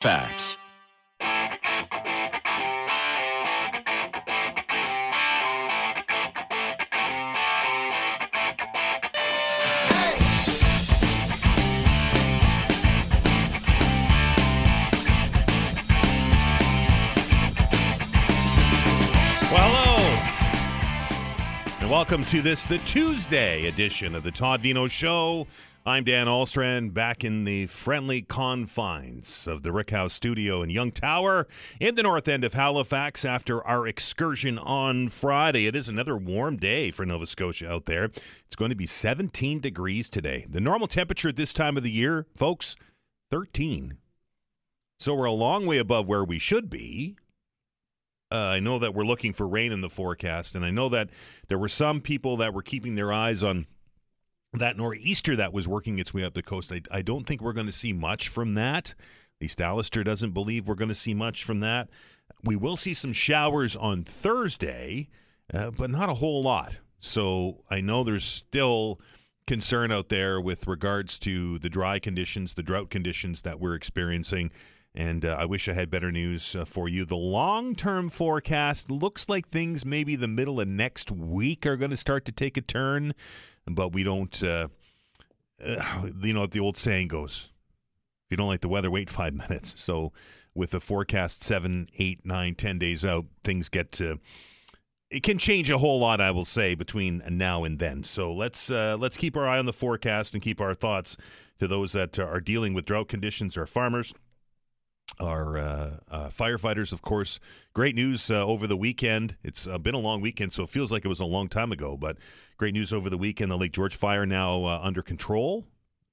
Facts. Welcome to the Tuesday edition of the Todd Veinotte Show. I'm Dan Ahlstrand, back in the friendly confines of the Rick House studio in Young Tower in the north end of Halifax after our excursion on Friday. It is another warm day for Nova Scotia out there. It's going to be 17 degrees today. The normal temperature at this time of the year, folks, 13. So we're a long way above where we should be. I know that we're looking for rain in the forecast, and I know that there were some people that were keeping their eyes on that nor'easter that was working its way up the coast. I don't think we're going to see much from that. At least Alistair doesn't believe we're going to see much from that. We will see some showers on Thursday, but not a whole lot. So I know there's still concern out there with regards to the dry conditions, the drought conditions that we're experiencing. And I wish I had better news for you. The long-term forecast looks like things maybe the middle of next week are going to start to take a turn. But we don't, you know what the old saying goes. If you don't like the weather, wait 5 minutes. So with the forecast 7, 8, 9, 10 days out, things get to, it can change a whole lot, I will say, between now and then. So let's keep our eye on the forecast and keep our thoughts to those that are dealing with drought conditions, our farmers, our firefighters, of course. Great news over the weekend. It's been a long weekend, so it feels like it was a long time ago, but great news over the weekend. The Lake George fire now under control.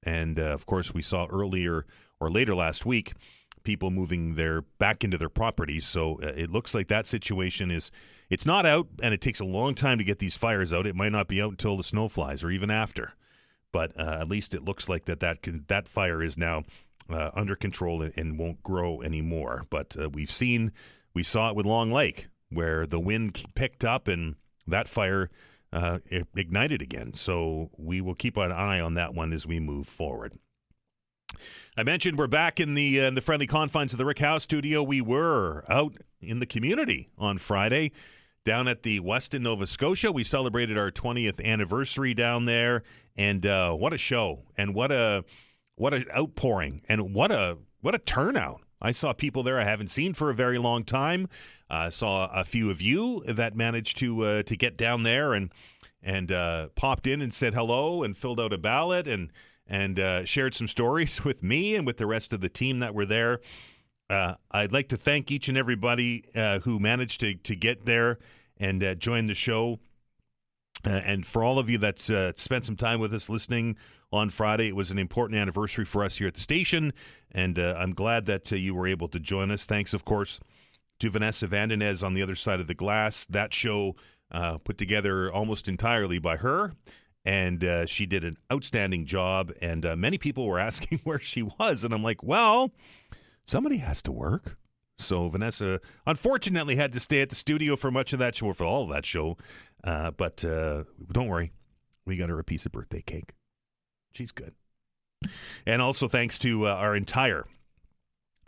And, of course, we saw earlier or later last week people moving back into their properties. So it looks like that situation it's not out, and it takes a long time to get these fires out. It might not be out until the snow flies or even after. But at least it looks like that fire is now under control and won't grow anymore. But we saw it with Long Lake, where the wind picked up and that fire ignited again. So we will keep an eye on that one as we move forward. I mentioned we're back in the friendly confines of the Rick House studio. We were out in the community on Friday down at the Westin, Nova Scotia. We celebrated our 20th anniversary down there, and what a show, and what an outpouring, and what a turnout. I saw people there I haven't seen for a very long time. I saw a few of you that managed to get down there and popped in and said hello and filled out a ballot and shared some stories with me and with the rest of the team that were there. I'd like to thank each and everybody who managed to get there and join the show. And for all of you that spent some time with us listening on Friday, it was an important anniversary for us here at the station, and I'm glad that you were able to join us. Thanks, of course, to Vanessa Vandenez on the other side of the glass. That show put together almost entirely by her, and she did an outstanding job, and many people were asking where she was, and I'm like, well, somebody has to work. So Vanessa, unfortunately, had to stay at the studio for much of that show, or for all of that show, but don't worry, we got her a piece of birthday cake. She's good. And also thanks to our entire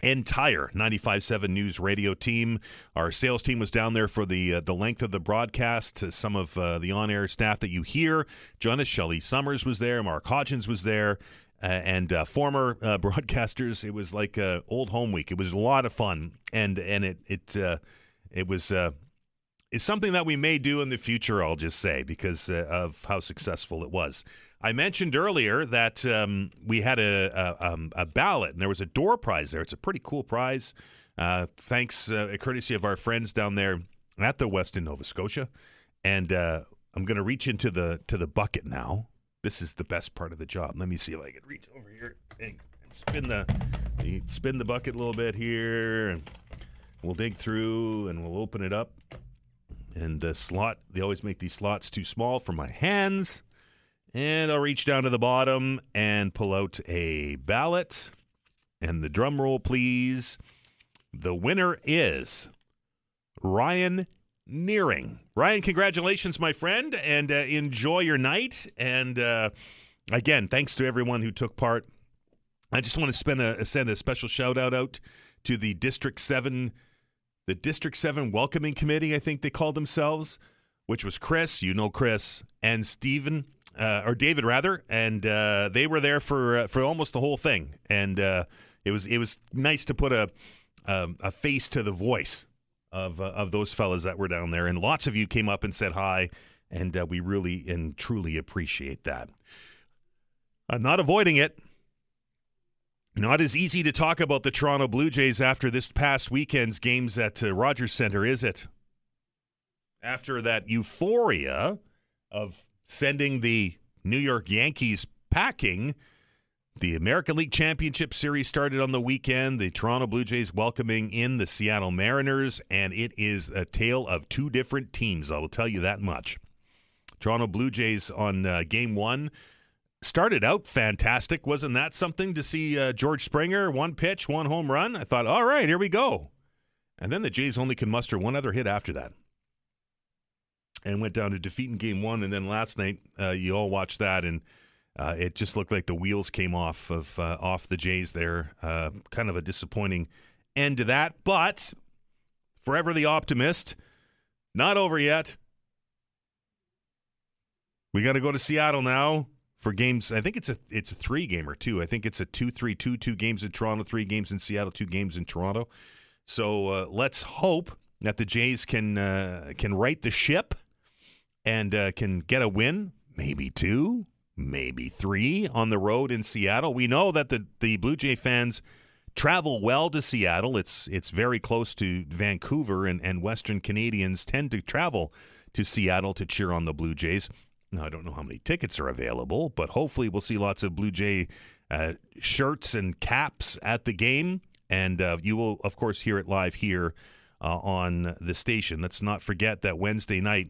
95.7 News radio team. Our sales team was down there for the length of the broadcast. Some of the on-air staff that you hear. Jonas Shelley Summers was there. Mark Hodgins was there. And former broadcasters. It was like old home week. It was a lot of fun. And it was it's something that we may do in the future, I'll just say, because of how successful it was. I mentioned earlier that we had a ballot, and there was a door prize there. It's a pretty cool prize, thanks courtesy of our friends down there at the Westin, Nova Scotia. And I'm going to reach into the bucket now. This is the best part of the job. Let me see if I can reach over here and spin the bucket a little bit here, and we'll dig through and we'll open it up. And the slot, they always make these slots too small for my hands. And I'll reach down to the bottom and pull out a ballot. And the drum roll, please. The winner is Ryan Nearing. Ryan, congratulations, my friend, and enjoy your night. And again, thanks to everyone who took part. I just want to send a special shout out to the District 7 Welcoming Committee, I think they called themselves, which was Chris, Chris, and Stephen, or David rather, and they were there for almost the whole thing, and it was nice to put a face to the voice of those fellas that were down there, and lots of you came up and said hi, and we really and truly appreciate that. I'm not avoiding it. Not as easy to talk about the Toronto Blue Jays after this past weekend's games at Rogers Centre, is it? After that euphoria of sending the New York Yankees packing, the American League Championship Series started on the weekend. The Toronto Blue Jays welcoming in the Seattle Mariners, and it is a tale of two different teams, I will tell you that much. Toronto Blue Jays on Game 1 started out fantastic. Wasn't that something to see George Springer, one pitch, one home run? I thought, all right, here we go. And then the Jays only can muster one other hit after that. And went down to defeat in Game 1. And then last night, you all watched that, and it just looked like the wheels came off the Jays there. Kind of a disappointing end to that. But forever the optimist. Not over yet. We got to go to Seattle now for games. I think it's a 3-game or 2. I think it's a 2-3-2, 2 games in Toronto, 3 games in Seattle, 2 games in Toronto. So let's hope that the Jays can right the ship and can get a win, maybe 2, maybe 3 on the road in Seattle. We know that the Blue Jay fans travel well to Seattle. It's very close to Vancouver, and Western Canadians tend to travel to Seattle to cheer on the Blue Jays. Now, I don't know how many tickets are available, but hopefully we'll see lots of Blue Jay shirts and caps at the game, and you will, of course, hear it live here on the station. Let's not forget that Wednesday night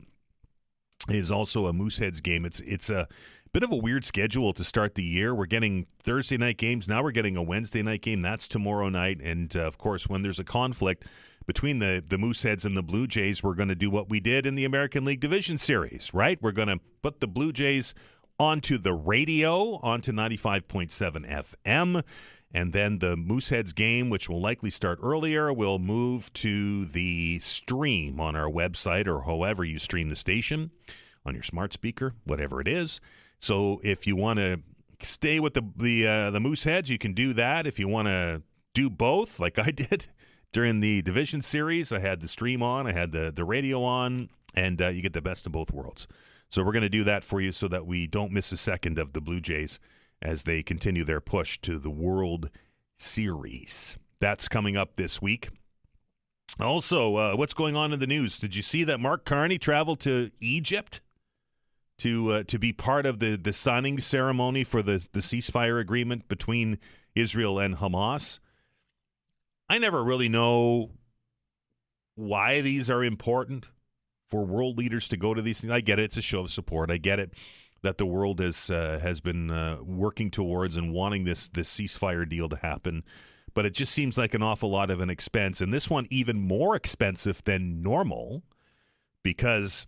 is also a Mooseheads game. It's a bit of a weird schedule to start the year. We're getting Thursday night games. Now we're getting a Wednesday night game. That's tomorrow night, and, of course, when there's a conflict between the Mooseheads and the Blue Jays, we're going to do what we did in the American League Division Series, right? We're going to put the Blue Jays onto the radio, onto 95.7 FM, and then the Mooseheads game, which will likely start earlier, will move to the stream on our website or however you stream the station, on your smart speaker, whatever it is. So if you want to stay with the Mooseheads, you can do that. If you want to do both, like I did, during the division series, I had the stream on, I had the radio on, and you get the best of both worlds. So we're going to do that for you so that we don't miss a second of the Blue Jays as they continue their push to the World Series. That's coming up this week. Also, what's going on in the news? Did you see that Mark Carney traveled to Egypt to be part of the signing ceremony for the ceasefire agreement between Israel and Hamas? I never really know why these are important for world leaders to go to these things. I get it. It's a show of support. I get it that the world has been working towards and wanting this ceasefire deal to happen. But it just seems like an awful lot of an expense. And this one even more expensive than normal because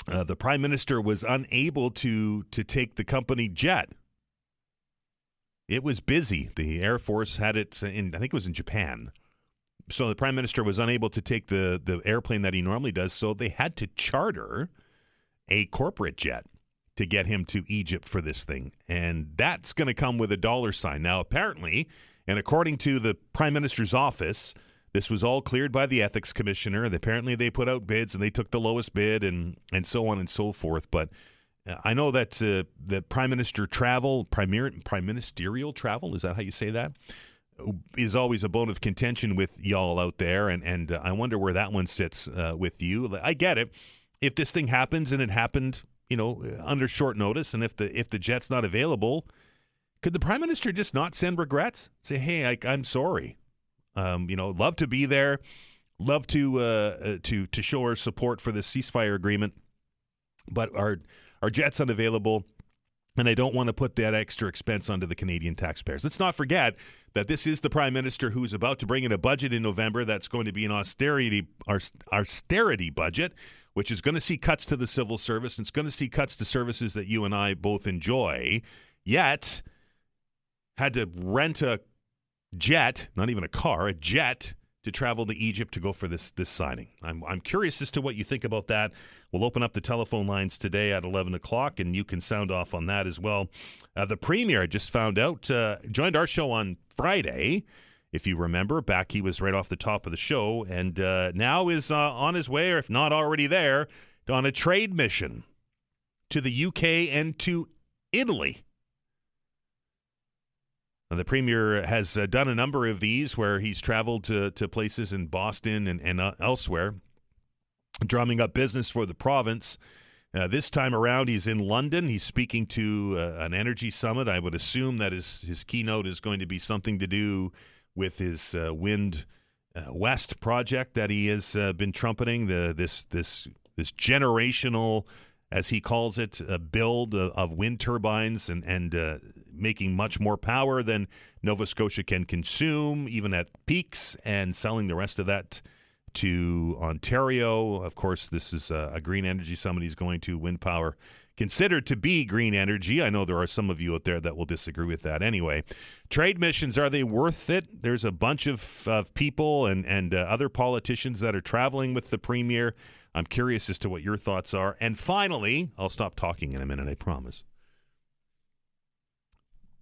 the Prime Minister was unable to take the company jet. It was busy. The Air Force had it in, I think it was in Japan. So the Prime Minister was unable to take the airplane that he normally does, so they had to charter a corporate jet to get him to Egypt for this thing. And that's going to come with a dollar sign. Now, apparently, and according to the Prime Minister's office, this was all cleared by the Ethics Commissioner. Apparently, they put out bids, and they took the lowest bid, and so on and so forth. But I know that Prime Ministerial travel, is that how you say that, is always a bone of contention with y'all out there, and I wonder where that one sits with you. I get it. If this thing happens, and it happened, under short notice, and if the jet's not available, could the Prime Minister just not send regrets? Say, hey, I'm sorry. Love to be there, love to show our support for this ceasefire agreement, but our jet's unavailable, and I don't want to put that extra expense onto the Canadian taxpayers. Let's not forget that this is the Prime Minister who's about to bring in a budget in November that's going to be an austerity budget, which is going to see cuts to the civil service, and it's going to see cuts to services that you and I both enjoy, yet had to rent a jet, not even a car, a jet to travel to Egypt to go for this signing. I'm curious as to what you think about that. We'll open up the telephone lines today at 11 o'clock, and you can sound off on that as well. The Premier, I just found out, joined our show on Friday. If you remember, back he was right off the top of the show, and now is on his way, or if not already there, on a trade mission to the UK and to Italy. The Premier has done a number of these where he's traveled to places in Boston and elsewhere, drumming up business for the province. This time around, he's in London. He's speaking to an energy summit. I would assume that his keynote is going to be something to do with his Wind West project that he has been trumpeting, this generational, as he calls it, a build of wind turbines and making much more power than Nova Scotia can consume, even at peaks, and selling the rest of that to Ontario. Of course, this is a green energy summit he's going to, wind power considered to be green energy. I know there are some of you out there that will disagree with that. Anyway, trade missions, are they worth it? There's a bunch of people and other politicians that are traveling with the Premier. I'm curious as to what your thoughts are. And finally, I'll stop talking in a minute, I promise.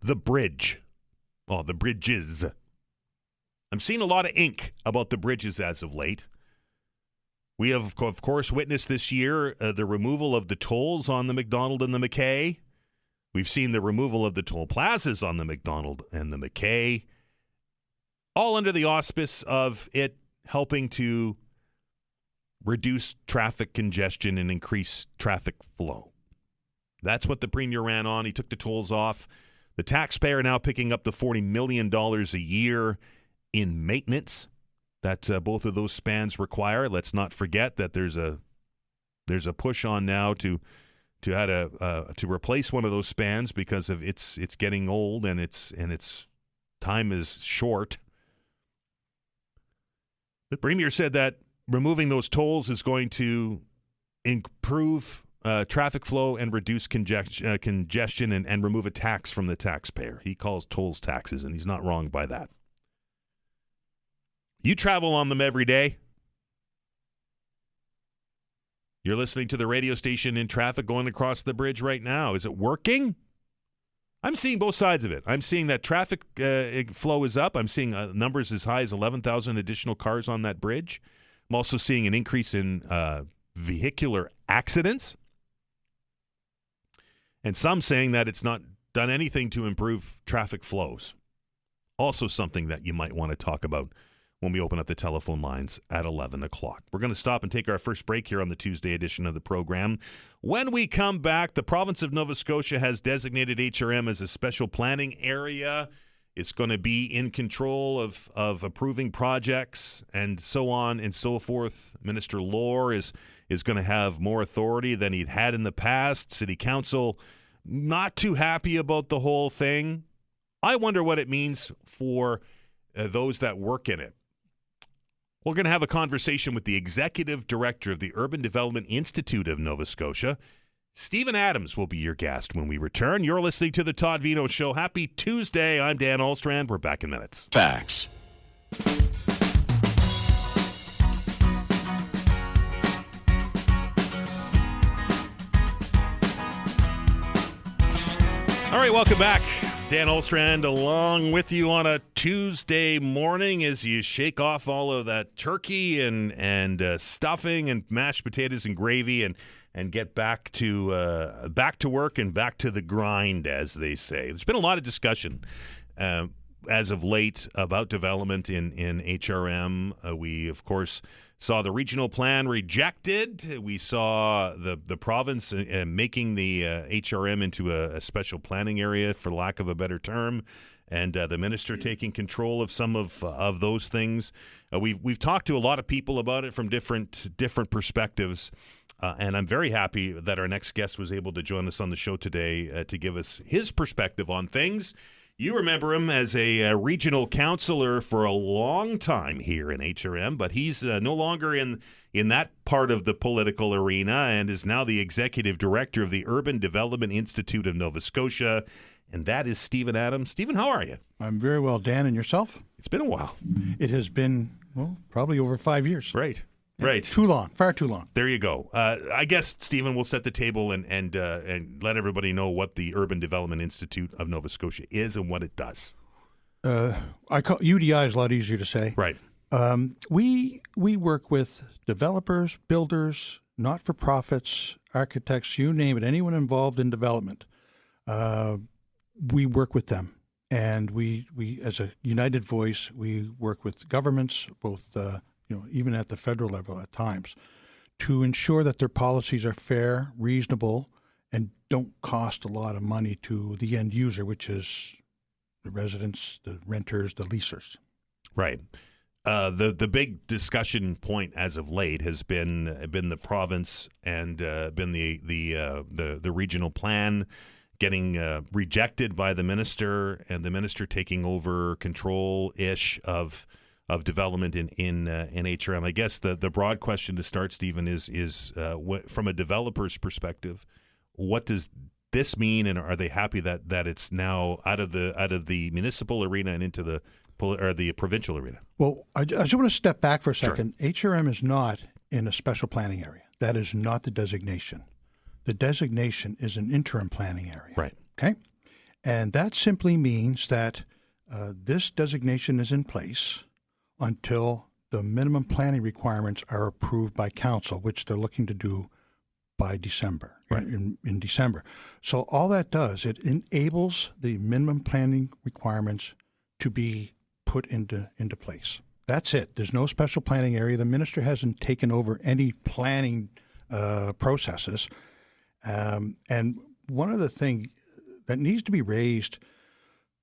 The bridge. Oh, the bridges. I'm seeing a lot of ink about the bridges as of late. We have, of course, witnessed this year the removal of the tolls on the McDonald and the McKay. We've seen the removal of the toll plazas on the McDonald and the McKay, all under the auspice of it helping to reduce traffic congestion and increase traffic flow. That's what the Premier ran on. He took the tolls off. The taxpayer now picking up the $40 million a year in maintenance that both of those spans require. Let's not forget that there's a push on now to replace one of those spans because of it's getting old and its time is short. The Premier said that removing those tolls is going to improve traffic flow and reduce congestion and remove a tax from the taxpayer. He calls tolls taxes, and he's not wrong by that. You travel on them every day. You're listening to the radio station in traffic going across the bridge right now. Is it working? I'm seeing both sides of it. I'm seeing that traffic flow is up. I'm seeing numbers as high as 11,000 additional cars on that bridge. I'm also seeing an increase in vehicular accidents. And some saying that it's not done anything to improve traffic flows. Also something that you might want to talk about when we open up the telephone lines at 11 o'clock. We're going to stop and take our first break here on the Tuesday edition of the program. When we come back, the province of Nova Scotia has designated HRM as a special planning area. It's going to be in control of approving projects and so on and so forth. Minister Lohr is going to have more authority than he'd had in the past. City Council not too happy about the whole thing. I wonder what it means for those that work in it. We're going to have a conversation with the Executive Director of the Urban Development Institute of Nova Scotia. Stephen Adams will be your guest when we return. You're listening to the Todd Veinotte Show. Happy Tuesday. I'm Dan Alstrand. We're back in minutes. Facts. All right, welcome back. Dan Alstrand along with you on a Tuesday morning as you shake off all of that turkey and stuffing and mashed potatoes and gravy and get back to work and back to the grind, as they say. There's been a lot of discussion as of late about development in HRM. We, of course, saw the regional plan rejected. We saw the province making the HRM into a special planning area, for lack of a better term, and the minister taking control of some of those things. We've talked to a lot of people about it from different perspectives, and I'm very happy that our next guest was able to join us on the show today to give us his perspective on things. You remember him as a regional councillor for a long time here in HRM, but he's no longer in that part of the political arena and is now the Executive Director of the Urban Development Institute of Nova Scotia. and that is Stephen Adams. Stephen, how are you? I'm very well, Dan, and yourself? It's been a while. It has been, well, probably over 5 years. Right. Too long, far too long. There you go. I guess, Stephen, we'll set the table and let everybody know what the Urban Development Institute of Nova Scotia is and what it does. I call UDI is a lot easier to say. Right. We work with developers, builders, not-for-profits, architects, you name it, anyone involved in development. We work with them, and we as a united voice, we work with governments, both even at the federal level at times, to ensure that their policies are fair, reasonable, and don't cost a lot of money to the end user, which is the residents, the renters, the leasers. Right. The big discussion point as of late has been the province and been the regional plan getting rejected by the minister, and the minister taking over control-ish of development in HRM. I guess the broad question to start, Stephen, is from a developer's perspective, what does this mean, and are they happy that it's now out of the municipal arena and into the provincial arena? Well, I just want to step back for a second. Sure. HRM is not in a special planning area. That is not the designation. The designation is an interim planning area. Right. Okay? And that simply means that this designation is in place until the minimum planning requirements are approved by council, which they're looking to do by December, right. in December. So all that does, it enables the minimum planning requirements to be put into place. That's it. There's no special planning area. The minister hasn't taken over any planning processes. And one of the things that needs to be raised,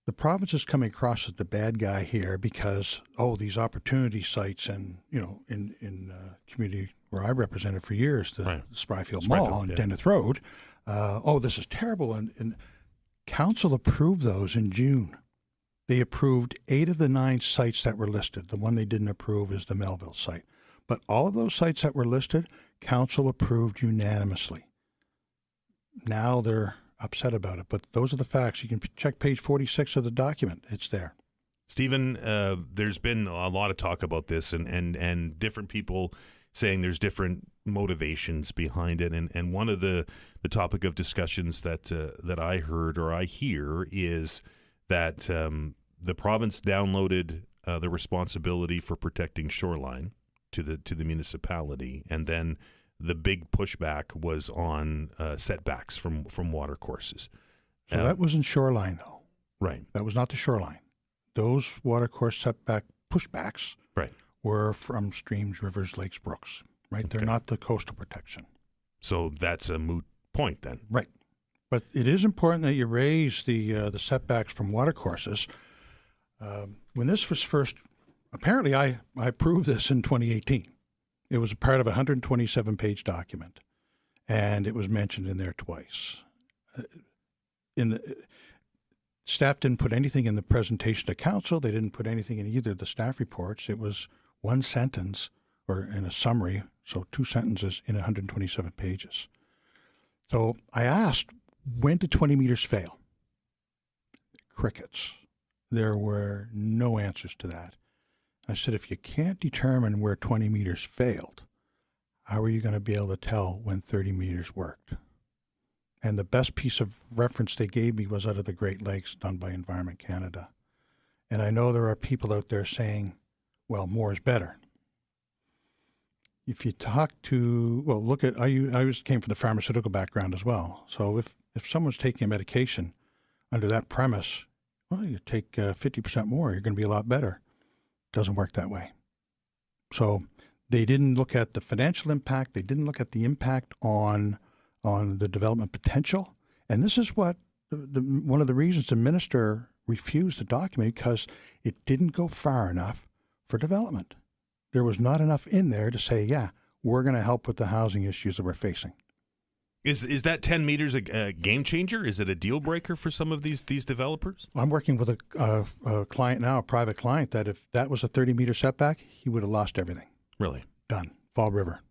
the province is coming across as the bad guy here because, these opportunity sites and, in community where I represented for years, the Spryfield Mall and Dennis Road, this is terrible. And council approved those in June. They approved 8 of the 9 sites that were listed. The one they didn't approve is the Melville site. But all of those sites that were listed, council approved unanimously. Now they're upset about it, but those are the facts. You can check page 46 of the document. It's there. Stephen, there's been a lot of talk about this and different people saying there's different motivations behind it. And one of the topic of discussions that I heard or I hear is that the province downloaded the responsibility for protecting shoreline to the municipality, and then the big pushback was on setbacks from water courses. So that wasn't shoreline, though. Right. That was not the shoreline. Those water course setback pushbacks were from streams, rivers, lakes, brooks. Right. They're not the coastal protection. So that's a moot point then. Right. But it is important that you raise the setbacks from water courses. When this was first, apparently I approved this in 2018. It was a part of a 127-page document, and it was mentioned in there twice. Staff didn't put anything in the presentation to council. They didn't put anything in either of the staff reports. It was one sentence or in a summary, so 2 sentences in 127 pages. So I asked, when did 20 meters fail? Crickets. There were no answers to that. I said, if you can't determine where 20 meters failed, how are you going to be able to tell when 30 meters worked? And the best piece of reference they gave me was out of the Great Lakes done by Environment Canada. And I know there are people out there saying, well, more is better. If you talk to, look at, I came from the pharmaceutical background as well. So if someone's taking a medication under that premise, you take 50% more, you're going to be a lot better. Doesn't work that way. So they didn't look at the financial impact. They didn't look at the impact on the development potential. And this is what one of the reasons the minister refused the document, because it didn't go far enough for development. There was not enough in there to say, we're going to help with the housing issues that we're facing. Is that 10 meters a game changer? Is it a deal breaker for some of these developers? I'm working with a client now, a private client, that if that was a 30-meter setback, he would have lost everything. Really? Done. Fall River.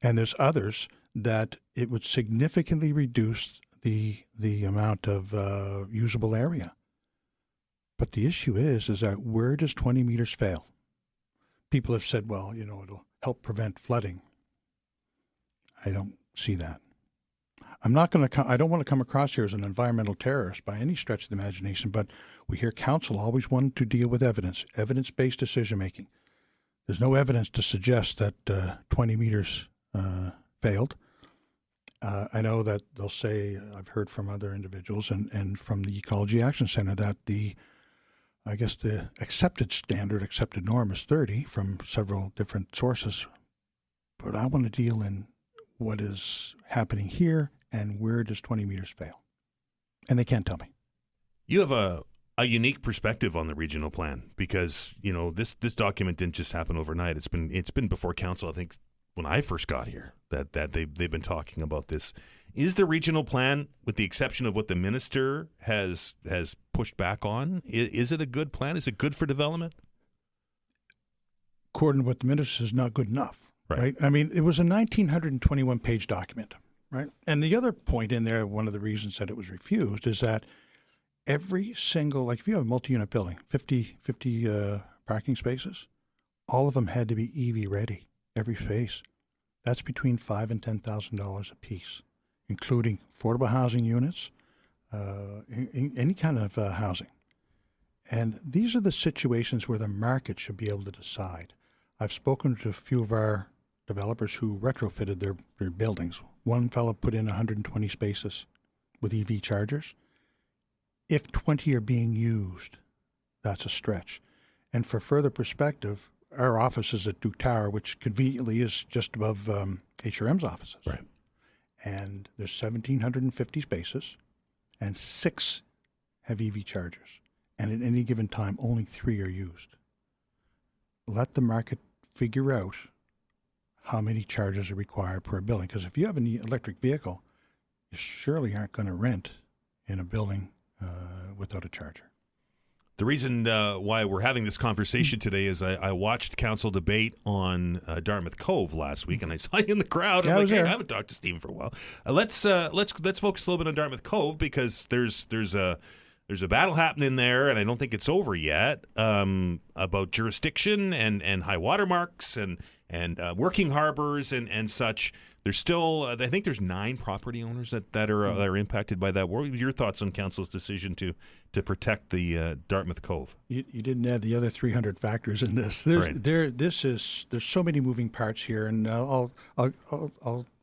And there's others that it would significantly reduce the amount of usable area. But the issue is that where does 20 meters fail? People have said, well, it'll help prevent flooding. I don't see that. I don't want to come across here as an environmental terrorist by any stretch of the imagination, but we hear council always wanted to deal with evidence-based decision-making. There's no evidence to suggest that 20 meters failed. I know that they'll say, I've heard from other individuals and from the Ecology Action Center that the accepted norm is 30 from several different sources. But I want to deal in what is happening here and where does 20 meters fail. And they can't tell me. You have a unique perspective on the regional plan because, this document didn't just happen overnight. It's been before council, I think, when I first got here, that they've been talking about this. Is the regional plan, with the exception of what the minister has pushed back on, is it a good plan? Is it good for development? According to what the minister says, not good enough, right? I mean, it was a 1,921-page document, right? And the other point in there, one of the reasons that it was refused, is that every single, if you have a multi-unit building, 50 parking spaces, all of them had to be EV ready, every space. That's between $5,000 and $10,000 a piece, including affordable housing units, any kind of housing. And these are the situations where the market should be able to decide. I've spoken to a few of our developers who retrofitted their buildings. One fellow put in 120 spaces with EV chargers. If 20 are being used, that's a stretch. And for further perspective, our office is at Duke Tower, which conveniently is just above HRM's offices. Right. And there's 1,750 spaces, and 6 have EV chargers. And at any given time, only 3 are used. Let the market figure out how many chargers are required per building. Because if you have an electric vehicle, you surely aren't going to rent in a building without a charger. The reason why we're having this conversation today is I watched council debate on Dartmouth Cove last week, and I saw you in the crowd. Yeah, I'm like, hey, there. I haven't talked to Stephen for a while. Let's focus a little bit on Dartmouth Cove because there's a battle happening there, and I don't think it's over yet about jurisdiction and high water marks and working harbors and such. There's still, I think there's 9 property owners that are impacted by that. What are your thoughts on council's decision to protect the Dartmouth Cove? You didn't add the other 300 factors in this. There's so many moving parts here, and I'll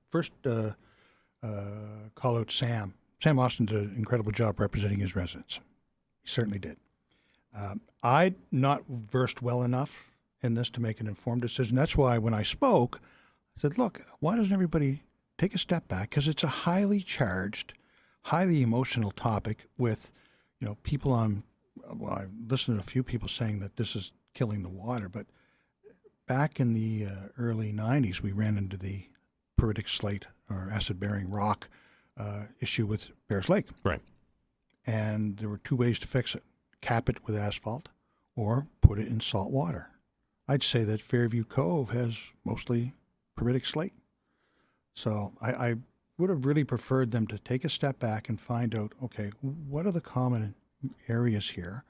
first call out Sam. Sam Austin did an incredible job representing his residents. He certainly did. I'm not versed well enough in this to make an informed decision. That's why when I spoke, I said, look, why doesn't everybody take a step back? Because it's a highly charged, highly emotional topic with, people on, I listened to a few people saying that this is killing the water, but back in the early 90s, we ran into the pyritic slate or acid-bearing rock issue with Bears Lake. Right. And there were 2 ways to fix it. Cap it with asphalt or put it in salt water. I'd say that Fairview Cove has mostly pyritic slate. So I would have really preferred them to take a step back and find out, okay, what are the common areas here?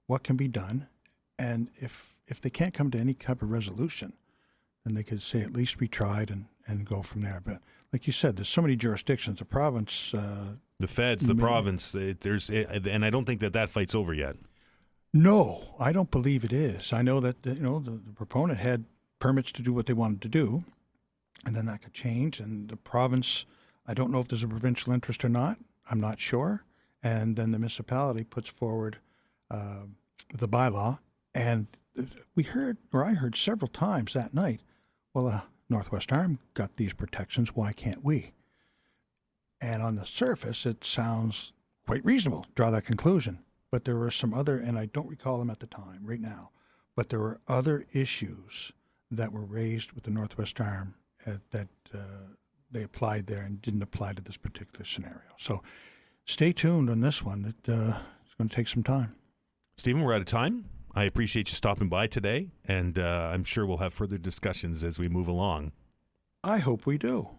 What can be done? And if they can't come to any type of resolution, then they could say at least we tried and go from there. But like you said, there's so many jurisdictions. The province... the feds, the province, and I don't think that fight's over yet. No, I don't believe it is. I know that the proponent had permits to do what they wanted to do, and then that could change. And the province, I don't know if there's a provincial interest or not. I'm not sure. And then the municipality puts forward the bylaw, and I heard several times that night, well, Northwest Arm got these protections. Why can't we? And on the surface, it sounds quite reasonable. Draw that conclusion. But there were some other, and I don't recall them at the time, right now, but there were other issues that were raised with the Northwest Arm that they applied there and didn't apply to this particular scenario. So stay tuned on this one. It's going to take some time. Stephen, we're out of time. I appreciate you stopping by today, and I'm sure we'll have further discussions as we move along. I hope we do.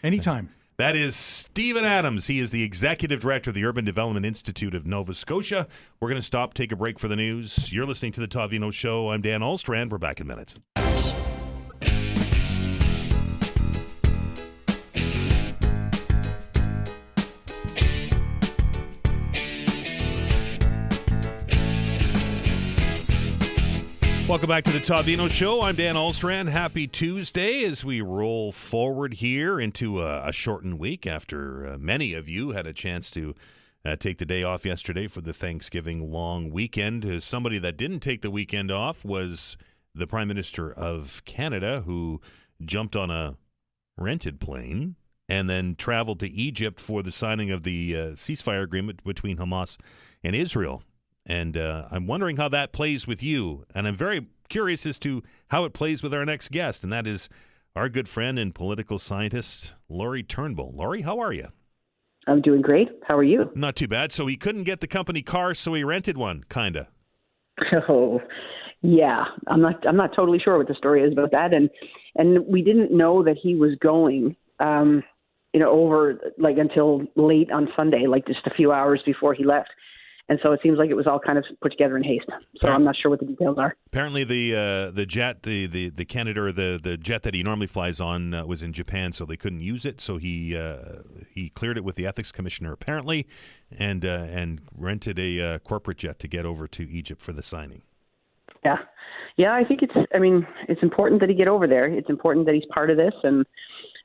Anytime. That is Stephen Adams. He is the Executive Director of the Urban Development Institute of Nova Scotia. We're going to stop, take a break for the news. You're listening to The Todd Veinotte Show. I'm Dan Alstrand. We're back in minutes. Welcome back to the Todd Veinotte Show. I'm Dan Alstrand. Happy Tuesday as we roll forward here into a shortened week after many of you had a chance to take the day off yesterday for the Thanksgiving long weekend. Somebody that didn't take the weekend off was the Prime Minister of Canada, who jumped on a rented plane and then traveled to Egypt for the signing of the ceasefire agreement between Hamas and Israel. And I'm wondering how that plays with you. And I'm very curious as to how it plays with our next guest, and that is our good friend and political scientist, Lori Turnbull. Lori, how are you? I'm doing great. How are you? Not too bad. So he couldn't get the company car, so he rented one, kind of. Oh, yeah. I'm not totally sure what the story is about that. And we didn't know that he was going, over like until late on Sunday, like just a few hours before he left. And so it seems like it was all kind of put together in haste. So I'm not sure what the details are. Apparently the jet, the Canada, or the jet that he normally flies on was in Japan, so they couldn't use it. So he cleared it with the ethics commissioner, apparently, and rented a corporate jet to get over to Egypt for the signing. Yeah. I think it's important that he get over there. It's important that he's part of this, and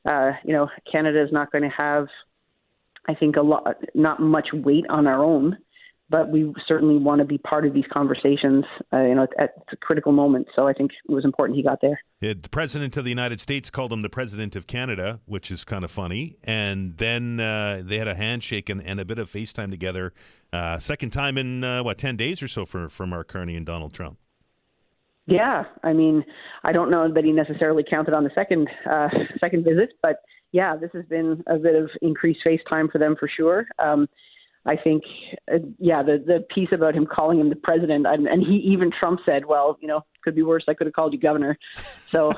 Canada is not going to have, I think, not much weight on our own. But we certainly want to be part of these conversations, at a critical moment. So I think it was important he got there. The President of the United States called him the President of Canada, which is kind of funny. And then they had a handshake and a bit of FaceTime together. Second time in, 10 days or so for Mark Carney and Donald Trump. Yeah. I mean, I don't know that he necessarily counted on the second visit. But, yeah, this has been a bit of increased FaceTime for them for sure. I think, the piece about him calling him the president, and Trump said, well, could be worse. I could have called you governor. So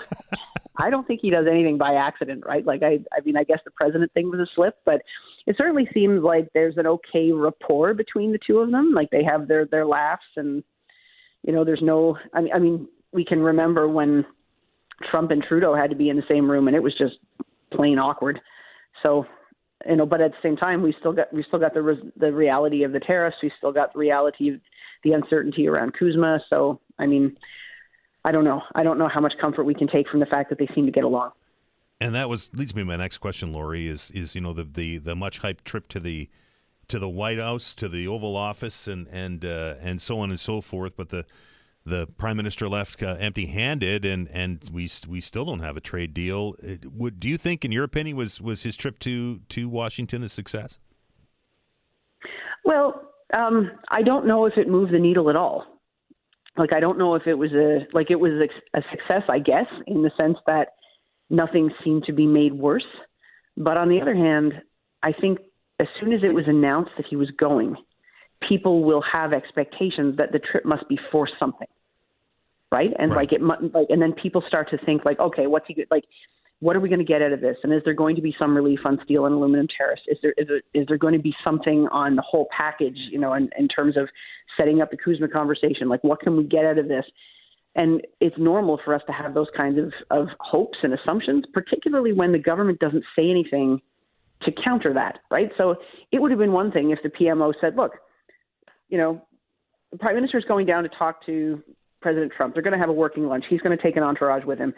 I don't think he does anything by accident, right? Like, I guess the president thing was a slip, but it certainly seems like there's an okay rapport between the two of them. Like they have their laughs and, there's no, we can remember when Trump and Trudeau had to be in the same room and it was just plain awkward. So, but at the same time, we still got the reality of the tariffs. We still got the reality of the uncertainty around Kuzma. So, I don't know. I don't know how much comfort we can take from the fact that they seem to get along. And that leads me to my next question, Lori. Is the much hyped trip to the White House, to the Oval Office, and so on and so forth. But the Prime Minister left empty-handed, and we still don't have a trade deal. Do you think, in your opinion, was his trip to Washington a success? Well, I don't know if it moved the needle at all. Like, I don't know if it was a success, I guess, in the sense that nothing seemed to be made worse. But on the other hand, I think as soon as it was announced that he was going, people will have expectations that the trip must be for something. Right. And right. And then people start to think like, okay, what are we going to get out of this? And is there going to be some relief on steel and aluminum tariffs? Is there going to be something on the whole package, in terms of setting up the Kuzma conversation? Like, what can we get out of this? And it's normal for us to have those kinds of hopes and assumptions, particularly when the government doesn't say anything to counter that. Right. So it would have been one thing if the PMO said, look, the Prime Minister is going down to talk to President Trump. They're going to have a working lunch. He's going to take an entourage with him.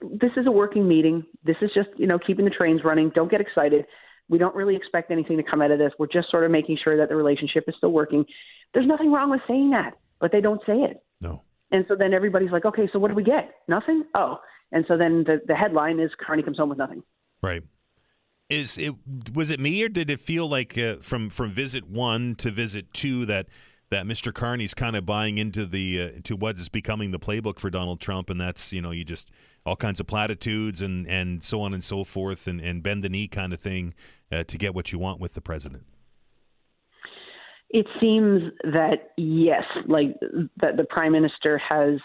This is a working meeting. This is just, keeping the trains running. Don't get excited. We don't really expect anything to come out of this. We're just sort of making sure that the relationship is still working. There's nothing wrong with saying that, but they don't say it. No. And so then everybody's like, okay, so what do we get? Nothing? Oh. And so then the headline is Carney comes home with nothing. Right. Was it me, or did it feel like from visit 1 to visit 2 that Mr. Carney's kind of buying into to what is becoming the playbook for Donald Trump, and that's, you just all kinds of platitudes and so on and so forth, and bend the knee kind of thing to get what you want with the president? It seems that, yes, like that the Prime Minister has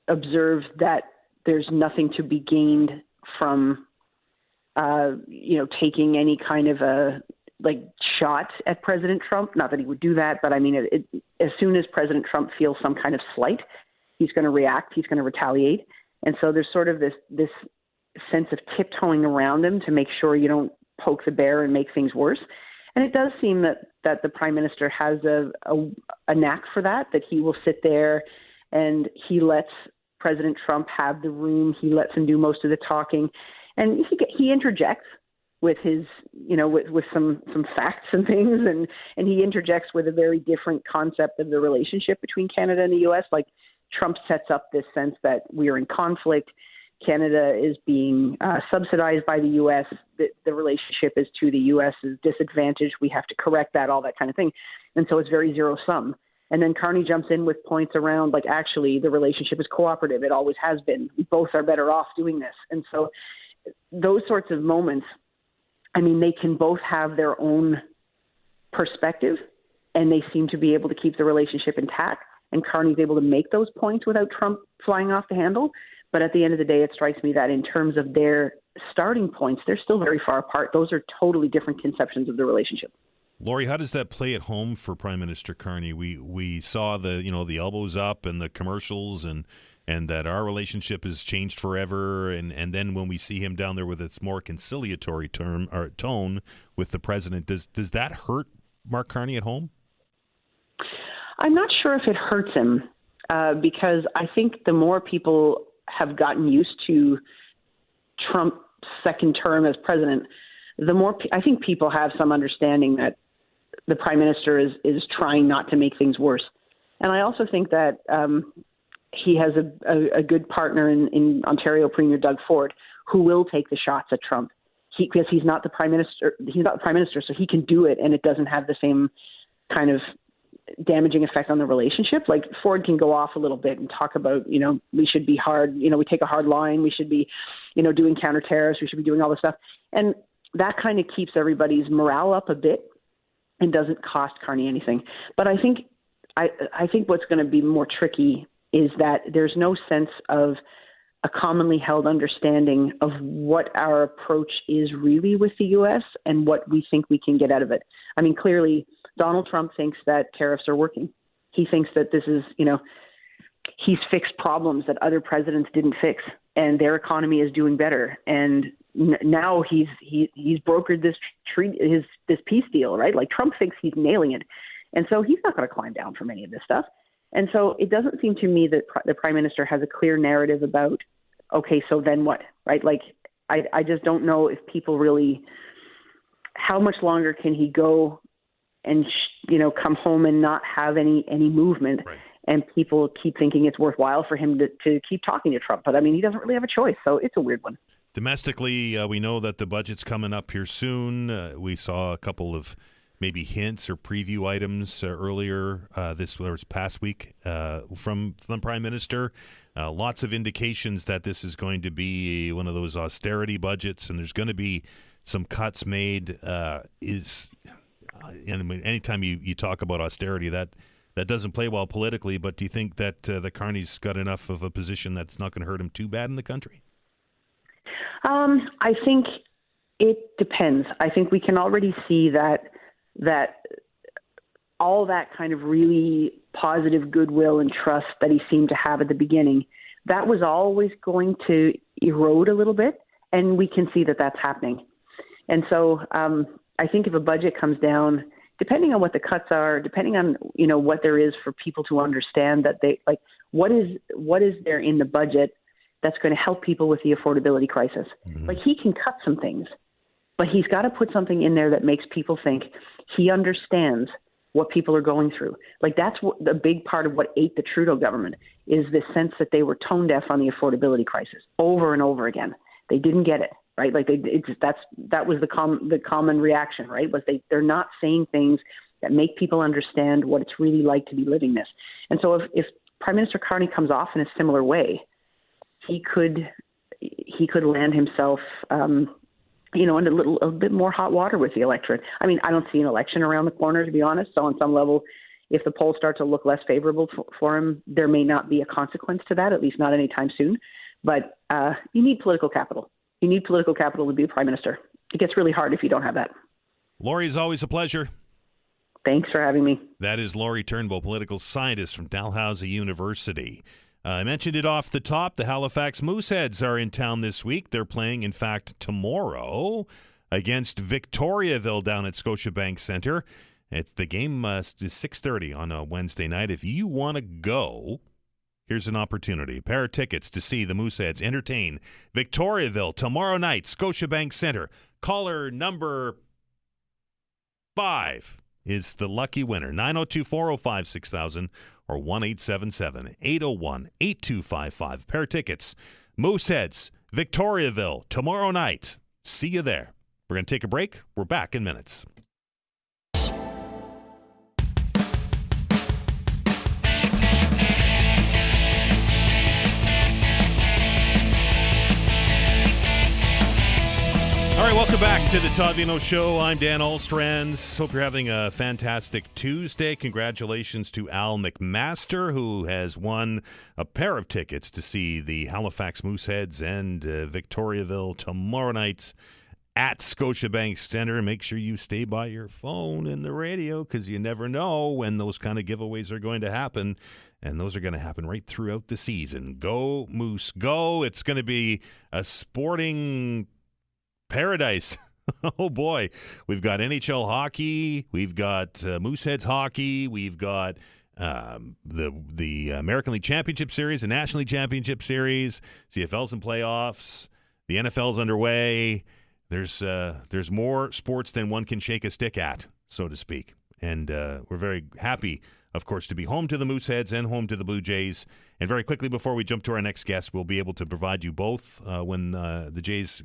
observed that there's nothing to be gained from taking any kind of a shot at President Trump. Not that he would do that, but I mean, as soon as President Trump feels some kind of slight, he's going to react. He's going to retaliate. And so there's sort of this sense of tiptoeing around him to make sure you don't poke the bear and make things worse. And it does seem that the Prime Minister has a knack for that he will sit there and he lets President Trump have the room. He lets him do most of the talking. And he interjects with his, with some facts and things, and he interjects with a very different concept of the relationship between Canada and the U.S. Like Trump sets up this sense that we are in conflict. Canada is being subsidized by the U.S. The relationship is to the U.S.'s disadvantage. We have to correct that, all that kind of thing. And so it's very zero sum. And then Carney jumps in with points around actually the relationship is cooperative. It always has been. We both are better off doing this. And so those sorts of moments, I mean, they can both have their own perspective, and they seem to be able to keep the relationship intact. And Carney's able to make those points without Trump flying off the handle. But at the end of the day, it strikes me that in terms of their starting points, they're still very far apart. Those are totally different conceptions of the relationship. Lori, how does that play at home for Prime Minister Carney? We saw the elbows up and the commercials and that our relationship has changed forever. And then when we see him down there with its more conciliatory tone with the president, does that hurt Mark Carney at home? I'm not sure if it hurts him because I think the more people have gotten used to Trump's second term as president, the more I think people have some understanding that the Prime Minister is trying not to make things worse. And I also think that he has a good partner in Ontario Premier Doug Ford, who will take the shots at Trump. Because he's not the Prime Minister. He's not the Prime Minister, so he can do it, and it doesn't have the same kind of damaging effect on the relationship. Like Ford can go off a little bit and talk about, we should be hard, we take a hard line. We should be, doing counter tariffs. We should be doing all this stuff. And that kind of keeps everybody's morale up a bit and doesn't cost Carney anything. But I think what's going to be more tricky is that there's no sense of a commonly held understanding of what our approach is really with the U.S. and what we think we can get out of it. I mean, clearly, Donald Trump thinks that tariffs are working. He thinks that this is, he's fixed problems that other presidents didn't fix, and their economy is doing better. And now he's brokered this this peace deal, right? Like Trump thinks he's nailing it, and so he's not going to climb down from any of this stuff. And so it doesn't seem to me that the Prime Minister has a clear narrative about, okay, so then what, right? Like I just don't know if people really, how much longer can he go and come home and not have any movement, right? And people keep thinking it's worthwhile for him to keep talking to Trump. But I mean, he doesn't really have a choice, so it's a weird one. Domestically, we know that the budget's coming up here soon. We saw a couple of maybe hints or preview items earlier this past week from the Prime Minister. Lots of indications that this is going to be one of those austerity budgets, and there's going to be some cuts made. Anytime you talk about austerity, that doesn't play well politically, but do you think that the Carney's got enough of a position that's not going to hurt him too bad in the country? I think it depends. I think we can already see that all that kind of really positive goodwill and trust that he seemed to have at the beginning, that was always going to erode a little bit, and we can see that that's happening. And so I think if a budget comes down, depending on what the cuts are, depending on what there is for people to understand that they like what is there in the budget that's going to help people with the affordability crisis. Mm-hmm. Like he can cut some things, but he's got to put something in there that makes people think he understands what people are going through. Like that's what the big part of what ate the Trudeau government is this sense that they were tone deaf on the affordability crisis over and over again. They didn't get it, right? Like that was the common reaction, right? Was they're not saying things that make people understand what it's really like to be living this. And so if Prime Minister Carney comes off in a similar way, he could land himself, in a bit more hot water with the electorate. I mean, I don't see an election around the corner, to be honest. So on some level, if the polls start to look less favorable for him, there may not be a consequence to that, at least not anytime soon. But you need political capital. You need political capital to be a prime minister. It gets really hard if you don't have that. Lori, is always a pleasure. Thanks for having me. That is Lori Turnbull, political scientist from Dalhousie University. I mentioned it off the top. The Halifax Mooseheads are in town this week. They're playing, in fact, tomorrow against Victoriaville down at Scotiabank Centre. The game is 6:30 on a Wednesday night. If you want to go, here's an opportunity. A pair of tickets to see the Mooseheads entertain Victoriaville tomorrow night, Scotiabank Centre. Caller number 5 is the lucky winner. 902-405-6000 or 1-877-801-8255. Pair of tickets. Mooseheads, Victoriaville, tomorrow night. See you there. We're going to take a break. We're back in minutes. All right, welcome back to the Todd Veinotte Show. I'm Dan Allstrands. Hope you're having a fantastic Tuesday. Congratulations to Al McMaster, who has won a pair of tickets to see the Halifax Mooseheads and Victoriaville tomorrow night at Scotiabank Centre. Make sure you stay by your phone and the radio, because you never know when those kind of giveaways are going to happen. And those are going to happen right throughout the season. Go, Moose, go. It's going to be a sporting paradise. Oh boy, we've got NHL hockey, we've got Mooseheads hockey, we've got the American League Championship Series, the National League Championship Series, CFL's in playoffs, the NFL's underway. There's more sports than one can shake a stick at, so to speak. And we're very happy, of course, to be home to the Mooseheads and home to the Blue Jays. And very quickly, before we jump to our next guest, we'll be able to provide you both when the Jays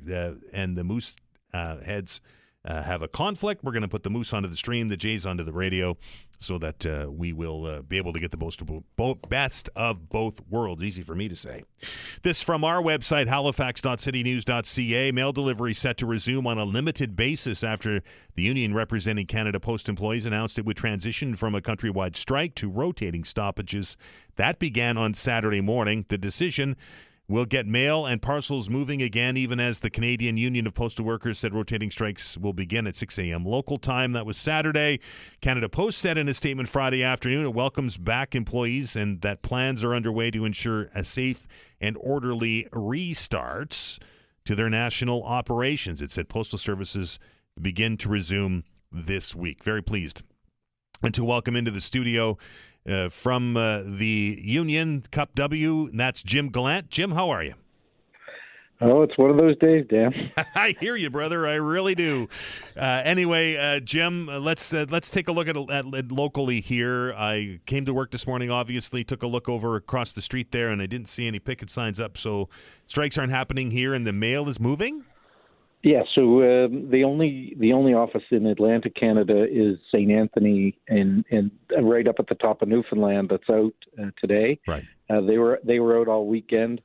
and the Mooseheads have a conflict. We're going to put the Moose onto the stream, the Jays onto the radio, so that we will be able to get the best of both worlds. Easy for me to say. This from our website, halifax.citynews.ca. Mail delivery set to resume on a limited basis after the union representing Canada Post employees announced it would transition from a countrywide strike to rotating stoppages. That began on Saturday morning. The decision will get mail and parcels moving again, even as the Canadian Union of Postal Workers said rotating strikes will begin at 6 a.m. local time. That was Saturday. Canada Post said in a statement Friday afternoon it welcomes back employees and that plans are underway to ensure a safe and orderly restart to their national operations. It said postal services begin to resume this week. Very pleased and to welcome into the studio from the union, CUPW, and that's Jim Gallant. Jim, how are you? Oh, it's one of those days, Dan. I hear you, brother. I really do. Anyway, Jim, let's take a look at locally here. I came to work this morning, obviously, took a look over across the street there, and I didn't see any picket signs up, so strikes aren't happening here, and the mail is moving? Yeah, so the only office in Atlantic Canada is St. Anthony, and right up at the top of Newfoundland. That's out today. Right. They were out all weekend,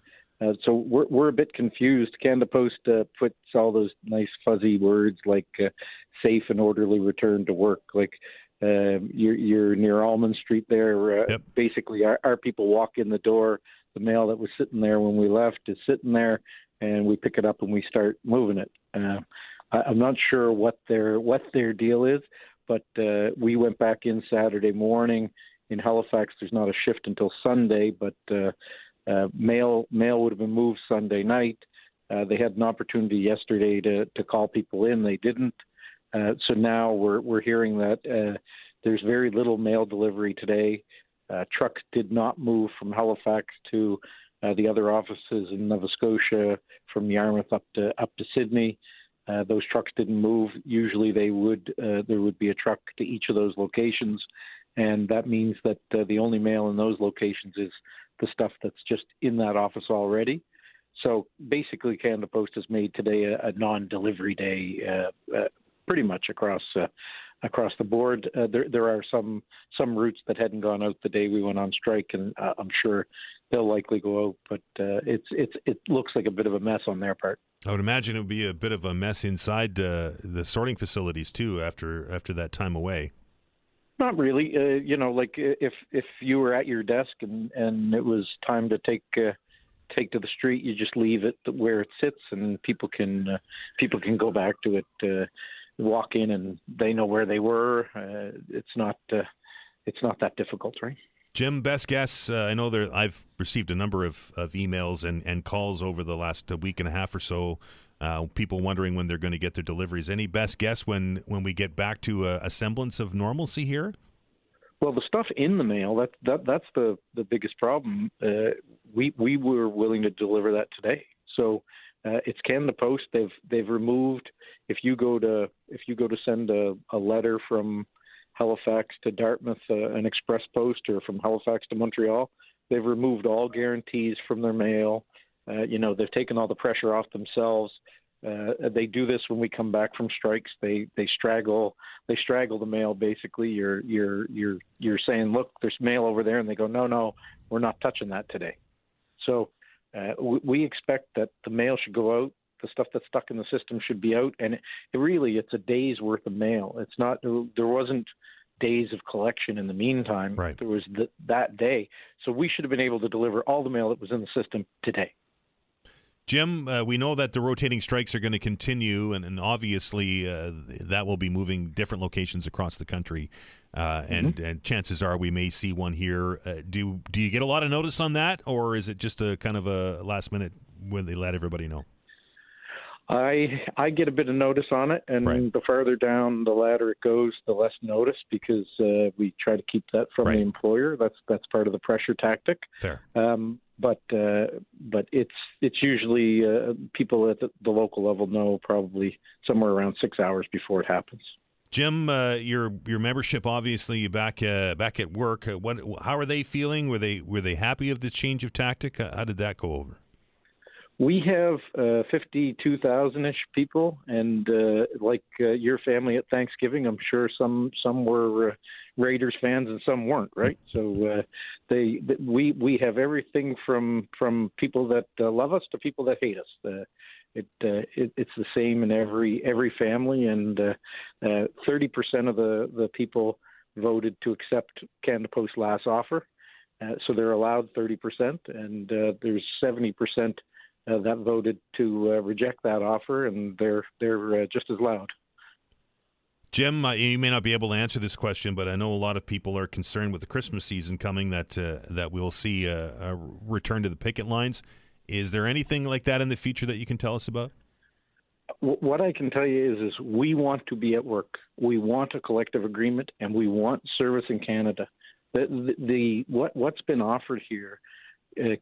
so we're a bit confused. Canada Post puts all those nice fuzzy words like safe and orderly return to work. Like you're near Almond Street there. Yep. Basically, our people walk in the door. The mail that was sitting there when we left is sitting there, and we pick it up and we start moving it. I'm not sure what their deal is, but we went back in Saturday morning. In Halifax, there's not a shift until Sunday, but mail would have been moved Sunday night. They had an opportunity yesterday to call people in. They didn't. So now we're hearing that there's very little mail delivery today. Trucks did not move from Halifax to the other offices in Nova Scotia, from Yarmouth up to Sydney. Those trucks didn't move. Usually they would. There would be a truck to each of those locations, and that means that the only mail in those locations is the stuff that's just in that office already. So basically, Canada Post has made today a non-delivery day, pretty much across the board. There are some routes that hadn't gone out the day we went on strike, and I'm sure they'll likely go out. But it looks like a bit of a mess on their part. I would imagine it would be a bit of a mess inside the sorting facilities too after that time away. Not really. Like if you were at your desk and it was time to take take to the street. You just leave it where it sits, and people can go back to it, walk in, and they know where they were. It's not that difficult, right? Jim, best guess. I know I've received a number of emails and calls over the last week and a half or so. People wondering when they're going to get their deliveries. Any best guess when we get back to a semblance of normalcy here? Well, the stuff in the mail, that's the biggest problem. We were willing to deliver that today. So it's Canada Post. They've removed, if you go to send a letter from Halifax to Dartmouth, an express post, or from Halifax to Montreal, they've removed all guarantees from their mail. They've taken all the pressure off themselves. They do this when we come back from strikes. They straggle the mail. Basically, you're saying, look, there's mail over there, and they go, no, we're not touching that today. So we expect that the mail should go out. The stuff that's stuck in the system should be out, and it's a day's worth of mail. It's not. There wasn't days of collection in the meantime. Right. There was that day, so we should have been able to deliver all the mail that was in the system today. Jim, we know that the rotating strikes are going to continue, and obviously that will be moving different locations across the country, and chances are we may see one here. Do you get a lot of notice on that, or is it just a kind of a last minute when they let everybody know? I get a bit of notice on it, and right. The farther down the ladder it goes, the less notice, because we try to keep that from right. the employer. That's part of the pressure tactic. Fair. But it's usually people at the local level know probably somewhere around 6 hours before it happens. Jim, your membership obviously back at work. How are they feeling? Were they happy of the change of tactic? How did that go over? We have 52,000-ish people, and like your family at Thanksgiving, I'm sure some were Raiders fans and some weren't, right? So we have everything from people that love us to people that hate us. It's the same in every family, and 30% of the people voted to accept Canada Post's last offer, so they're allowed 30%, and there's 70% that voted to reject that offer, and they're just as loud. Jim, you may not be able to answer this question, but I know a lot of people are concerned with the Christmas season coming that we'll see a return to the picket lines. Is there anything like that in the future that you can tell us about? What I can tell you is we want to be at work. We want a collective agreement, and we want service in Canada. What's been offered here,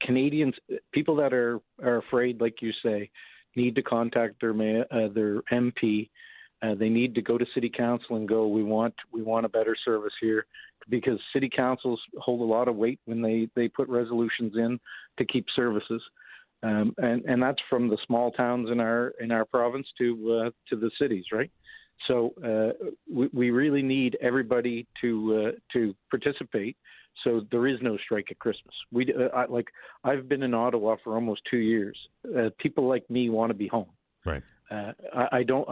Canadians, people that are afraid, like you say, need to contact their MP. They need to go to City Council and go, we want a better service here, because City Councils hold a lot of weight when they put resolutions in to keep services. And that's from the small towns in our province to the cities, right? So we really need everybody to participate. So there is no strike at Christmas. I've been in Ottawa for almost 2 years. People like me want to be home. Right. I don't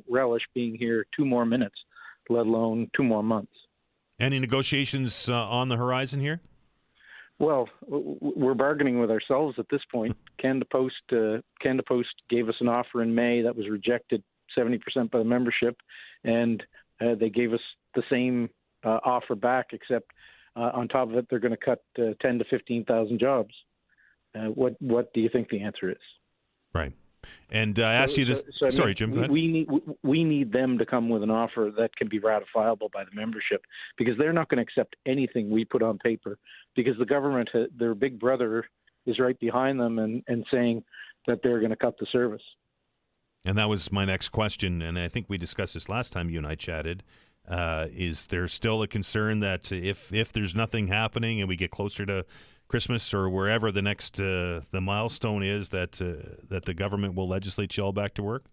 relish being here 2 more minutes, let alone 2 more months. Any negotiations on the horizon here? Well, we're bargaining with ourselves at this point. Canada Post gave us an offer in May that was rejected 70% by the membership, and they gave us the same offer back, except on top of it, they're going to cut 10 to 15,000 jobs. What do you think the answer is? Right. And I asked you this. Sorry, Jim. Go ahead. We need them to come with an offer that can be ratifiable by the membership, because they're not going to accept anything we put on paper, because the government, their big brother, is right behind them and saying that they're going to cut the service. And that was my next question, and I think we discussed this last time you and I chatted. Is there still a concern that if there's nothing happening and we get closer to Christmas or wherever the next the milestone is, that the government will legislate you all back to work?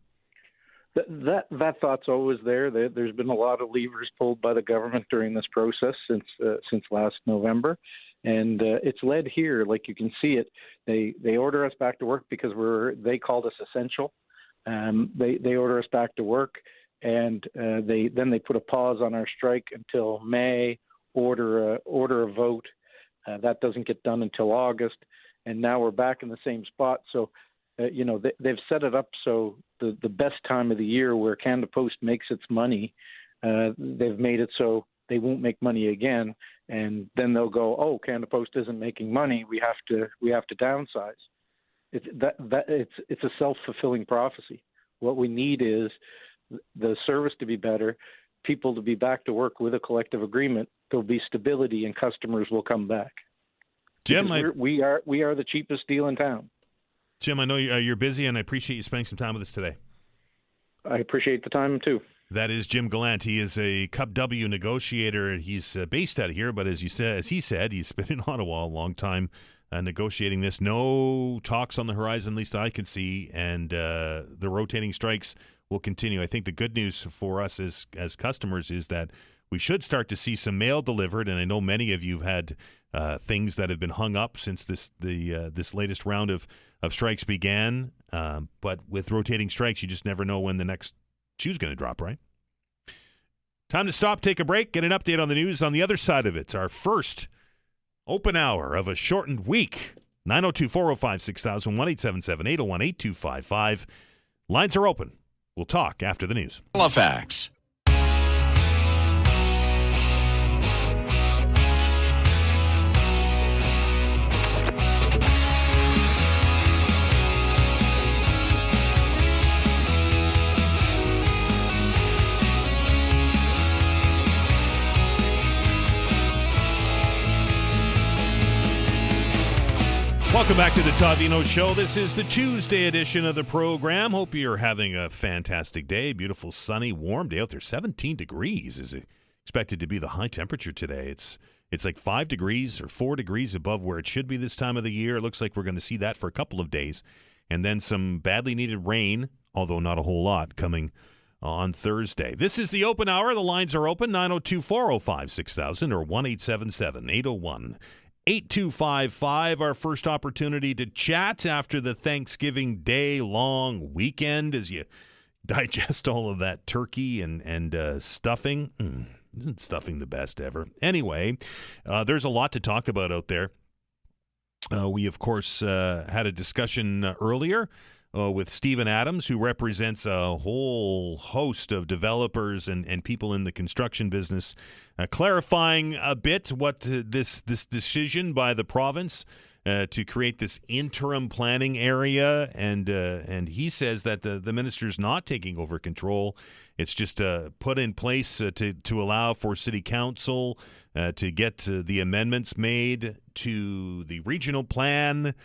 That thought's always there. There's been a lot of levers pulled by the government during this process since last November, and it's led here. Like you can see it. They order us back to work because they called us essential. They order us back to work, and they put a pause on our strike until May. Order a vote. That doesn't get done until August, and now we're back in the same spot. So, they've set it up so the best time of the year where Canada Post makes its money, they've made it so they won't make money again, and then they'll go, oh, Canada Post isn't making money. We have to downsize. It's a self-fulfilling prophecy. What we need is the service to be better, people to be back to work with a collective agreement. There'll be stability, and customers will come back. Jim, we are the cheapest deal in town. Jim, I know you're busy, and I appreciate you spending some time with us today. I appreciate the time too. That is Jim Gallant. He is a CUPW negotiator. He's based out of here, but as he said, he's been in Ottawa a long time negotiating this. No talks on the horizon, at least I can see, and the rotating strikes will continue. I think the good news for us as customers is that we should start to see some mail delivered, and I know many of you have had things that have been hung up since this latest round of strikes began. But with rotating strikes, you just never know when the next shoe's going to drop, right? Time to stop, take a break, get an update on the news on the other side of it. It's our first open hour of a shortened week. 902-405-6000, 1-877-801-8255. Lines are open. We'll talk after the news. Halifax. Welcome back to the Todd Veinotte Show. This is the Tuesday edition of the program. Hope you're having a fantastic day. Beautiful, sunny, warm day out there. 17 degrees is expected to be the high temperature today. It's like 5 degrees or 4 degrees above where it should be this time of the year. It looks like we're going to see that for a couple of days. And then some badly needed rain, although not a whole lot, coming on Thursday. This is the open hour. The lines are open, 902-405-6000 or 1-877-801-8255, our first opportunity to chat after the Thanksgiving Day long weekend as you digest all of that turkey and stuffing. Isn't stuffing the best ever? Anyway, there's a lot to talk about out there. We, of course, had a discussion earlier with Stephen Adams, who represents a whole host of developers and people in the construction business, clarifying a bit what this decision by the province to create this interim planning area, and he says that the minister's not taking over control. It's just put in place to allow for city council to get the amendments made to the regional plan,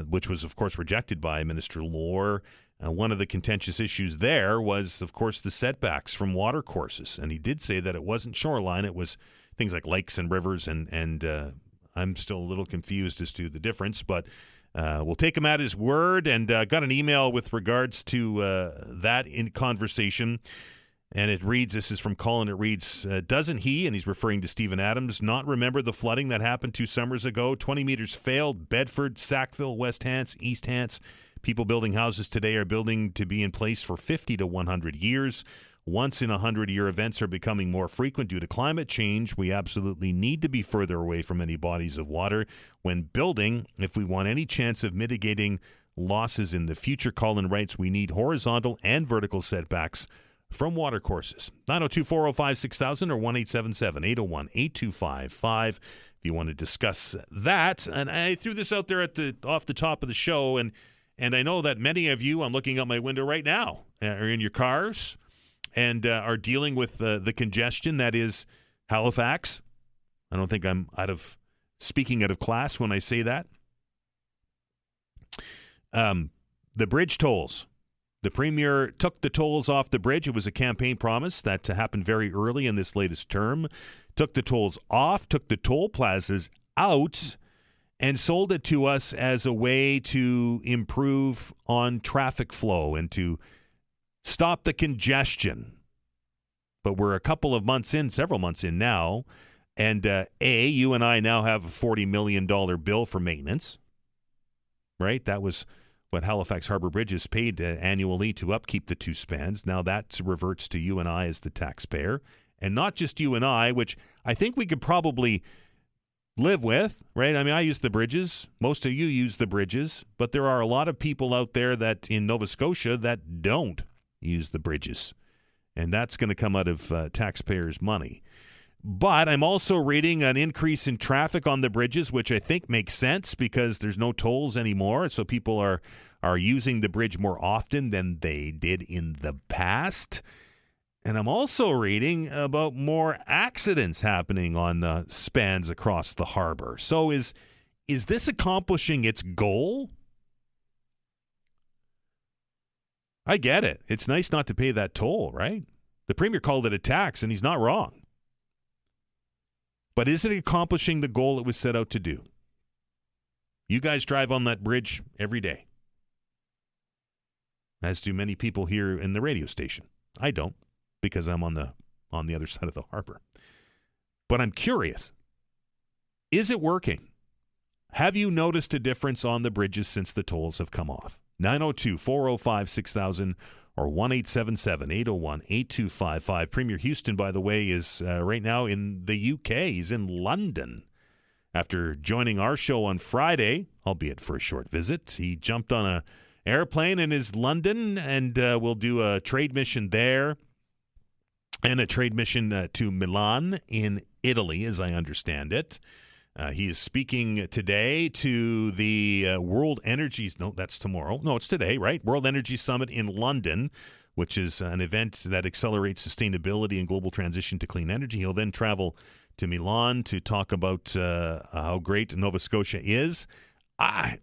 which was, of course, rejected by Minister Lore. One of the contentious issues there was, of course, the setbacks from water courses. And he did say that it wasn't shoreline. It was things like lakes and rivers. And I'm still a little confused as to the difference. But we'll take him at his word. And got an email with regards to that in conversation. And it reads, this is from Colin, it reads, doesn't he, and he's referring to Stephen Adams, not remember the flooding that happened 2 summers ago? 20 meters failed, Bedford, Sackville, West Hants, East Hants. People building houses today are building to be in place for 50 to 100 years. Once in 100-year events are becoming more frequent due to climate change. We absolutely need to be further away from any bodies of water when building. If we want any chance of mitigating losses in the future, Colin writes, we need horizontal and vertical setbacks from water courses. 902-405-6000 or 1-877-801-8255 if you want to discuss that. And I threw this out there off the top of the show, and I know that many of you, I'm looking out my window right now, are in your cars and are dealing with the congestion that is Halifax. I don't think I'm speaking out of class when I say that. The bridge tolls. The Premier took the tolls off the bridge. It was a campaign promise that happened very early in this latest term. Took the tolls off, took the toll plazas out, and sold it to us as a way to improve on traffic flow and to stop the congestion. But we're a couple of months in, several months in now, and you and I now have a $40 million bill for maintenance, right? That was what Halifax Harbour Bridge is paid annually to upkeep the 2 spans. Now that reverts to you and I as the taxpayer, and not just you and I, which I think we could probably live with, right? I mean, I use the bridges. Most of you use the bridges, but there are a lot of people out there that in Nova Scotia that don't use the bridges, and that's going to come out of taxpayers' money. But I'm also reading an increase in traffic on the bridges, which I think makes sense because there's no tolls anymore, so people are using the bridge more often than they did in the past. And I'm also reading about more accidents happening on the spans across the harbor. So is this accomplishing its goal? I get it. It's nice not to pay that toll, right? The Premier called it a tax, and he's not wrong. But is it accomplishing the goal it was set out to do? You guys drive on that bridge every day, as do many people here in the radio station. I don't, because I'm on the other side of the harbor. But I'm curious. Is it working? Have you noticed a difference on the bridges since the tolls have come off? 902-405-6000 or 1-877-801-8255. Premier Houston, by the way, is right now in the UK. He's in London. After joining our show on Friday, albeit for a short visit, he jumped on an airplane and is London, and will do a trade mission there and a trade mission to Milan in Italy, as I understand it. He is speaking today to the World Energy... No, that's tomorrow. No, it's today, right? World Energy Summit in London, which is an event that accelerates sustainability and global transition to clean energy. He'll then travel to Milan to talk about how great Nova Scotia is. And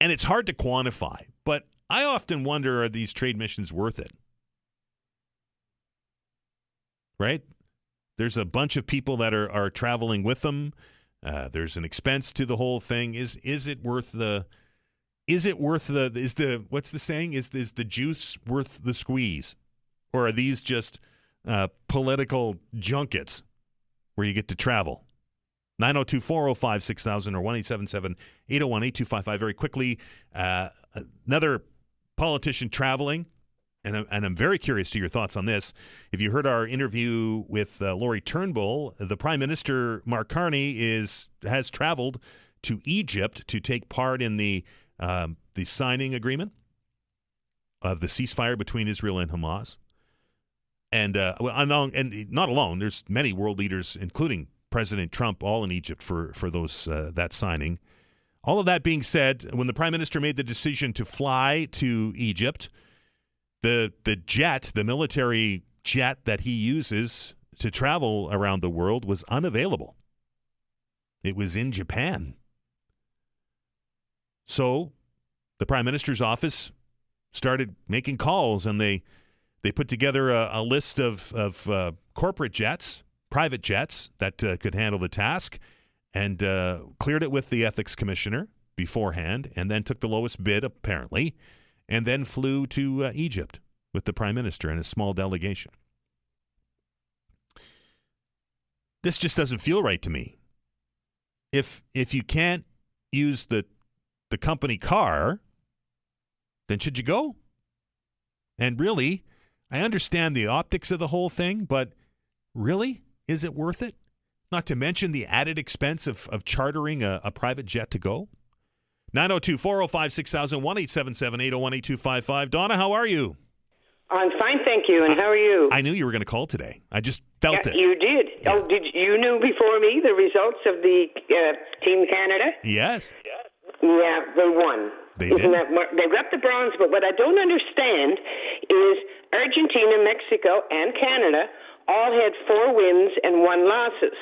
it's hard to quantify, but I often wonder, are these trade missions worth it? Right? There's a bunch of people that are traveling with them. There's an expense to the whole thing. Is it worth the what's the saying? Is the juice worth the squeeze? Or are these just political junkets where you get to travel? 902-405-6000 or 1-877-801-8255. Very quickly, another politician traveling. And I'm very curious to your thoughts on this. If you heard our interview with Lori Turnbull, the Prime Minister, Mark Carney, has traveled to Egypt to take part in the signing agreement of the ceasefire between Israel and Hamas. And not alone. There's many world leaders, including President Trump, all in Egypt for those that signing. All of that being said, when the Prime Minister made the decision to fly to Egypt, the jet, the military jet that he uses to travel around the world was unavailable. It was in Japan. So the Prime Minister's office started making calls, and they put together a list of corporate jets, private jets that could handle the task, and cleared it with the ethics commissioner beforehand, and then took the lowest bid, apparently, and then flew to Egypt with the Prime Minister and a small delegation. This just doesn't feel right to me. If you can't use the company car, then should you go? And really, I understand the optics of the whole thing, but really, is it worth it? Not to mention the added expense of chartering a private jet to go. 902-405-6000, 1-877-801-8255. Donna, how are you? I'm fine, thank you. And how are you? I knew you were going to call today. I just felt it. You did. Yeah. Oh, did you knew before me the results of the Team Canada? Yes. Yeah, they won. They did. They got the bronze, but what I don't understand is Argentina, Mexico, and Canada all had 4 wins and 1 losses.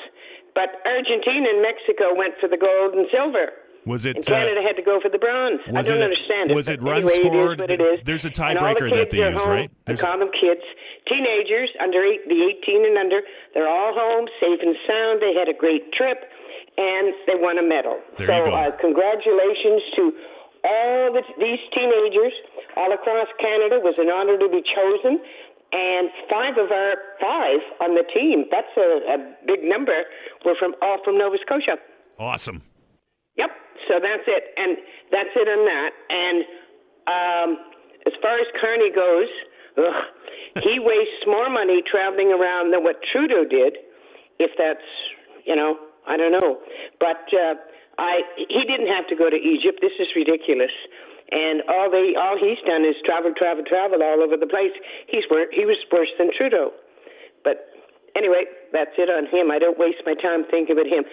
But Argentina and Mexico went for the gold and silver. Was it? And Canada had to go for the bronze. I don't understand it. Was it run anyway, scored? It is what it is. There's a tiebreaker that they use, right? I call them kids, teenagers under the 18 and under. They're all home, safe and sound. They had a great trip, and they won a medal. There you go. Congratulations to all these teenagers all across Canada. It was an honor to be chosen. And 5 of our 5 on the team, that's a big number, were all from Nova Scotia. Awesome. Yep. So that's it. And that's it on that. And as far as Carney goes, he wastes more money traveling around than what Trudeau did. If that's, I don't know. But he didn't have to go to Egypt. This is ridiculous. And all he's done is travel all over the place. He was worse than Trudeau. But anyway, that's it on him. I don't waste my time thinking about him.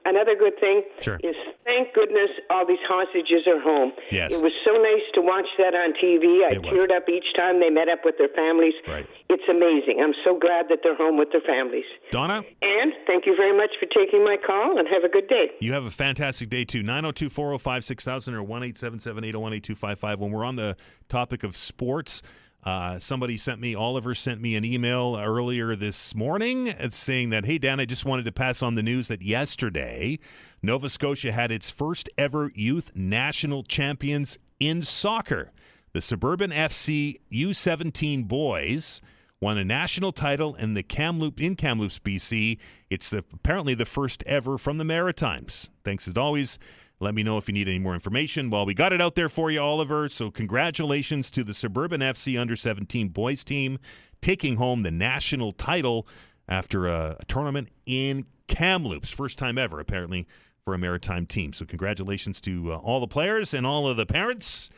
Another good thing is, thank goodness all these hostages are home. Yes. It was so nice to watch that on TV. I teared up each time they met up with their families. Right. It's amazing. I'm so glad that they're home with their families. Donna? And thank you very much for taking my call, and have a good day. You have a fantastic day, too. 902-405-6000 or 1-877-801-8255. When we're on the topic of sports, Oliver sent me an email earlier this morning saying that, hey, Dan, I just wanted to pass on the news that yesterday Nova Scotia had its first ever youth national champions in soccer. The Suburban FC U17 boys won a national title in Kamloops, BC. It's apparently the first ever from the Maritimes. Thanks as always. Let me know if you need any more information. Well, we got it out there for you, Oliver. So congratulations to the Suburban FC Under-17 boys team taking home the national title after a tournament in Kamloops. First time ever, apparently, for a Maritime team. So congratulations to all the players and all of the parents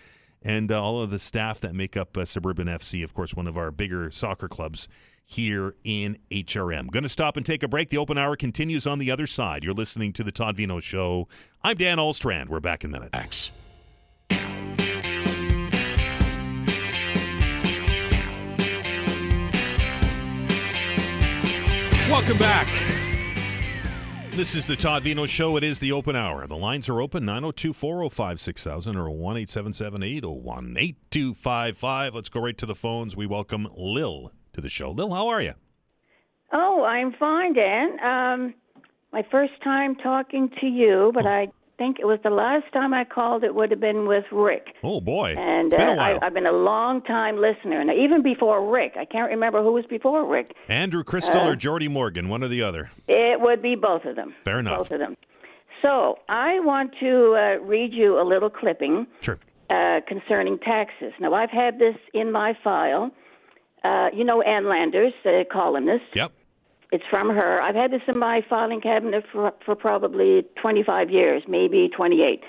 and all of the staff that make up Suburban FC, of course, one of our bigger soccer clubs here in HRM. Going to stop and take a break. The open hour continues on the other side. You're listening to the Todd Veinotte Show. I'm Dan Alstrand. We're back in a minute. X. Welcome back. This is the Todd Veinotte Show. It is the open hour. The lines are open, 902-405-6000 or 1-877-801-8255. Let's go right to the phones. We welcome Lil to the show. Lil, how are you? Oh, I'm fine, Dan. My first time talking to you, but I think it was the last time I called, it would have been with Rick. Oh, boy. And it's been a while. I've been a long-time listener, and even before Rick. I can't remember who was before Rick. Andrew Crystal or Jordy Morgan, one or the other. It would be both of them. Fair enough. Both of them. So I want to read you a little clipping concerning taxes. Now, I've had this in my file. You know Ann Landers, columnist. Yep. It's from her. I've had this in my filing cabinet for probably 25 years, maybe 28.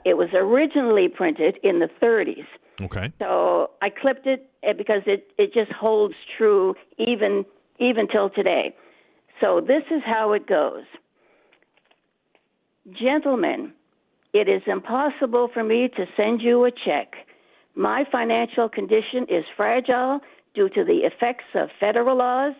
It was originally printed in the 30s. Okay. So I clipped it because it just holds true even till today. So this is how it goes. Gentlemen, it is impossible for me to send you a check. My financial condition is fragile due to the effects of federal laws,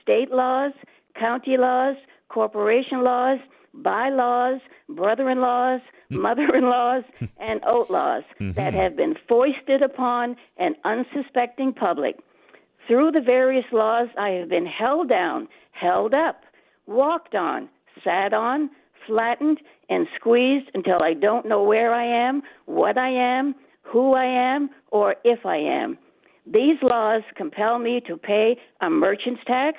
state laws, county laws, corporation laws, bylaws, brother-in-laws, mother-in-laws, and outlaws that have been foisted upon an unsuspecting public. Through the various laws, I have been held down, held up, walked on, sat on, flattened, and squeezed until I don't know where I am, what I am, who I am, or if I am. These laws compel me to pay a merchant's tax,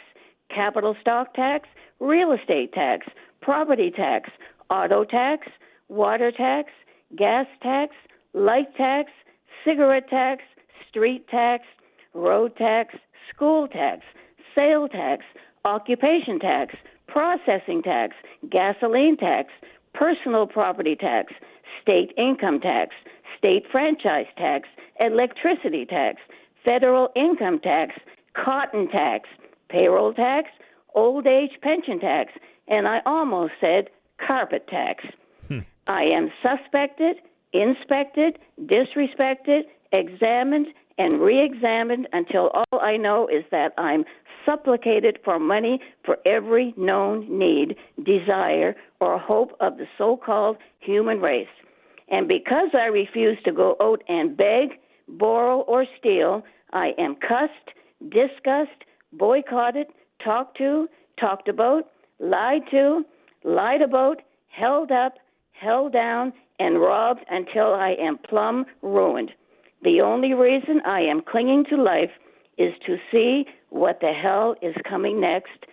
capital stock tax, real estate tax, property tax, auto tax, water tax, gas tax, light tax, cigarette tax, street tax, road tax, school tax, sale tax, occupation tax, processing tax, gasoline tax, personal property tax, state income tax, state franchise tax, electricity tax, federal income tax, cotton tax, payroll tax, old age pension tax, and I almost said carpet tax. I am suspected, inspected, disrespected, examined, and re-examined until all I know is that I'm supplicated for money for every known need, desire, or hope of the so-called human race. And because I refuse to go out and beg, borrow, or steal, I am cussed, discussed, boycotted, talked about, lied to, lied about, held up, held down, and robbed until I am plumb ruined. The only reason I am clinging to life is to see what the hell is coming next,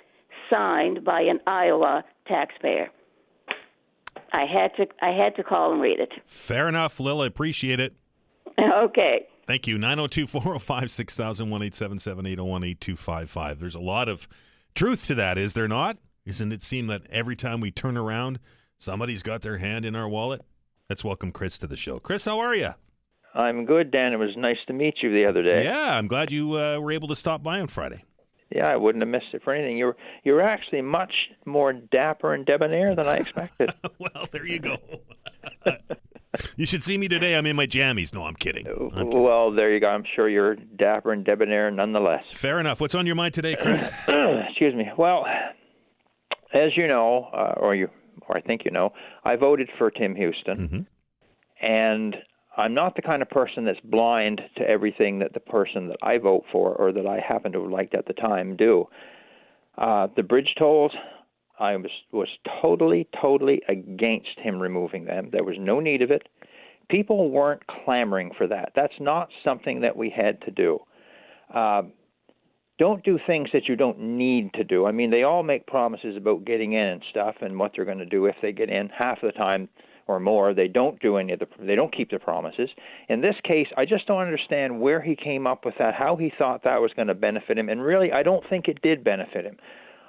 signed by an Iowa taxpayer. I had to call and read it. Fair enough, Lil. I appreciate it. Okay. Thank you. 902-405-6000, 1-877-801-8255. There's a lot of truth to that, is there not? Isn't it seem that every time we turn around, somebody's got their hand in our wallet? Let's welcome Chris to the show. Chris, how are you? I'm good, Dan. It was nice to meet you the other day. Yeah, I'm glad you were able to stop by on Friday. Yeah, I wouldn't have missed it for anything. You're actually much more dapper and debonair than I expected. Well, there you go. You should see me today. I'm in my jammies. No, I'm kidding. Well, there you go. I'm sure you're dapper and debonair nonetheless. Fair enough. What's on your mind today, Chris? Excuse me. Well, as you know, or I think you know, I voted for Tim Houston, and I'm not the kind of person that's blind to everything that the person that I vote for or that I happen to have liked at the time do. The bridge tolls, I was totally against him removing them. There was no need of it. People weren't clamoring for that. That's not something that we had to do. Don't do things that you don't need to do. I mean, they all make promises about getting in and stuff and what they're going to do if they get in. Half of the time or more, they don't do they don't keep the promises. In this case, I just don't understand where he came up with that, how he thought that was going to benefit him, and really, I don't think it did benefit him.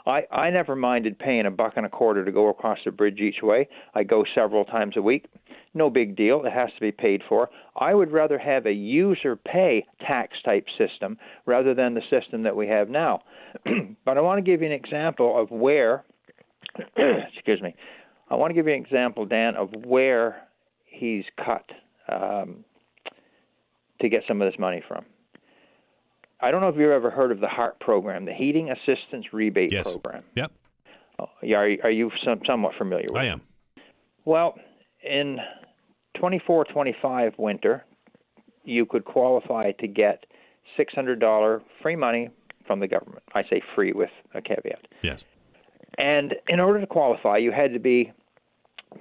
I never minded paying $1.25 to go across the bridge each way. I go several times a week. No big deal. It has to be paid for. I would rather have a user pay tax type system rather than the system that we have now. But I want to give you an example of where, excuse me, I want to give you an example, Dan, of where he's cut to get some of this money from. I don't know if you've ever heard of the HART program, the Heating Assistance Rebate Program. Yep. Oh, yeah, are you somewhat familiar with it? I am. Well, in 24-25 winter, you could qualify to get $600 free money from the government. I say free with a caveat. Yes. And in order to qualify, you had to be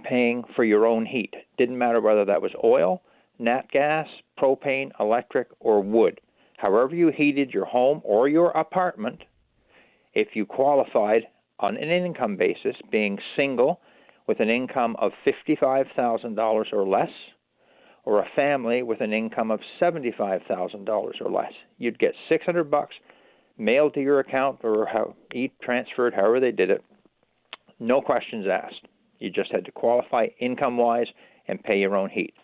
paying for your own heat. Didn't matter whether that was oil, nat gas, propane, electric, or wood. However you heated your home or your apartment, if you qualified on an income basis, being single with an income of $55,000 or less, or a family with an income of $75,000 or less, you'd get $600 mailed to your account or transferred, however they did it. No questions asked. You just had to qualify income-wise and pay your own heat.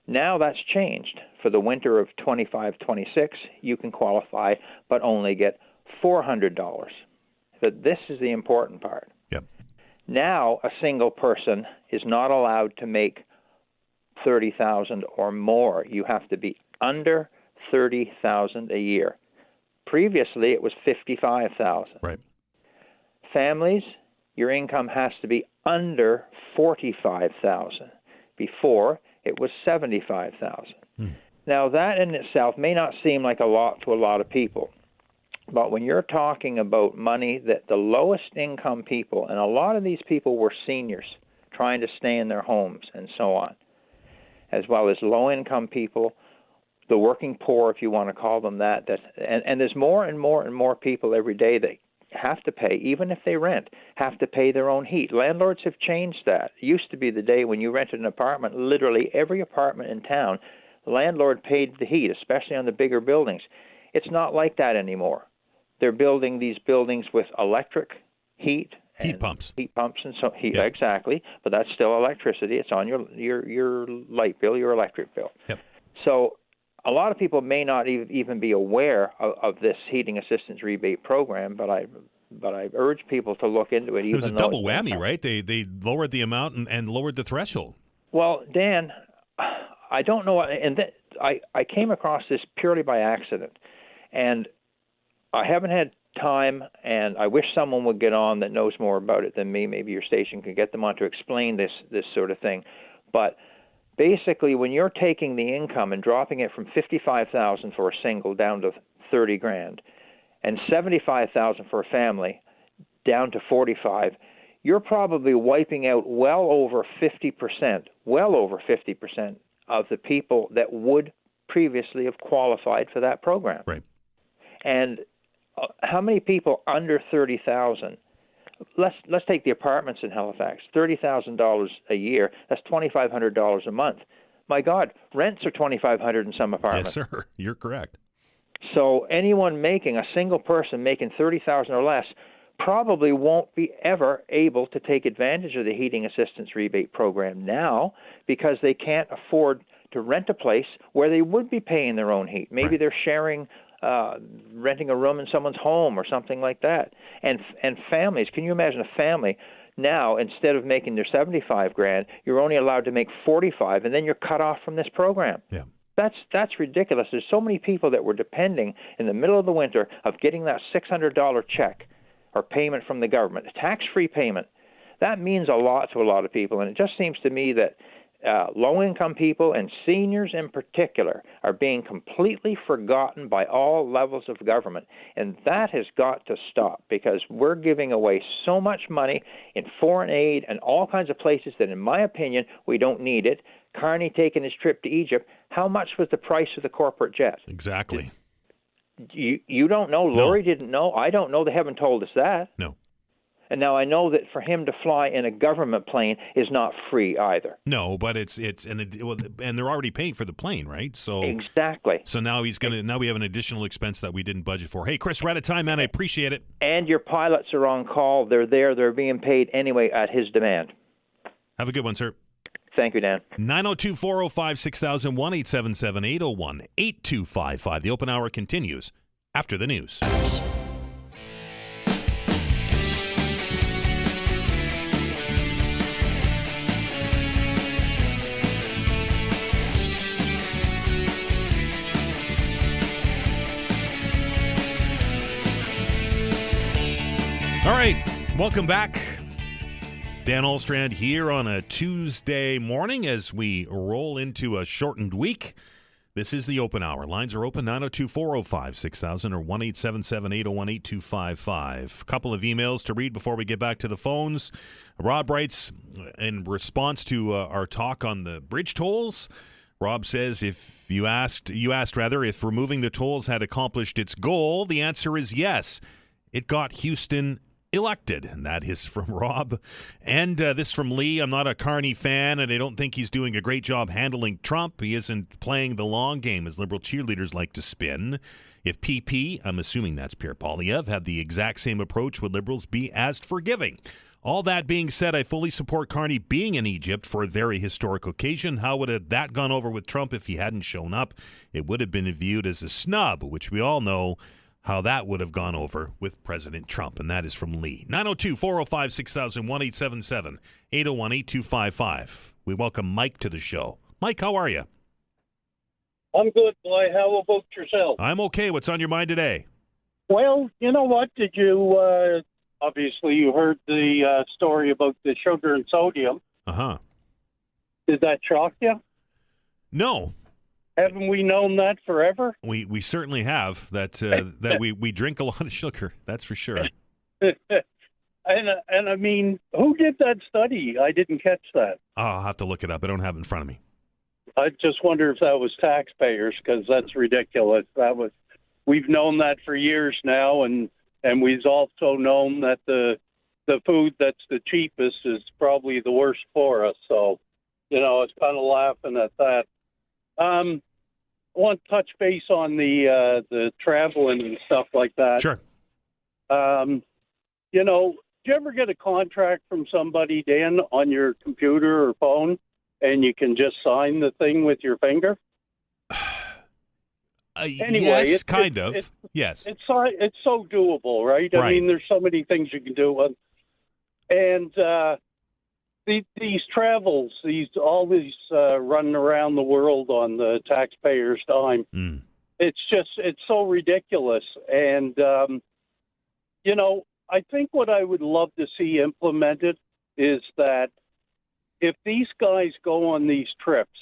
Now that's changed. For the winter of 25-26, you can qualify but only get $400. But this is the important part. Yep. Now a single person is not allowed to make $30,000 or more. You have to be under $30,000 a year. Previously, it was $55,000. Right. Families, your income has to be under $45,000. Before, it was $75,000. Now, that in itself may not seem like a lot to a lot of people, but when you're talking about money that the lowest income people, and a lot of these people were seniors trying to stay in their homes and so on, as well as low-income people, the working poor, if you want to call them that, and there's more and more people every day that have to pay, even if they rent, have to pay their own heat. Landlords have changed that. It used to be the day when you rented an apartment, literally every apartment in town, the landlord paid the heat, especially on the bigger buildings. It's not like that anymore. They're building these buildings with electric heat. Heat pumps. Heat pumps and so heat, Yep. Exactly, but that's still electricity. It's on your light bill, your electric bill. Yep. So a lot of people may not even be aware of this heating assistance rebate program, but I urge people to look into it. It was a double whammy, right? They lowered the amount and lowered the threshold. Well, Dan, I don't know, and I came across this purely by accident, and I haven't had time, and I wish someone would get on that knows more about it than me. Maybe your station can get them on to explain this sort of thing. But basically, when you're taking the income and dropping it from $55,000 for a single down to $30,000, and $75,000 for a family down to $45,000, you're probably wiping out well over 50% of the people that would previously have qualified for that program. Right. And how many people under $30,000? Let's take the apartments in Halifax. $30,000 a year. That's $2,500 a month. My God, rents are $2,500 in some apartments. Yes, sir. You're correct. So anyone a single person making $30,000 or less, probably won't be ever able to take advantage of the heating assistance rebate program now because they can't afford to rent a place where they would be paying their own heat. Maybe they're sharing, renting a room in someone's home or something like that. And families, can you imagine a family now, instead of making their $75,000, you're only allowed to make $45,000, and then you're cut off from this program. Yeah. That's ridiculous. There's so many people that were depending in the middle of the winter of getting that $600 check or payment from the government, a tax-free payment. That means a lot to a lot of people, and it just seems to me that low-income people and seniors in particular are being completely forgotten by all levels of government, and that has got to stop because we're giving away so much money in foreign aid and all kinds of places that, in my opinion, we don't need it. Carney taking his trip to Egypt, how much was the price of the corporate jet? Exactly. You don't know. Lori didn't know. I don't know. They haven't told us that. No. And now I know that for him to fly in a government plane is not free either. No, but and they're already paying for the plane, right? So exactly. So now now we have an additional expense that we didn't budget for. Hey, Chris, we're out of time, man. I appreciate it. And your pilots are on call. They're there. They're being paid anyway at his demand. Have a good one, sir. Thank you, Dan. 902-405-6000, 1-877-801-8255. The open hour continues after the news. All right, welcome back. Dan Olstrand here on a Tuesday morning as we roll into a shortened week. This is the open hour. Lines are open, 902-405-6000 or 1-877-801-8255. A couple of emails to read before we get back to the phones. Rob writes, in response to our talk on the bridge tolls, Rob says, if you asked if removing the tolls had accomplished its goal, the answer is yes. It got Houston elected, and that is from Rob. And this from Lee. I'm not a Carney fan, and I don't think he's doing a great job handling Trump. He isn't playing the long game, as liberal cheerleaders like to spin. If PP, I'm assuming that's Pierre Poilievre, had the exact same approach, would liberals be as forgiving? All that being said, I fully support Carney being in Egypt for a very historic occasion. How would have that gone over with Trump if he hadn't shown up? It would have been viewed as a snub, which we all know how that would have gone over with President Trump, and that is from Lee. 902-405-6000, 1-877-801-8255. We welcome Mike to the show. Mike, how are you? I'm good, boy. How about yourself? I'm okay. What's on your mind today? Well, you know what? Did you, obviously you heard the story about the sugar and sodium. Uh-huh. Did that shock you? No. Haven't we known that forever? We certainly have that we drink a lot of sugar. That's for sure. And I mean, who did that study? I didn't catch that. Oh, I'll have to look it up. I don't have it in front of me. I just wonder if that was taxpayers, because that's ridiculous. We've known that for years now, and we've also known that the food that's the cheapest is probably the worst for us. So, it's kind of laughing at that. I want to touch base on the traveling and stuff like that. Sure. Do you ever get a contract from somebody, Dan, on your computer or phone, and you can just sign the thing with your finger? Anyway, yes, kind of. Yes. It's so doable, right? I mean, there's so many things you can do. And these travels, all these running around the world on the taxpayers' dime, it's so ridiculous. And, I think what I would love to see implemented is that if these guys go on these trips,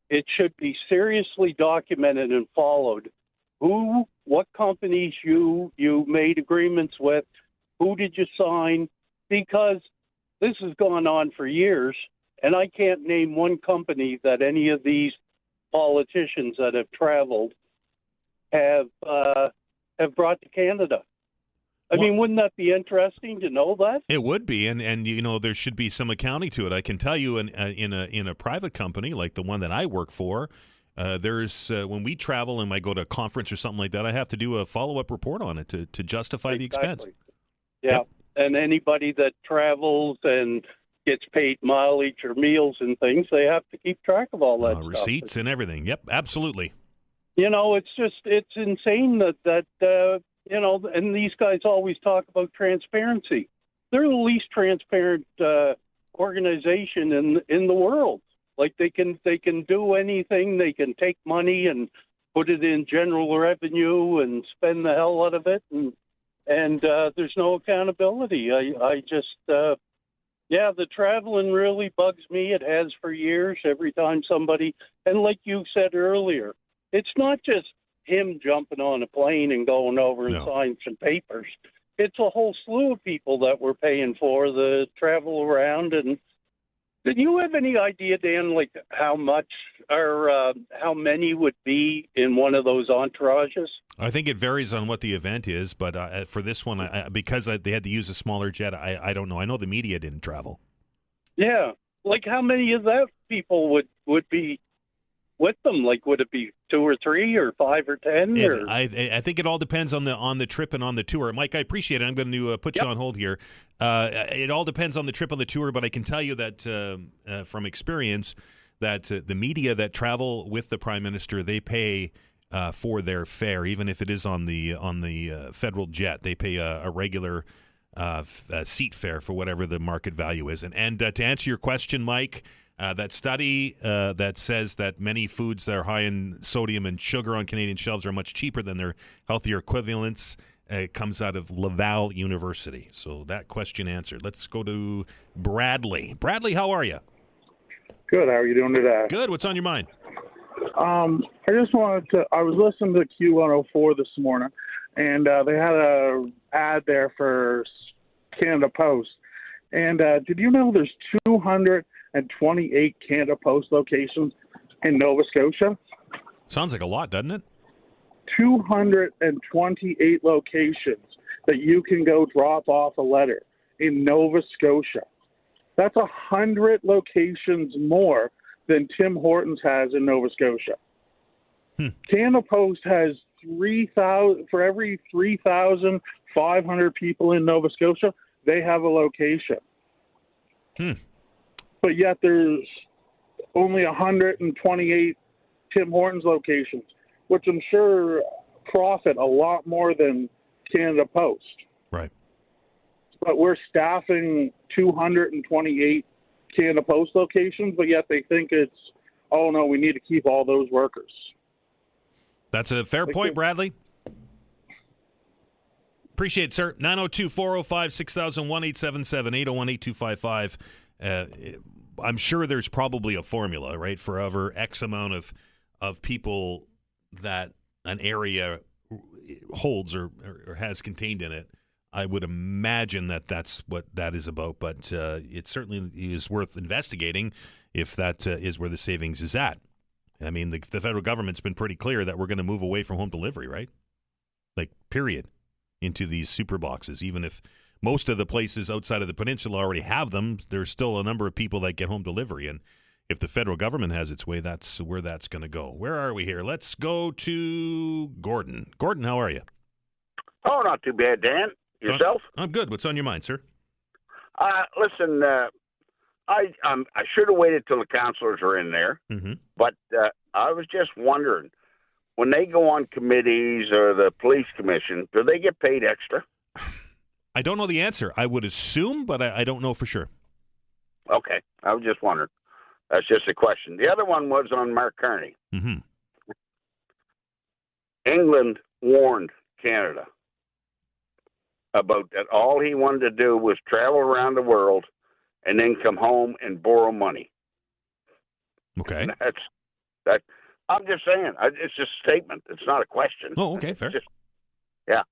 it should be seriously documented and followed. What companies you made agreements with, who did you sign? Because this has gone on for years, and I can't name one company that any of these politicians that have traveled have brought to Canada. I mean, wouldn't that be interesting to know that? It would be, and there should be some accounting to it. I can tell you, in a private company like the one that I work for, there's when we travel and I go to a conference or something like that, I have to do a follow-up report on it to justify the expense. Yeah. and anybody that travels and gets paid mileage or meals and things, they have to keep track of all that stuff. Receipts and everything. Yep, absolutely. It's insane that and these guys always talk about transparency. They're the least transparent organization in the world. Like they can do anything. They can take money and put it in general revenue and spend the hell out of it, and there's no accountability. I just the traveling really bugs me. It has for years. Every time somebody, and like you said earlier, it's not just him jumping on a plane and going over and signing some papers. It's a whole slew of people that we're paying for the travel around. And did you have any idea, Dan, like how much or how many would be in one of those entourages? I think it varies on what the event is, but for this one, because they had to use a smaller jet, I don't know. I know the media didn't travel. Yeah, like how many of that people would be with them? Like, would it be 2 or 3 or 5 or 10? I think it all depends on the trip and on the tour. Mike, I appreciate it. I'm going to put you on hold here. It all depends on the trip on the tour, but I can tell you that from experience that the media that travel with the Prime Minister, they pay for their fare, even if it is on the federal jet. They pay a regular seat fare for whatever the market value is. And to answer your question, Mike, that study that says that many foods that are high in sodium and sugar on Canadian shelves are much cheaper than their healthier equivalents comes out of Laval University. So that question answered. Let's go to Bradley. Bradley, how are you? Good. How are you doing today? Good. What's on your mind? I just wanted to. I was listening to Q104 this morning, and they had a ad there for Canada Post. And did you know there's 228 Canada Post locations in Nova Scotia? Sounds like a lot, doesn't it? 228 locations that you can go drop off a letter in Nova Scotia. That's 100 locations more than Tim Hortons has in Nova Scotia. Canada Post has 3,000 for every 3,500 people in Nova Scotia. They have a location. But yet there's only 128 Tim Hortons locations, which I'm sure profit a lot more than Canada Post. Right. But we're staffing 228 Canada Post locations, but yet they think it's, oh, no, we need to keep all those workers. That's a fair point, Bradley. Appreciate it, sir. 902-405-6000, 1-877-801-8255. I'm sure there's probably a formula, right, for over X amount of people that an area holds or has contained in it. I would imagine that that's what that is about, but it certainly is worth investigating if that is where the savings is at. I mean, the federal government's been pretty clear that we're going to move away from home delivery, right? Like, period, into these super boxes. Even if most of the places outside of the peninsula already have them, there's still a number of people that get home delivery. And if the federal government has its way, that's where that's going to go. Where are we here? Let's go to Gordon. Gordon, how are you? Oh, not too bad, Dan. Yourself? I'm good. What's on your mind, sir? Listen, I should have waited till the counselors are in there, but I was just wondering, when they go on committees or the police commission, do they get paid extra? I don't know the answer. I would assume, but I don't know for sure. Okay. I was just wondering. That's just a question. The other one was on Mark Carney. England warned Canada about that all he wanted to do was travel around the world and then come home and borrow money. Okay. And that. I'm just saying. It's just a statement. It's not a question. Oh, okay, fair. Yeah.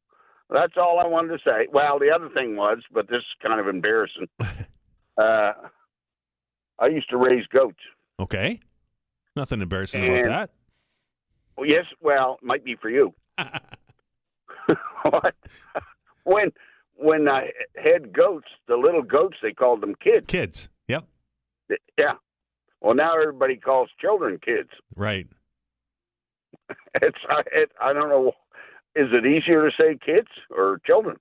That's all I wanted to say. Well, the other thing was, but this is kind of embarrassing. I used to raise goats. Okay. Nothing embarrassing about that. Well, yes, well, it might be for you. What? When I had goats, the little goats, they called them kids. Kids, yep. Yeah. Well, now everybody calls children kids. Right. I don't know. Is it easier to say kids or children?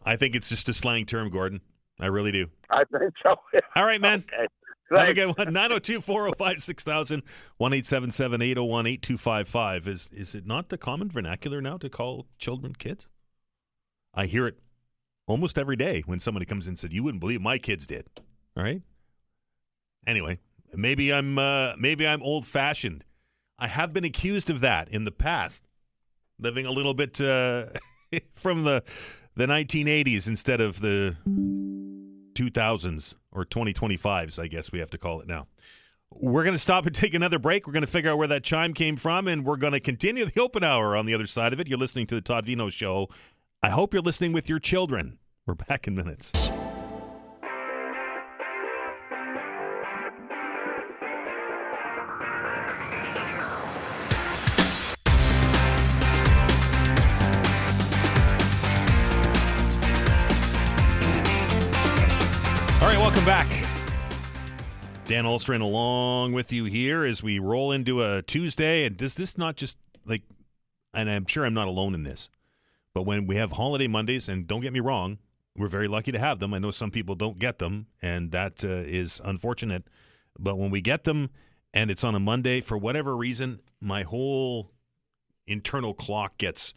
I think it's just a slang term, Gordon. I really do. I think so. All right, man. Okay. Have a good one. 902-405-6000, 1-877-801-8255. Is it not the common vernacular now to call children kids? I hear it almost every day when somebody comes in and said, "You wouldn't believe my kids did." All right. Anyway, maybe I'm old-fashioned. I have been accused of that in the past, living a little bit from the 1980s instead of the 2000s or 2025s, I guess we have to call it now. We're going to stop and take another break. We're going to figure out where that chime came from, and we're going to continue the open hour on the other side of it. You're listening to the Todd Veinotte Show. I hope you're listening with your children. We're back in minutes. All right, welcome back. Dan Olstrin along with you here as we roll into a Tuesday. And does this not just like, and I'm sure I'm not alone in this, but when we have holiday Mondays, and don't get me wrong, we're very lucky to have them. I know some people don't get them, and that is unfortunate. But when we get them and it's on a Monday, for whatever reason, my whole internal clock gets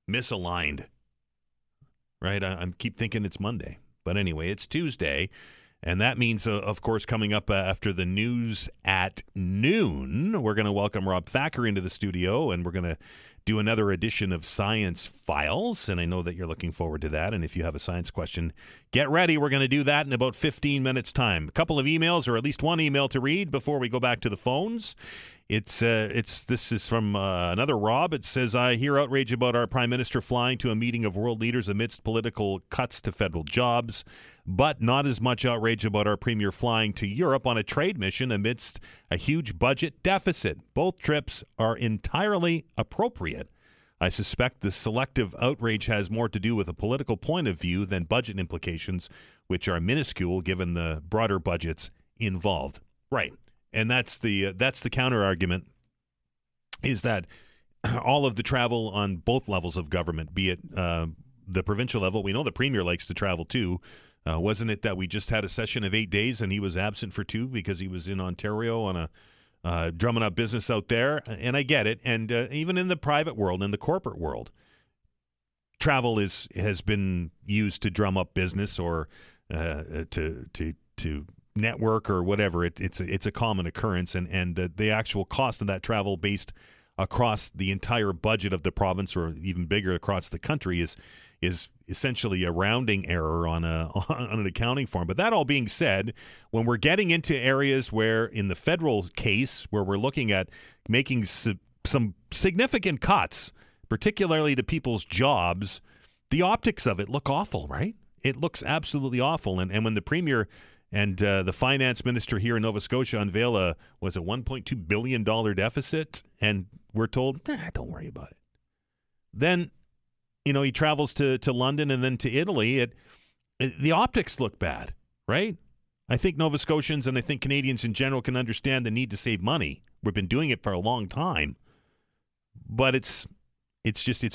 misaligned. Right? I keep thinking it's Monday. But anyway, it's Tuesday, and that means, of course, coming up after the news at noon, we're going to welcome Rob Thacker into the studio, and we're going to do another edition of Science Files, and I know that you're looking forward to that, and if you have a science question, get ready. We're going to do that in about 15 minutes' time. A couple of emails, or at least one email to read before we go back to the phones. This is from another Rob. It says, I hear outrage about our Prime Minister flying to a meeting of world leaders amidst political cuts to federal jobs, but not as much outrage about our Premier flying to Europe on a trade mission amidst a huge budget deficit. Both trips are entirely appropriate. I suspect the selective outrage has more to do with a political point of view than budget implications, which are minuscule given the broader budgets involved. Right. And that's the counter argument, is that all of the travel on both levels of government, be it the provincial level, we know the Premier likes to travel too. Wasn't it that we just had a session of 8 days and he was absent for 2 because he was in Ontario on a drumming up business out there? And I get it. And even in the private world, in the corporate world, travel has been used to drum up business or to network or whatever. It's a common occurrence, and the actual cost of that travel based across the entire budget of the province, or even bigger across the country, is essentially a rounding error on an accounting form. But that all being said, when we're getting into areas where, in the federal case, where we're looking at making some significant cuts, particularly to people's jobs, the optics of it look awful, right? It looks absolutely awful. And when the Premier and the finance minister here in Nova Scotia unveil a $1.2 billion deficit, and we're told, don't worry about it. Then, he travels to London and then to Italy. The optics look bad, right? I think Nova Scotians and I think Canadians in general can understand the need to save money. We've been doing it for a long time, but it's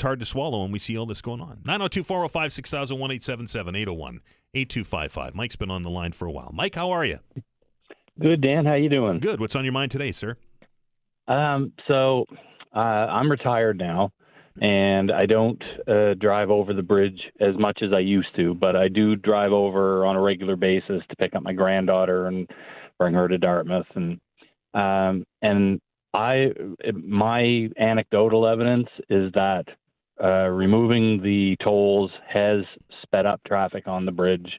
hard to swallow when we see all this going on. 902-405-6000, 1-877-801-8255. Mike's been on the line for a while. Mike, how are you? Good, Dan. How you doing? Good. What's on your mind today, sir? So I'm retired now, and I don't drive over the bridge as much as I used to, but I do drive over on a regular basis to pick up my granddaughter and bring her to Dartmouth. And my anecdotal evidence is that removing the tolls has sped up traffic on the bridge.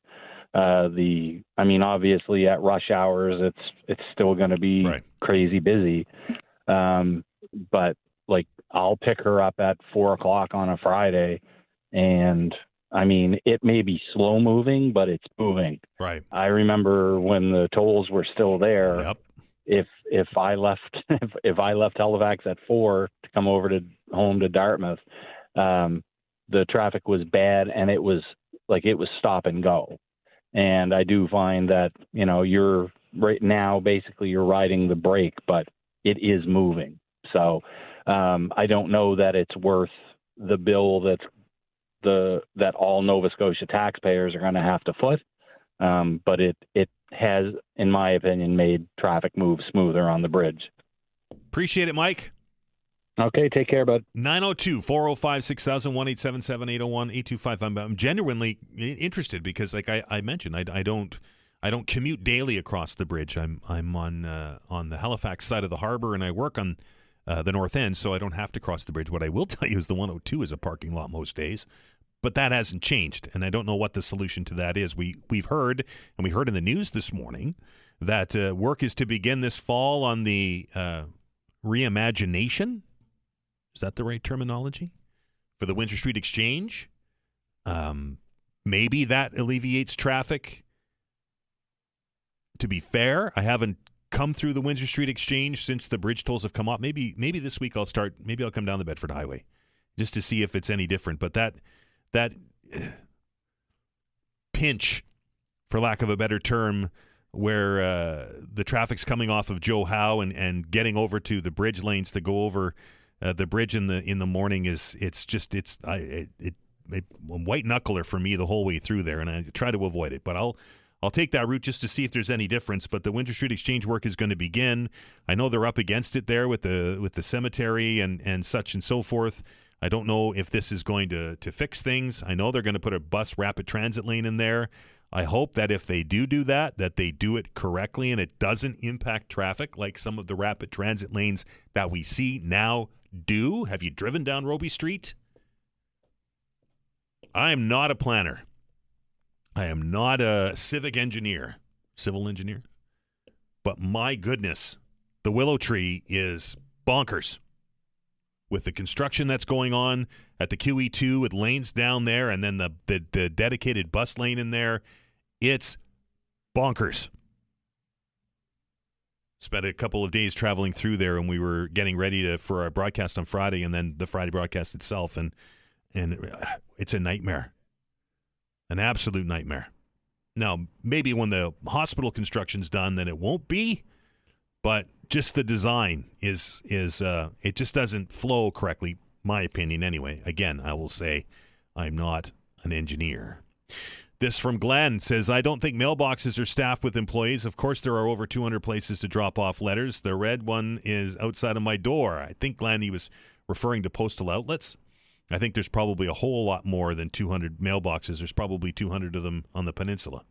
Obviously at rush hours, it's still going to be crazy busy. But I'll pick her up at 4:00 on a Friday, and it may be slow moving, but it's moving. Right. I remember when the tolls were still there. Yep. If I left Halifax at 4 to come over to home to Dartmouth, the traffic was bad, and it was stop and go. And I do find that you're right now basically you're riding the brake, but it is moving. So I don't know that it's worth the bill that's that all Nova Scotia taxpayers are going to have to foot. But it has, in my opinion, made traffic move smoother on the bridge. Appreciate it, Mike. Okay, take care, bud. 902-405-6000, 1-877-801-8255. I'm genuinely interested because, like I mentioned, I don't commute daily across the bridge. I'm on the Halifax side of the harbor, and I work on the north end, so I don't have to cross the bridge. What I will tell you is the 102 is a parking lot most days, but that hasn't changed, and I don't know what the solution to that is. We've heard, and we heard in the news this morning, that work is to begin this fall on the reimagination. Is that the right terminology? For the Winter Street Exchange? Maybe that alleviates traffic. To be fair, I haven't come through the Windsor Street Exchange since the bridge tolls have come up. Maybe this week I'll come down the Bedford Highway just to see if it's any different. But that pinch, for lack of a better term, where the traffic's coming off of Joe Howe and getting over to the bridge lanes to go over the bridge in the morning is a white knuckler for me the whole way through there, and I try to avoid it. But I'll take that route just to see if there's any difference. But the Winter Street Exchange work is going to begin. I know they're up against it there with the cemetery and such and so forth. I don't know if this is going to fix things. I know they're going to put a bus rapid transit lane in there. I hope that if they do that they do it correctly and it doesn't impact traffic like some of the rapid transit lanes that we see now do. Have you driven down Roby Street? I am not a planner. I am not a civil engineer. But my goodness, the Willow Tree is bonkers. With the construction that's going on at the QE2 with lanes down there and then the dedicated bus lane in there, it's bonkers. Spent a couple of days traveling through there, and we were getting ready for our broadcast on Friday, and then the Friday broadcast itself, and it's a nightmare, an absolute nightmare. Now, maybe when the hospital construction's done, then it won't be, but just the design is it just doesn't flow correctly, my opinion anyway. Again, I will say I'm not an engineer. This from Glenn says, I don't think mailboxes are staffed with employees. Of course, there are over 200 places to drop off letters. The red one is outside of my door. I think, Glenn, he was referring to postal outlets. I think there's probably a whole lot more than 200 mailboxes. There's probably 200 of them on the peninsula.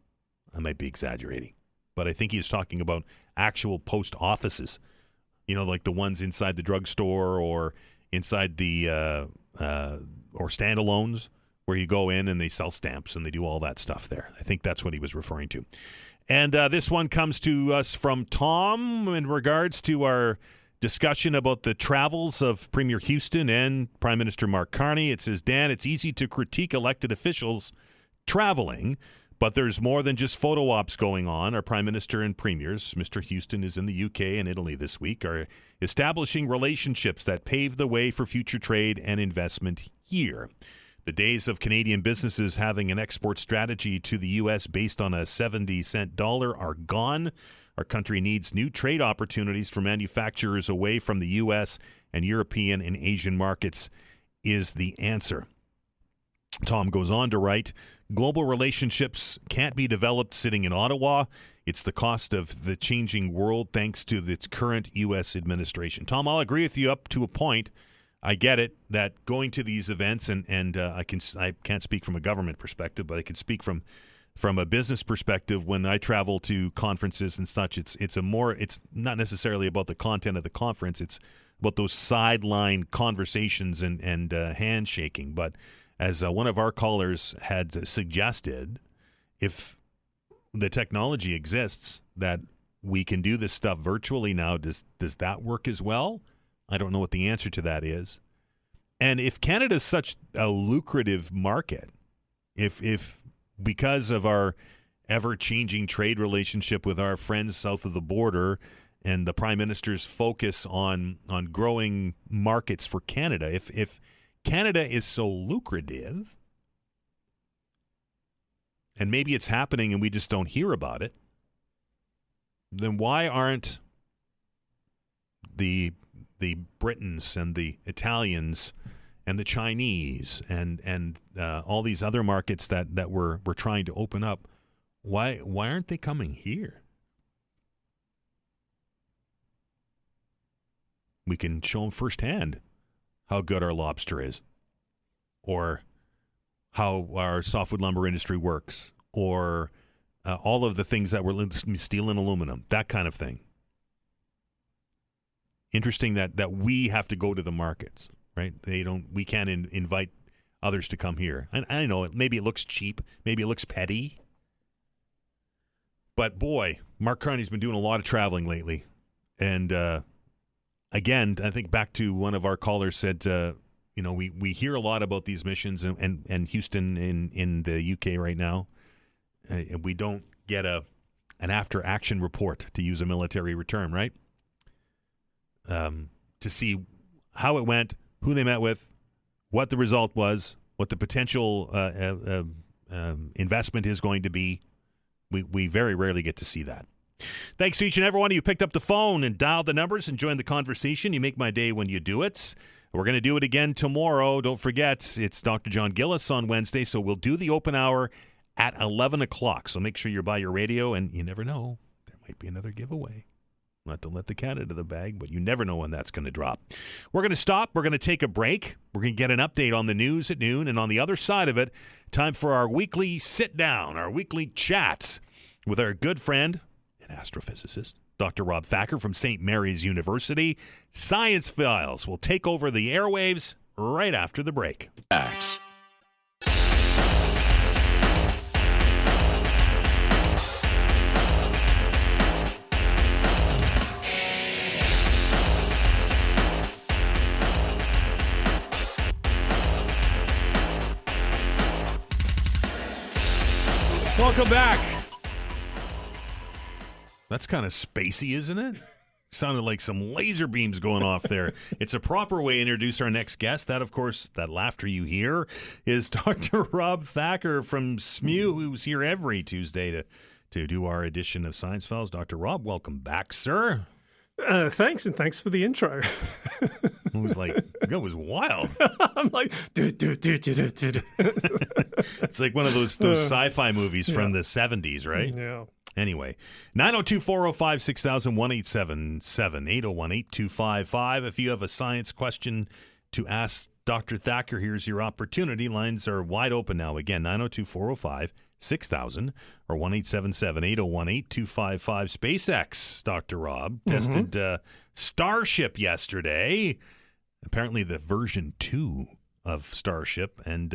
I might be exaggerating. But I think he was talking about actual post offices, like the ones inside the drugstore or inside the or standalones, where you go in and they sell stamps and they do all that stuff there. I think that's what he was referring to. And this one comes to us from Tom in regards to our discussion about the travels of Premier Houston and Prime Minister Mark Carney. It says, Dan, it's easy to critique elected officials traveling, but there's more than just photo ops going on. Our Prime Minister and Premiers, Mr. Houston is in the UK and Italy this week, are establishing relationships that pave the way for future trade and investment here. The days of Canadian businesses having an export strategy to the U.S. based on a 70-cent dollar are gone. Our country needs new trade opportunities for manufacturers away from the U.S., and European and Asian markets is the answer. Tom goes on to write, global relationships can't be developed sitting in Ottawa. It's the cost of the changing world thanks to its current U.S. administration. Tom, I'll agree with you up to a point. I get it that going to these events, and I can't speak from a government perspective, but I can speak from a business perspective. When I travel to conferences and such, it's not necessarily about the content of the conference. It's about those sideline conversations and handshaking. But as one of our callers had suggested, if the technology exists that we can do this stuff virtually now, does that work as well? I don't know what the answer to that is. And if Canada is such a lucrative market, if because of our ever-changing trade relationship with our friends south of the border and the Prime Minister's focus on growing markets for Canada, if Canada is so lucrative, and maybe it's happening and we just don't hear about it, then why aren't the Britons and the Italians and the Chinese and all these other markets that we're trying to open up, why aren't they coming here? We can show them firsthand how good our lobster is, or how our softwood lumber industry works, or all of the things that we're steel and aluminum, that kind of thing. Interesting that we have to go to the markets, right? We can't invite others to come here. And I know maybe it looks cheap, maybe it looks petty, but boy, Mark Carney's been doing a lot of traveling lately. And again, I think back to one of our callers said, we hear a lot about these missions and Houston in the UK right now. We don't get an after-action report, to use a military term, right? To see how it went, who they met with, what the result was, what the potential investment is going to be. We very rarely get to see that. Thanks to each and every one of you who picked up the phone and dialed the numbers and joined the conversation. You make my day when you do it. We're going to do it again tomorrow. Don't forget, it's Dr. John Gillis on Wednesday, so we'll do the open hour at 11 o'clock. So make sure you're by your radio, and you never know, there might be another giveaway. Not to let the cat out of the bag, but you never know when that's going to drop. We're going to stop. We're going to take a break. We're going to get an update on the news at noon. And on the other side of it, time for our weekly sit-down, our weekly chats with our good friend and astrophysicist, Dr. Rob Thacker from St. Mary's University. Science Files will take over the airwaves right after the break. X. Welcome back. That's kind of spacey, isn't it? Sounded like some laser beams going off there. It's a proper way to introduce our next guest. That, of course, that laughter you hear is Dr. Rob Thacker from SMU, who's here every Tuesday to do our edition of Science Files. Dr. Rob, welcome back, sir. Thanks, and thanks for the intro. It was wild. I'm like, it's like one of those sci-fi movies from the 70s, right? Yeah. Anyway, 902-405-6000, 1-877-801-8255. If you have a science question to ask Dr. Thacker, here's your opportunity. Lines are wide open now. Again, 902-405-6000 or 1-877-801-8255. SpaceX, Dr. Rob, tested Starship yesterday. Apparently the version 2 of Starship. And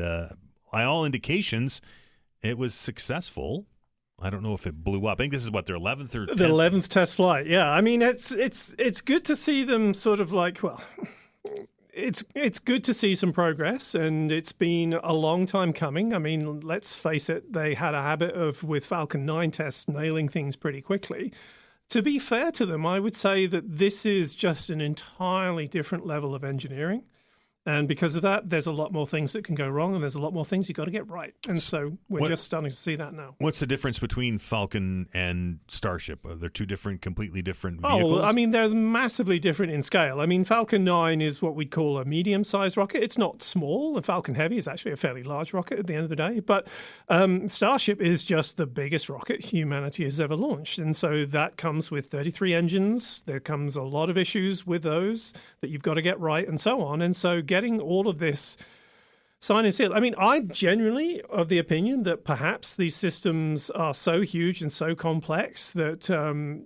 by all indications, it was successful. I don't know if it blew up. I think this is what, their 11th or 10th? The 11th test flight. Yeah, I mean, it's good to see them sort of like, well, it's good to see some progress, and it's been a long time coming. I mean, let's face it, they had a habit of, with Falcon 9 tests, nailing things pretty quickly. To be fair to them, I would say that this is just an entirely different level of engineering. And because of that, there's a lot more things that can go wrong, and there's a lot more things you've got to get right. And so we're just starting to see that now. What's the difference between Falcon and Starship? Are there two completely different vehicles? Oh, I mean, they're massively different in scale. I mean, Falcon 9 is what we'd call a medium-sized rocket. It's not small. The Falcon Heavy is actually a fairly large rocket at the end of the day. But Starship is just the biggest rocket humanity has ever launched. And so that comes with 33 engines. There comes a lot of issues with those that you've got to get right and so on. And so getting all of this sign and seal. I mean, I'm genuinely of the opinion that perhaps these systems are so huge and so complex that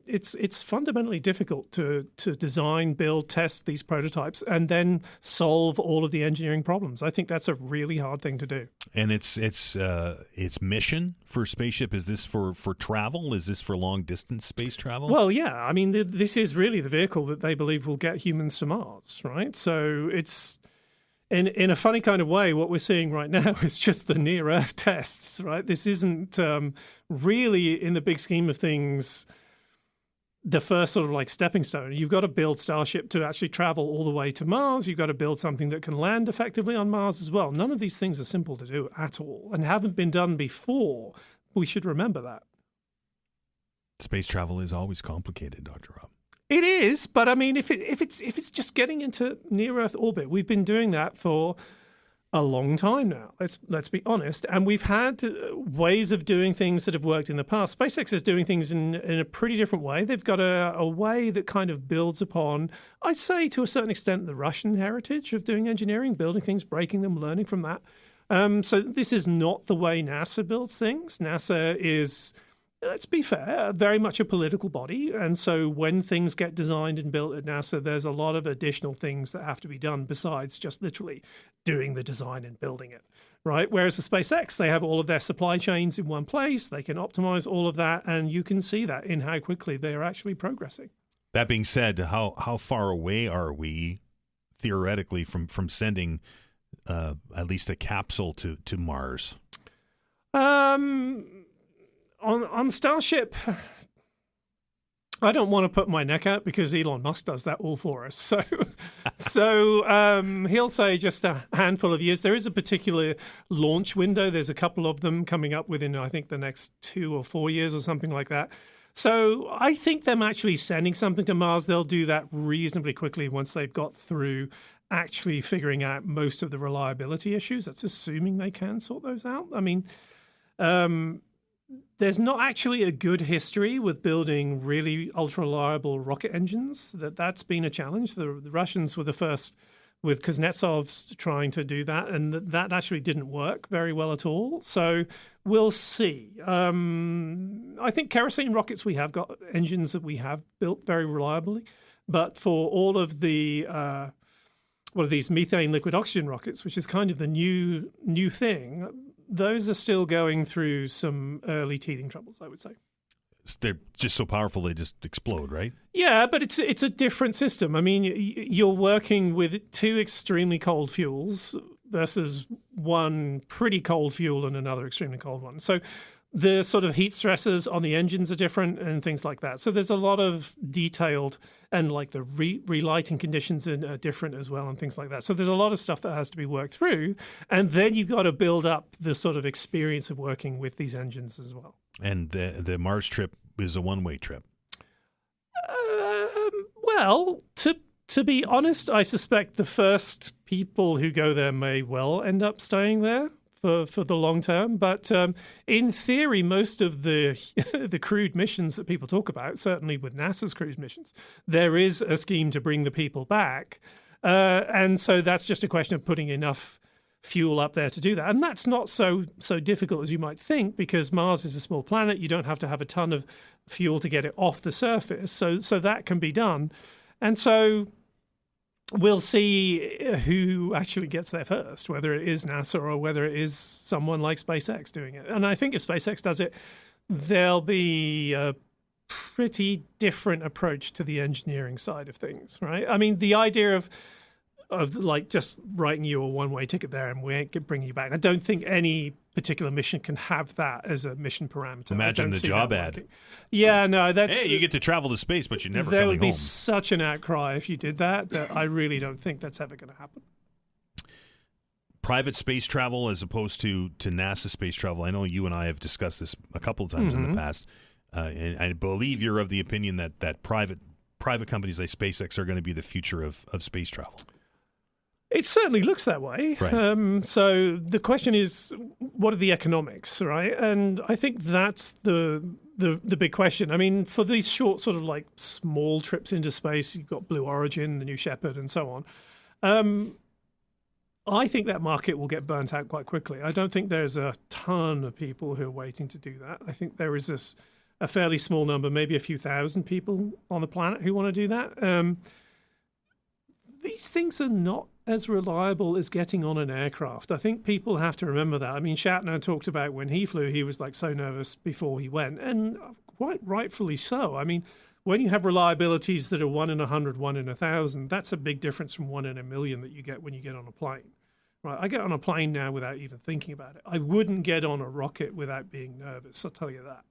it's fundamentally difficult to design, build, test these prototypes and then solve all of the engineering problems. I think that's a really hard thing to do. And its mission for Spaceship, is this for travel? Is this for long distance space travel? Well, yeah. I mean, this is really the vehicle that they believe will get humans to Mars, right? So it's in a funny kind of way, what we're seeing right now is just the near-Earth tests, right? This isn't really, in the big scheme of things, the first sort of like stepping stone. You've got to build Starship to actually travel all the way to Mars. You've got to build something that can land effectively on Mars as well. None of these things are simple to do at all and haven't been done before. We should remember that. Space travel is always complicated, Dr. Rob. It is, but I mean, if it's just getting into near Earth orbit, we've been doing that for a long time now. Let's be honest, and we've had ways of doing things that have worked in the past. SpaceX is doing things in a pretty different way. They've got a way that kind of builds upon, I'd say, to a certain extent, the Russian heritage of doing engineering, building things, breaking them, learning from that. So this is not the way NASA builds things. NASA is, let's be fair, very much a political body. And so when things get designed and built at NASA, there's a lot of additional things that have to be done besides just literally doing the design and building it, right? Whereas the SpaceX, they have all of their supply chains in one place. They can optimize all of that. And you can see that in how quickly they're actually progressing. That being said, how far away are we theoretically from sending at least a capsule to Mars? On Starship, I don't want to put my neck out because Elon Musk does that all for us. So he'll say just a handful of years. There is a particular launch window. There's a couple of them coming up within, I think, the next 2 or 4 years or something like that. So I think them actually sending something to Mars, they'll do that reasonably quickly once they've got through actually figuring out most of the reliability issues. That's assuming they can sort those out. I mean, there's not actually a good history with building really ultra-reliable rocket engines. That's been a challenge. The Russians were the first with Kuznetsov's trying to do that, and that actually didn't work very well at all. So we'll see. I think kerosene rockets, we have got engines that we have built very reliably, but for all of the what are these methane liquid oxygen rockets, which is kind of the new thing, those are still going through some early teething troubles, I would say. They're just so powerful they just explode, right? Yeah, but it's a different system. I mean, you're working with 2 extremely cold fuels versus one pretty cold fuel and another extremely cold one. So the sort of heat stresses on the engines are different and things like that. So there's a lot of detailed, and like the relighting conditions are different as well and things like that. So there's a lot of stuff that has to be worked through. And then you've got to build up the sort of experience of working with these engines as well. And the Mars trip is a one-way trip. Well, to be honest, I suspect the first people who go there may well end up staying there for the long term. But in theory, most of the crewed missions that people talk about, certainly with NASA's crewed missions, there is a scheme to bring the people back. And so that's just a question of putting enough fuel up there to do that. And that's not so difficult as you might think, because Mars is a small planet. You don't have to have a ton of fuel to get it off the surface. So that can be done. And so we'll see who actually gets there first, whether it is NASA or whether it is someone like SpaceX doing it. And I think if SpaceX does it, there'll be a pretty different approach to the engineering side of things, right? I mean, the idea of like just writing you a one-way ticket there and we ain't bringing you back. I don't think any particular mission can have that as a mission parameter. Imagine the job ad. Yeah, no, that's... Hey, you get to travel to space, but you're never there coming home. There would be such an outcry if you did that I really don't think that's ever going to happen. Private space travel as opposed to NASA space travel. I know you and I have discussed this a couple of times in the past, and I believe you're of the opinion that private companies like SpaceX are going to be the future of space travel. It certainly looks that way. Right. So the question is, what are the economics, right? And I think that's the big question. I mean, for these short sort of like small trips into space, you've got Blue Origin, the New Shepard, and so on. I think that market will get burnt out quite quickly. I don't think there's a ton of people who are waiting to do that. I think there is a fairly small number, maybe a few thousand people on the planet who want to do that. These things are not as reliable as getting on an aircraft. I think people have to remember that. I mean, Shatner talked about when he flew, he was like so nervous before he went, and quite rightfully so. I mean, when you have reliabilities that are 1 in 100, 1 in 1,000, that's a big difference from 1 in a million that you get when you get on a plane. Right? I get on a plane now without even thinking about it. I wouldn't get on a rocket without being nervous, I'll tell you that.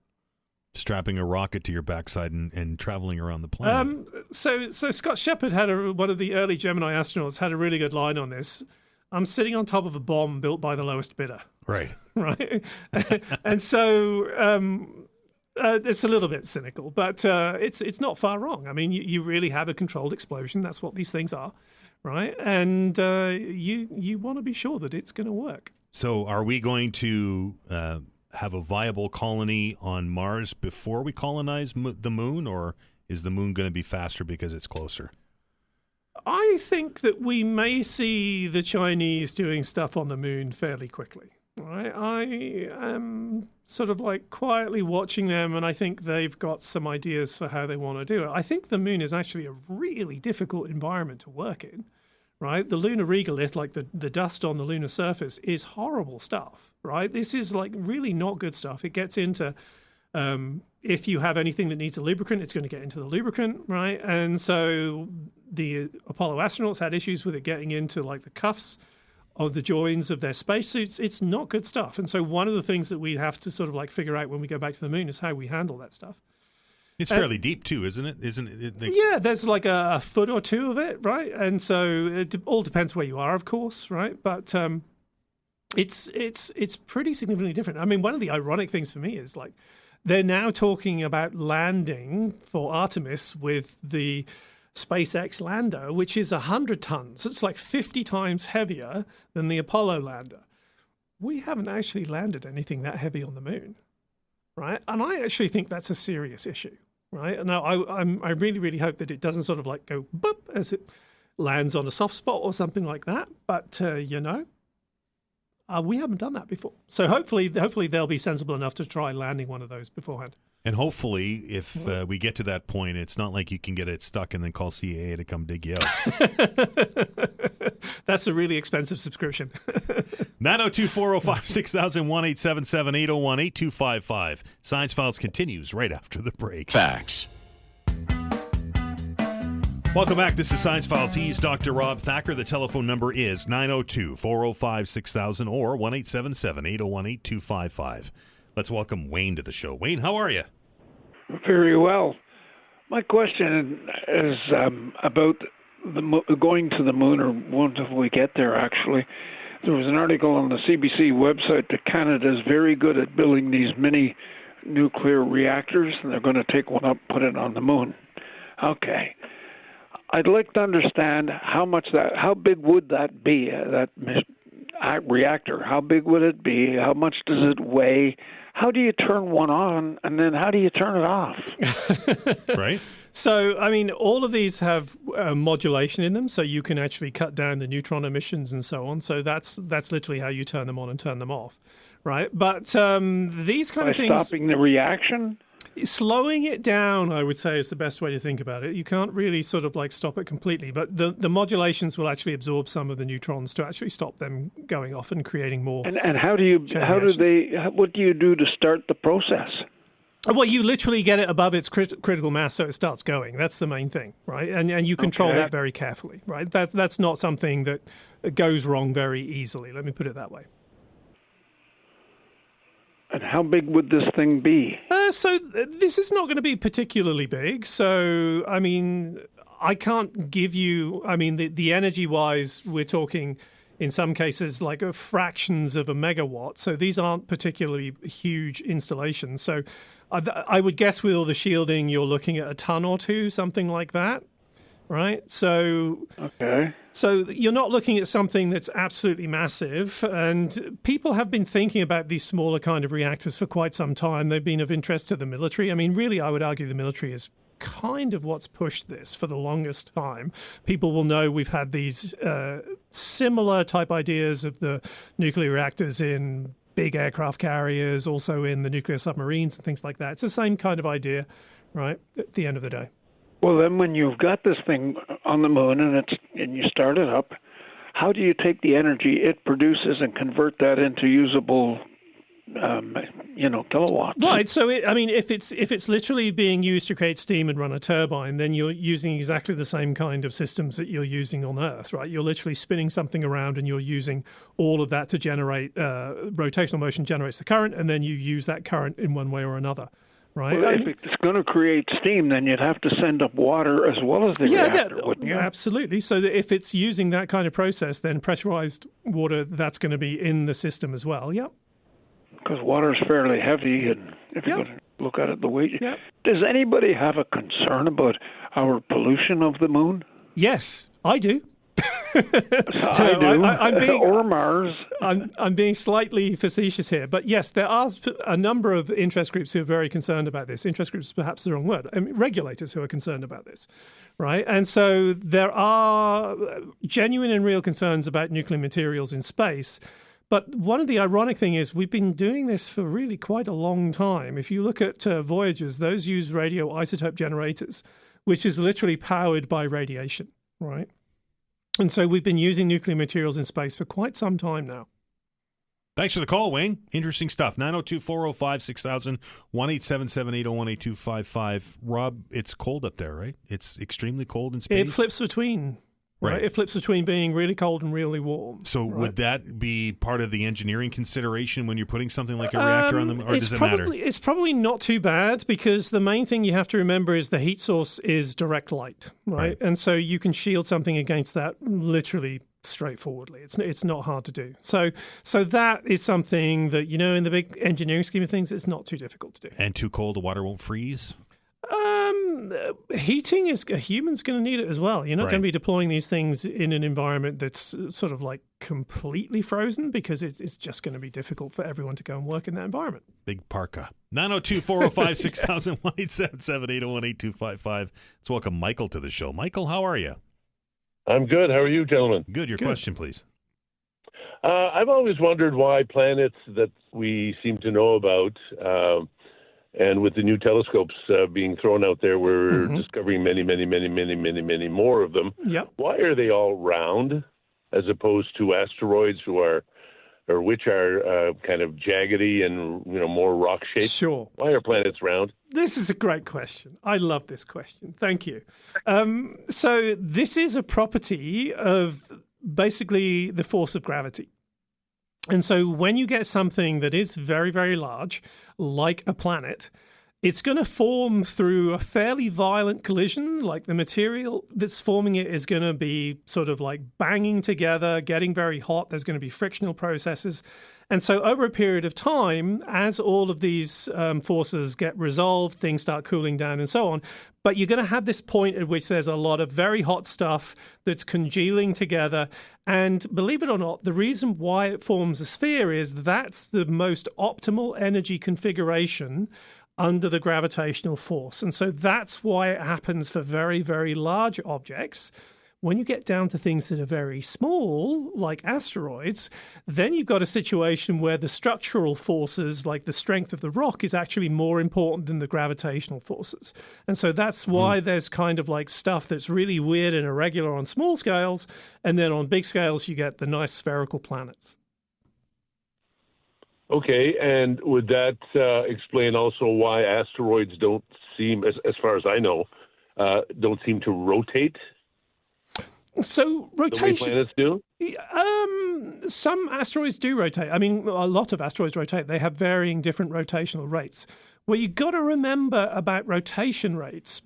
Strapping a rocket to your backside and traveling around the planet. So Scott Shepard had one of the early Gemini astronauts had a really good line on this. I'm sitting on top of a bomb built by the lowest bidder. Right. Right. And so it's a little bit cynical, but it's not far wrong. I mean, you really have a controlled explosion. That's what these things are, right? And you want to be sure that it's going to work. So are we going to have a viable colony on Mars before we colonize the moon, or is the moon going to be faster because it's closer? I think that we may see the Chinese doing stuff on the moon fairly quickly. Right? I am sort of like quietly watching them, and I think they've got some ideas for how they want to do it. I think the moon is actually a really difficult environment to work in. Right, the lunar regolith, like the dust on the lunar surface, is horrible stuff. Right, this is like really not good stuff. It gets into if you have anything that needs a lubricant, it's going to get into the lubricant, right? And so the Apollo astronauts had issues with it getting into like the cuffs of the joins of their spacesuits. It's not good stuff. And so one of the things that we have to sort of like figure out when we go back to the moon is how we handle that stuff. It's fairly deep too, isn't it? Isn't it? Yeah, there's like a foot or two of it, right? And so it all depends where you are, of course, right? But it's pretty significantly different. I mean, one of the ironic things for me is like they're now talking about landing for Artemis with the SpaceX lander, which is 100 tons. It's like 50 times heavier than the Apollo lander. We haven't actually landed anything that heavy on the moon, right? And I actually think that's a serious issue. Right now, I really, really hope that it doesn't sort of like go boop as it lands on a soft spot or something like that. But we haven't done that before, so hopefully they'll be sensible enough to try landing one of those beforehand. And hopefully, if we get to that point, it's not like you can get it stuck and then call CAA to come dig you out. That's a really expensive subscription. 902-405-6000, 1-877-801-8255. Science Files continues right after the break. Facts. Welcome back. This is Science Files. He's Dr. Rob Thacker. The telephone number is 902-405-6000 or 1-877-801-8255. Let's welcome Wayne to the show. Wayne, how are you? Very well. My question is about going to the moon, or until we get there, actually. There was an article on the CBC website that Canada is very good at building these mini nuclear reactors, and they're going to take one up, put it on the moon. Okay. I'd like to understand how big would that be, that reactor? How big would it be? How much does it weigh? How do you turn one on, and then how do you turn it off? Right. So, I mean, all of these have modulation in them, so you can actually cut down the neutron emissions and so on. So that's literally how you turn them on and turn them off, right? But these kind of things... By stopping the reaction? Slowing it down, I would say, is the best way to think about it. You can't really sort of like stop it completely, but the modulations will actually absorb some of the neutrons to actually stop them going off and creating more. And what do you do to start the process? Well, you literally get it above its critical mass, so it starts going. That's the main thing, right? And you control that very carefully, right? That's not something that goes wrong very easily. Let me put it that way. And how big would this thing be? So this is not going to be particularly big. So, I mean, I can't give you, I mean, the energy-wise, we're talking in some cases like fractions of a megawatt. So these aren't particularly huge installations. So I would guess with all the shielding, you're looking at a ton or two, something like that. Right. So you're not looking at something that's absolutely massive. And people have been thinking about these smaller kind of reactors for quite some time. They've been of interest to the military. I mean, really, I would argue the military is kind of what's pushed this for the longest time. People will know we've had these similar type ideas of the nuclear reactors in big aircraft carriers, also in the nuclear submarines and things like that. It's the same kind of idea, right, at the end of the day. Well, then when you've got this thing on the moon and you start it up, how do you take the energy it produces and convert that into usable, kilowatts? Right. So, if it's literally being used to create steam and run a turbine, then you're using exactly the same kind of systems that you're using on Earth, right? You're literally spinning something around and you're using all of that to generate rotational motion generates the current, and then you use that current in one way or another. Right. Well, if it's going to create steam, then you'd have to send up water as well as the reactor, wouldn't you? Absolutely. So that if it's using that kind of process, then pressurized water, that's going to be in the system as well. Yep. Because water is fairly heavy, and look at it the way. Yeah. Does anybody have a concern about our pollution of the moon? Yes, I do. I do. I'm being, or Mars. I'm being slightly facetious here, but yes, there are a number of interest groups who are very concerned about this. Interest groups is perhaps the wrong word. I mean, regulators who are concerned about this, right? And so there are genuine and real concerns about nuclear materials in space. But one of the ironic things is we've been doing this for really quite a long time. If you look at Voyagers, those use radioisotope generators, which is literally powered by radiation, right? And so we've been using nuclear materials in space for quite some time now. Thanks for the call, Wayne. Interesting stuff. 902-405-6000, 1-877-801-8255. Rob, it's cold up there, right? It's extremely cold in space? It flips between. Right. It flips between being really cold and really warm. So would that be part of the engineering consideration when you're putting something like a reactor on them, or does it matter? It's probably not too bad, because the main thing you have to remember is the heat source is direct light, right? And so you can shield something against that literally straightforwardly. It's not hard to do. So that is something that, in the big engineering scheme of things, it's not too difficult to do. And too cold, the water won't freeze? Heating is, a human's going to need it as well. You're not going to be deploying these things in an environment that's sort of like completely frozen, because it's just going to be difficult for everyone to go and work in that environment. Big parka. 902-405-6000, 1-877-801-8255. Let's welcome Michael to the show. Michael, how are you? I'm good. How are you, gentlemen? Good. Your question, please. I've always wondered why planets that we seem to know about, and with the new telescopes being thrown out there, we're discovering many more of them. Yep. Why are they all round as opposed to asteroids which are kind of jaggedy and more rock shaped? Sure. Why are planets round? This is a great question. I love this question. Thank you. So this is a property of basically the force of gravity. And so when you get something that is very, very large, like a planet, it's going to form through a fairly violent collision. Like the material that's forming it is going to be sort of like banging together, getting very hot. There's going to be frictional processes. And so over a period of time, as all of these forces get resolved, things start cooling down and so on. But you're going to have this point at which there's a lot of very hot stuff that's congealing together. And believe it or not, the reason why it forms a sphere is that's the most optimal energy configuration under the gravitational force. And so that's why it happens for very, very large objects. When you get down to things that are very small, like asteroids, then you've got a situation where the structural forces, like the strength of the rock, is actually more important than the gravitational forces. And so that's why there's kind of like stuff that's really weird and irregular on small scales, and then on big scales you get the nice spherical planets. Okay, and would that explain also why asteroids don't seem, as far as I know, don't seem to rotate? So rotation. The way planets do? Some asteroids do rotate. I mean, a lot of asteroids rotate. They have varying different rotational rates. What you've got to remember about rotation rates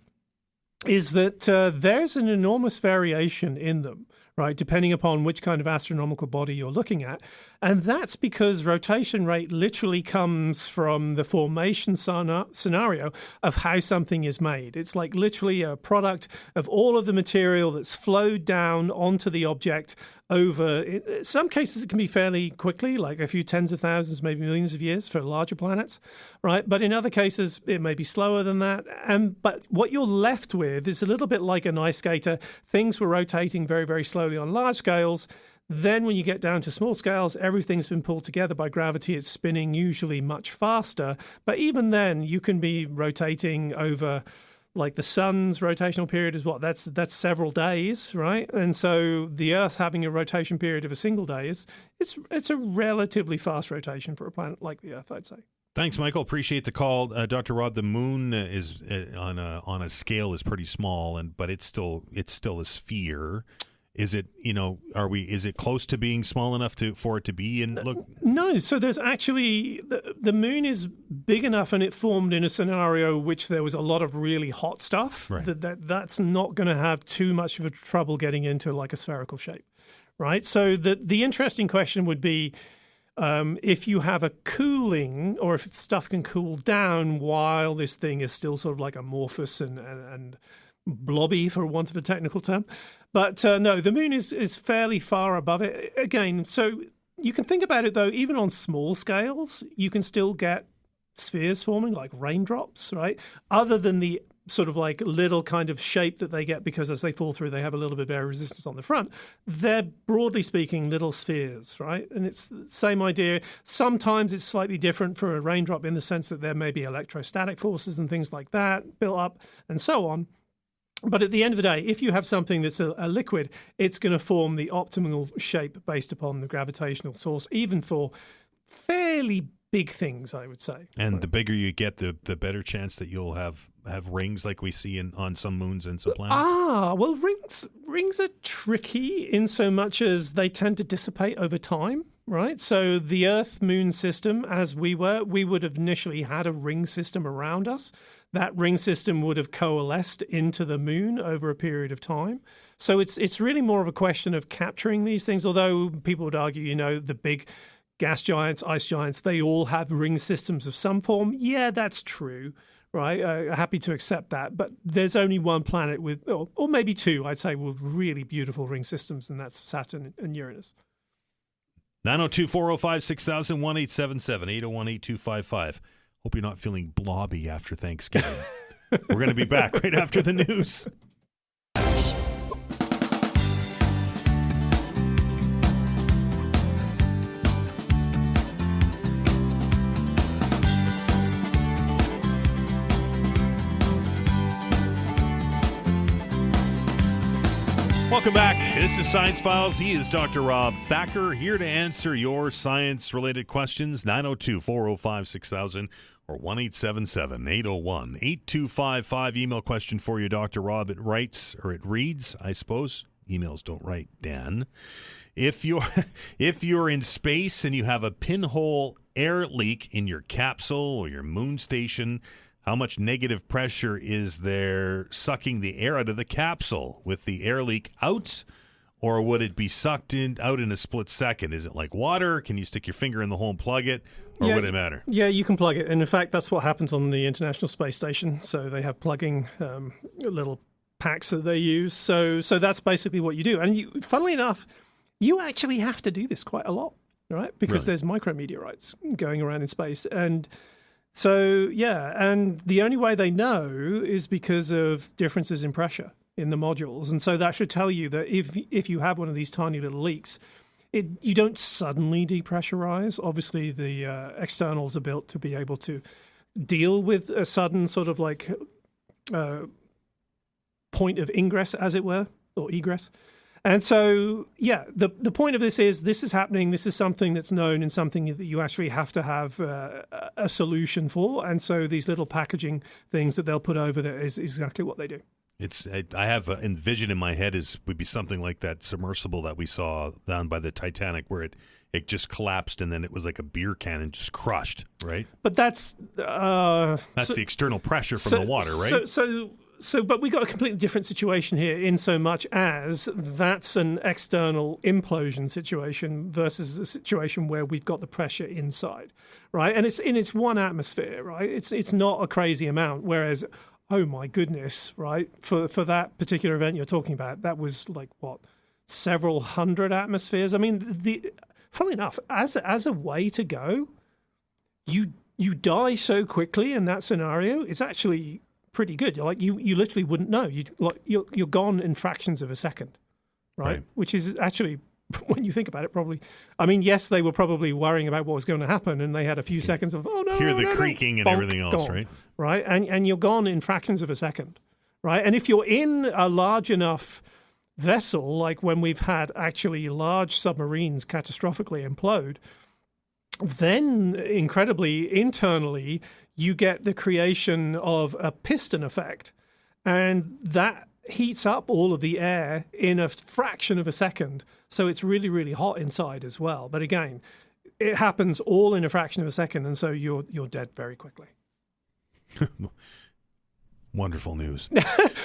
is that there's an enormous variation in them, right, depending upon which kind of astronomical body you're looking at. And that's because rotation rate literally comes from the formation scenario of how something is made. It's like literally a product of all of the material that's flowed down onto the object over, in some cases it can be fairly quickly, like a few tens of thousands, maybe millions of years for larger planets, right? But in other cases, it may be slower than that. But what you're left with is a little bit like an ice skater. Things were rotating very, very slowly on large scales. Then when you get down to small scales, everything's been pulled together by gravity. It's spinning usually much faster. But even then, you can be rotating over, like the sun's rotational period is what? That's several days, right? And so the Earth having a rotation period of a single day it's a relatively fast rotation for a planet like the Earth, I'd say. Thanks, Michael. Appreciate the call, Dr. Rod. The moon is on a scale is pretty small, but it's still a sphere. Is it, is it close to being small enough for it to be? And look, no. So there's actually, the moon is big enough, and it formed in a scenario which there was a lot of really hot stuff. Right. That's not going to have too much of a trouble getting into like a spherical shape, right? So the interesting question would be, If you have a cooling, or if stuff can cool down while this thing is still sort of like amorphous and blobby, for want of a technical term. But no, the moon is fairly far above it. Again, so you can think about it, though, even on small scales, you can still get spheres forming, like raindrops, right? Other than the sort of like little kind of shape that they get because as they fall through, they have a little bit of air resistance on the front. They're, broadly speaking, little spheres, right? And it's the same idea. Sometimes it's slightly different for a raindrop in the sense that there may be electrostatic forces and things like that built up and so on. But at the end of the day, if you have something that's a liquid, it's going to form the optimal shape based upon the gravitational source, even for fairly big things, I would say. And the bigger you get, the better chance that you'll have rings like we see on some moons and some planets. Well, rings are tricky in so much as they tend to dissipate over time, right? So the Earth-Moon system, as we would have initially had a ring system around us. That ring system would have coalesced into the moon over a period of time. So it's really more of a question of capturing these things, although people would argue, the big gas giants, ice giants, they all have ring systems of some form. Yeah, that's true, right? Happy to accept that. But there's only one planet with, or maybe two, I'd say, with really beautiful ring systems, and that's Saturn and Uranus. 902-405-6000, 1-877-801-8255. Hope you're not feeling blobby after Thanksgiving. We're going to be back right after the news. Welcome back. This is Science Files. He is Dr. Rob Thacker, here to answer your science-related questions. 902-405-6000 or 1-877-801-8255. Email question for you, Dr. Rob. It reads, I suppose. Emails don't write, Dan. If you're in space and you have a pinhole air leak in your capsule or your moon station, how much negative pressure is there sucking the air out of the capsule with the air leak out, or would it be sucked out in a split second? Is it like water? Can you stick your finger in the hole and plug it, or would it matter? Yeah, you can plug it. And in fact, that's what happens on the International Space Station. So they have plugging little packs that they use. So that's basically what you do. And funnily enough, you actually have to do this quite a lot, right? Because there's micrometeorites going around in space. And so, yeah, and the only way they know is because of differences in pressure in the modules. And so that should tell you that if you have one of these tiny little leaks, you don't suddenly depressurize. Obviously, the externals are built to be able to deal with a sudden sort of like point of ingress, as it were, or egress. And so, yeah, the point of this is happening. This is something that's known and something that you actually have to have a solution for. And so these little packaging things that they'll put over there is exactly what they do. I have envisioned in my head would be something like that submersible that we saw down by the Titanic, where it just collapsed and then it was like a beer can and just crushed, right? But that's the external pressure from the water, right? But we got a completely different situation here, in so much as that's an external implosion situation versus a situation where we've got the pressure inside, right? And it's 1 atmosphere, right? It's not a crazy amount. Whereas, oh my goodness, right? For that particular event you're talking about, that was like what, several hundred atmospheres. I mean, funnily enough, as a way to go, you die so quickly in that scenario. It's actually pretty good. You literally wouldn't know. You're gone in fractions of a second, right? Which is actually, when you think about it, probably. I mean, yes, they were probably worrying about what was going to happen, and they had a few seconds of hear the creaking and bonk, everything else, gone, right? Right, and you're gone in fractions of a second, right? And if you're in a large enough vessel, like when we've had actually large submarines catastrophically implode, then incredibly internally you get the creation of a piston effect, and that heats up all of the air in a fraction of a second. So it's really, really hot inside as well. But again, it happens all in a fraction of a second, and so you're dead very quickly. Wonderful news.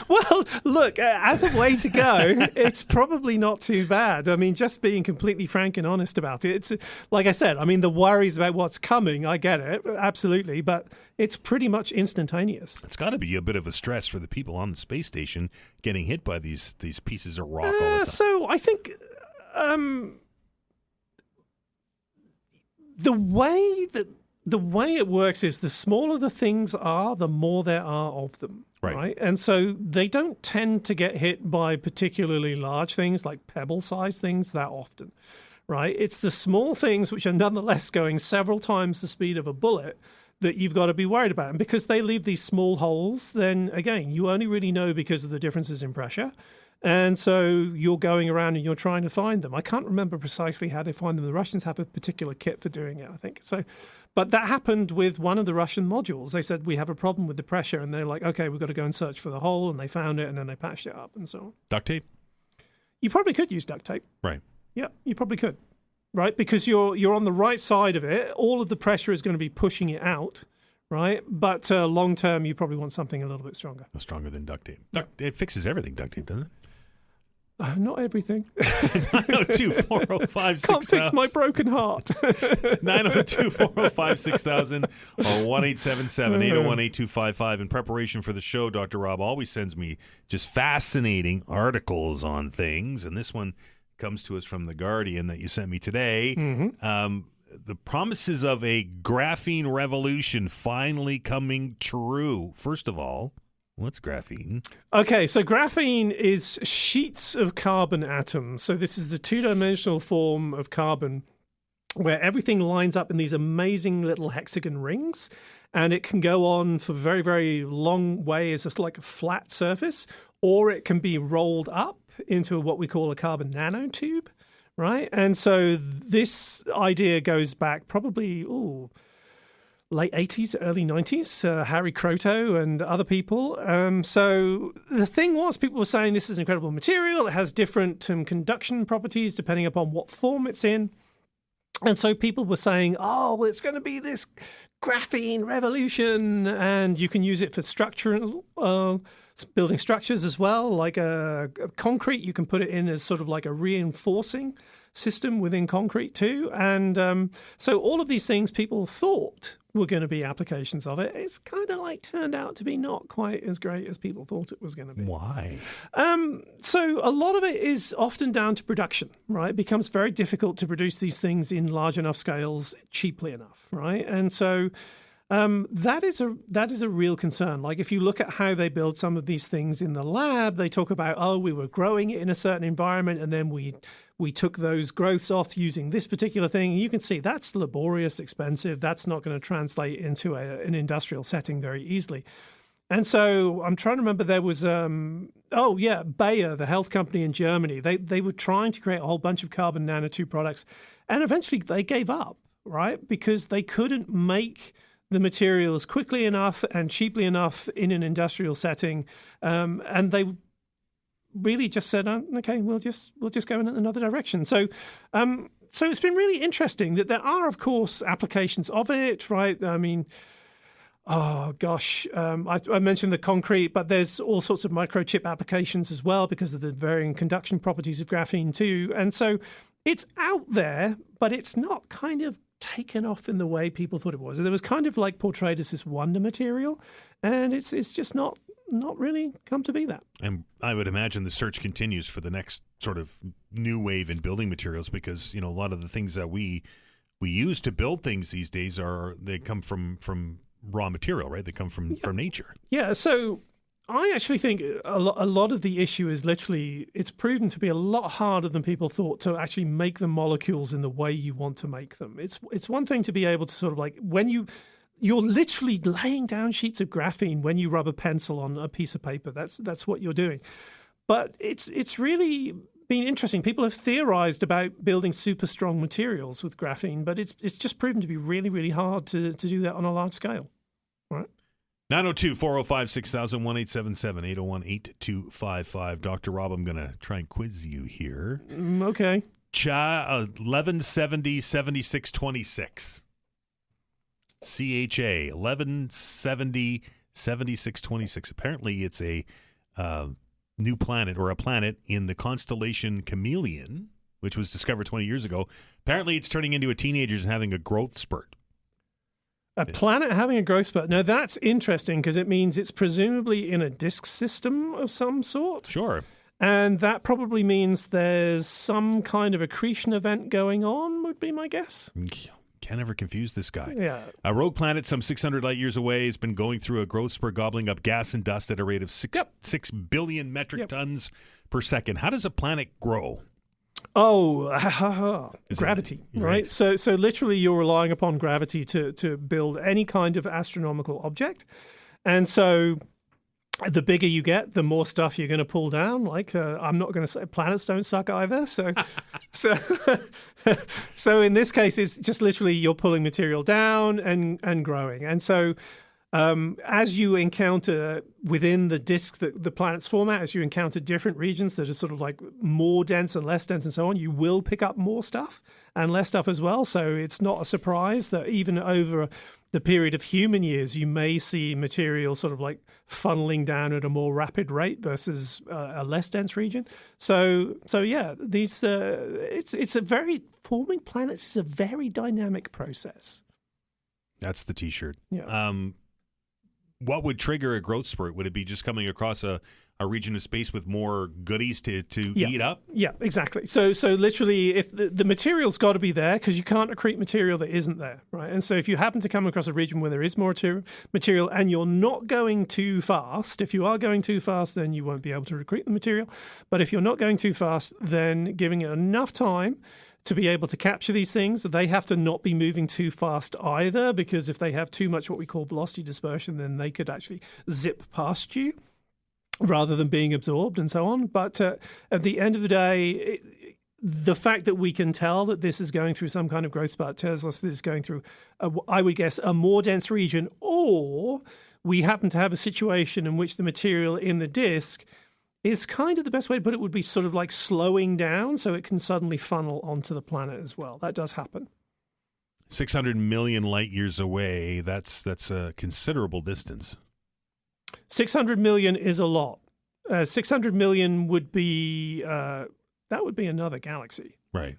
Well, look, as a way to go, it's probably not too bad. I mean, just being completely frank and honest about it. It's like I said, I mean, the worries about what's coming, I get it, absolutely, but it's pretty much instantaneous. It's got to be a bit of a stress for the people on the space station getting hit by these pieces of rock all the time. So I think the way it works is the smaller the things are, the more there are of them. Right. And so they don't tend to get hit by particularly large things like pebble-sized things that often. Right. It's the small things which are nonetheless going several times the speed of a bullet that you've got to be worried about. And because they leave these small holes, then again, you only really know because of the differences in pressure. And so you're going around and you're trying to find them. I can't remember precisely how they find them. The Russians have a particular kit for doing it, I think. So, but that happened with one of the Russian modules. They said, we have a problem with the pressure. And they're like, okay, we've got to go and search for the hole. And they found it and then they patched it up and so on. Duct tape? You probably could use duct tape. Right. Yeah, you probably could. Right? Because you're on the right side of it. All of the pressure is going to be pushing it out. Right, but long term, you probably want something a little bit stronger. Stronger than duct tape. It fixes everything, duct tape, doesn't it? Not everything. 902-405-6000. Can't fix my broken heart. 902-405-6000 or 1-877-801-8255. In preparation for the show, Dr. Rob always sends me just fascinating articles on things, and this one comes to us from The Guardian that you sent me today. Mm-hmm. The promises of a graphene revolution finally coming true. First of all, what's graphene? Okay, so graphene is sheets of carbon atoms. So this is the two-dimensional form of carbon where everything lines up in these amazing little hexagon rings, and it can go on for very, very long way as just like a flat surface, or it can be rolled up into what we call a carbon nanotube. Right. And so this idea goes back probably late 80s, early 90s, Harry Kroto and other people. So the thing was, people were saying this is an incredible material. It has different conduction properties depending upon what form it's in. And so people were saying, well, it's going to be this graphene revolution, and you can use it for structural building structures as well, like a concrete. You can put it in as sort of like a reinforcing system within concrete too. And so all of these things people thought were going to be applications of it. It's kind of like turned out to be not quite as great as people thought it was going to be. Why? So a lot of it is often down to production, right? It becomes very difficult to produce these things in large enough scales cheaply enough, right? And so that is a real concern. Like if you look at how they build some of these things in the lab, they talk about, we were growing it in a certain environment and then we took those growths off using this particular thing. And you can see that's laborious, expensive. That's not going to translate into an industrial setting very easily. And so I'm trying to remember there was, Bayer, the health company in Germany. They were trying to create a whole bunch of carbon nanotube products. And eventually they gave up, right? Because they couldn't make the materials quickly enough and cheaply enough in an industrial setting, and they really just said, "Okay, we'll just go in another direction." So, so it's been really interesting that there are, of course, applications of it, right? I mean, I mentioned the concrete, but there's all sorts of microchip applications as well because of the varying conduction properties of graphene too, and so it's out there, but it's not kind of taken off in the way people thought it was. It was kind of like portrayed as this wonder material, and it's just not really come to be that. And I would imagine the search continues for the next sort of new wave in building materials because, a lot of the things that we use to build things these days they come from raw material, right? They come from nature. Yeah, so I actually think a lot of the issue is literally it's proven to be a lot harder than people thought to actually make the molecules in the way you want to make them. It's one thing to be able to sort of like when you're literally laying down sheets of graphene when you rub a pencil on a piece of paper. That's what you're doing. But it's really been interesting. People have theorized about building super strong materials with graphene, but it's just proven to be really, really hard to do that on a large scale. All right. 902-405-6000, 1-877-801-8255. Dr. Rob, I'm going to try and quiz you here. Okay. 1170-7626. CHA, 1170-7626. 7626. Apparently, it's a new planet or a planet in the constellation Chameleon, which was discovered 20 years ago. Apparently, it's turning into a teenager and having a growth spurt. A planet having a growth spurt. Now, that's interesting because it means it's presumably in a disk system of some sort. Sure. And that probably means there's some kind of accretion event going on, would be my guess. Can't ever confuse this guy. Yeah. A rogue planet some 600 light years away has been going through a growth spurt, gobbling up gas and dust at a rate of 6 billion metric tons per second. How does a planet grow? Oh, gravity, right? So literally you're relying upon gravity to build any kind of astronomical object. And so the bigger you get, the more stuff you're going to pull down. Like, I'm not going to say planets don't suck either. So in this case, it's just literally you're pulling material down and growing. And so as you encounter within the disk, the planet's format, as you encounter different regions that are sort of like more dense and less dense and so on, you will pick up more stuff and less stuff as well. So it's not a surprise that even over the period of human years, you may see material sort of like funneling down at a more rapid rate versus a less dense region. So yeah, these it's a very forming planets is a very dynamic process. That's the T-shirt. Yeah. What would trigger a growth spurt? Would it be just coming across a region of space with more goodies to eat up? Yeah, exactly. So literally, if the material's got to be there, because you can't accrete material that isn't there, right? And so if you happen to come across a region where there is more material and you're not going too fast, if you are going too fast, then you won't be able to accrete the material. But if you're not going too fast, then giving it enough time to be able to capture these things, they have to not be moving too fast either, because if they have too much what we call velocity dispersion, then they could actually zip past you rather than being absorbed and so on. But at the end of the day, the fact that we can tell that this is going through some kind of growth spurt tells us this is going through, I would guess, a more dense region, or we happen to have a situation in which the material in the disk is kind of the best way to put it would be sort of like slowing down so it can suddenly funnel onto the planet as well. That does happen. 600 million light years away, that's a considerable distance. 600 million is a lot. 600 million would be, that would be another galaxy. Right.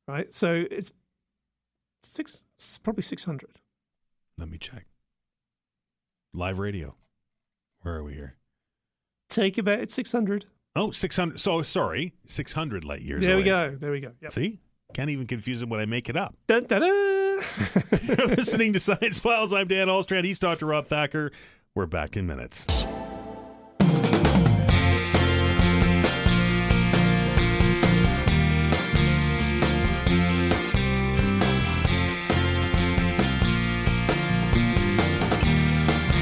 Right? So it's probably 600. Let me check. Live radio. Where are we here? Take about it's 600. Oh, 600. So sorry, 600 light years There away. we go. There we go. Yep. See? Can't even confuse it when I make it up. Dun, dun, dun. You're listening to Science Files. I'm Dan Alstrand. He's Dr. Rob Thacker. We're back in minutes.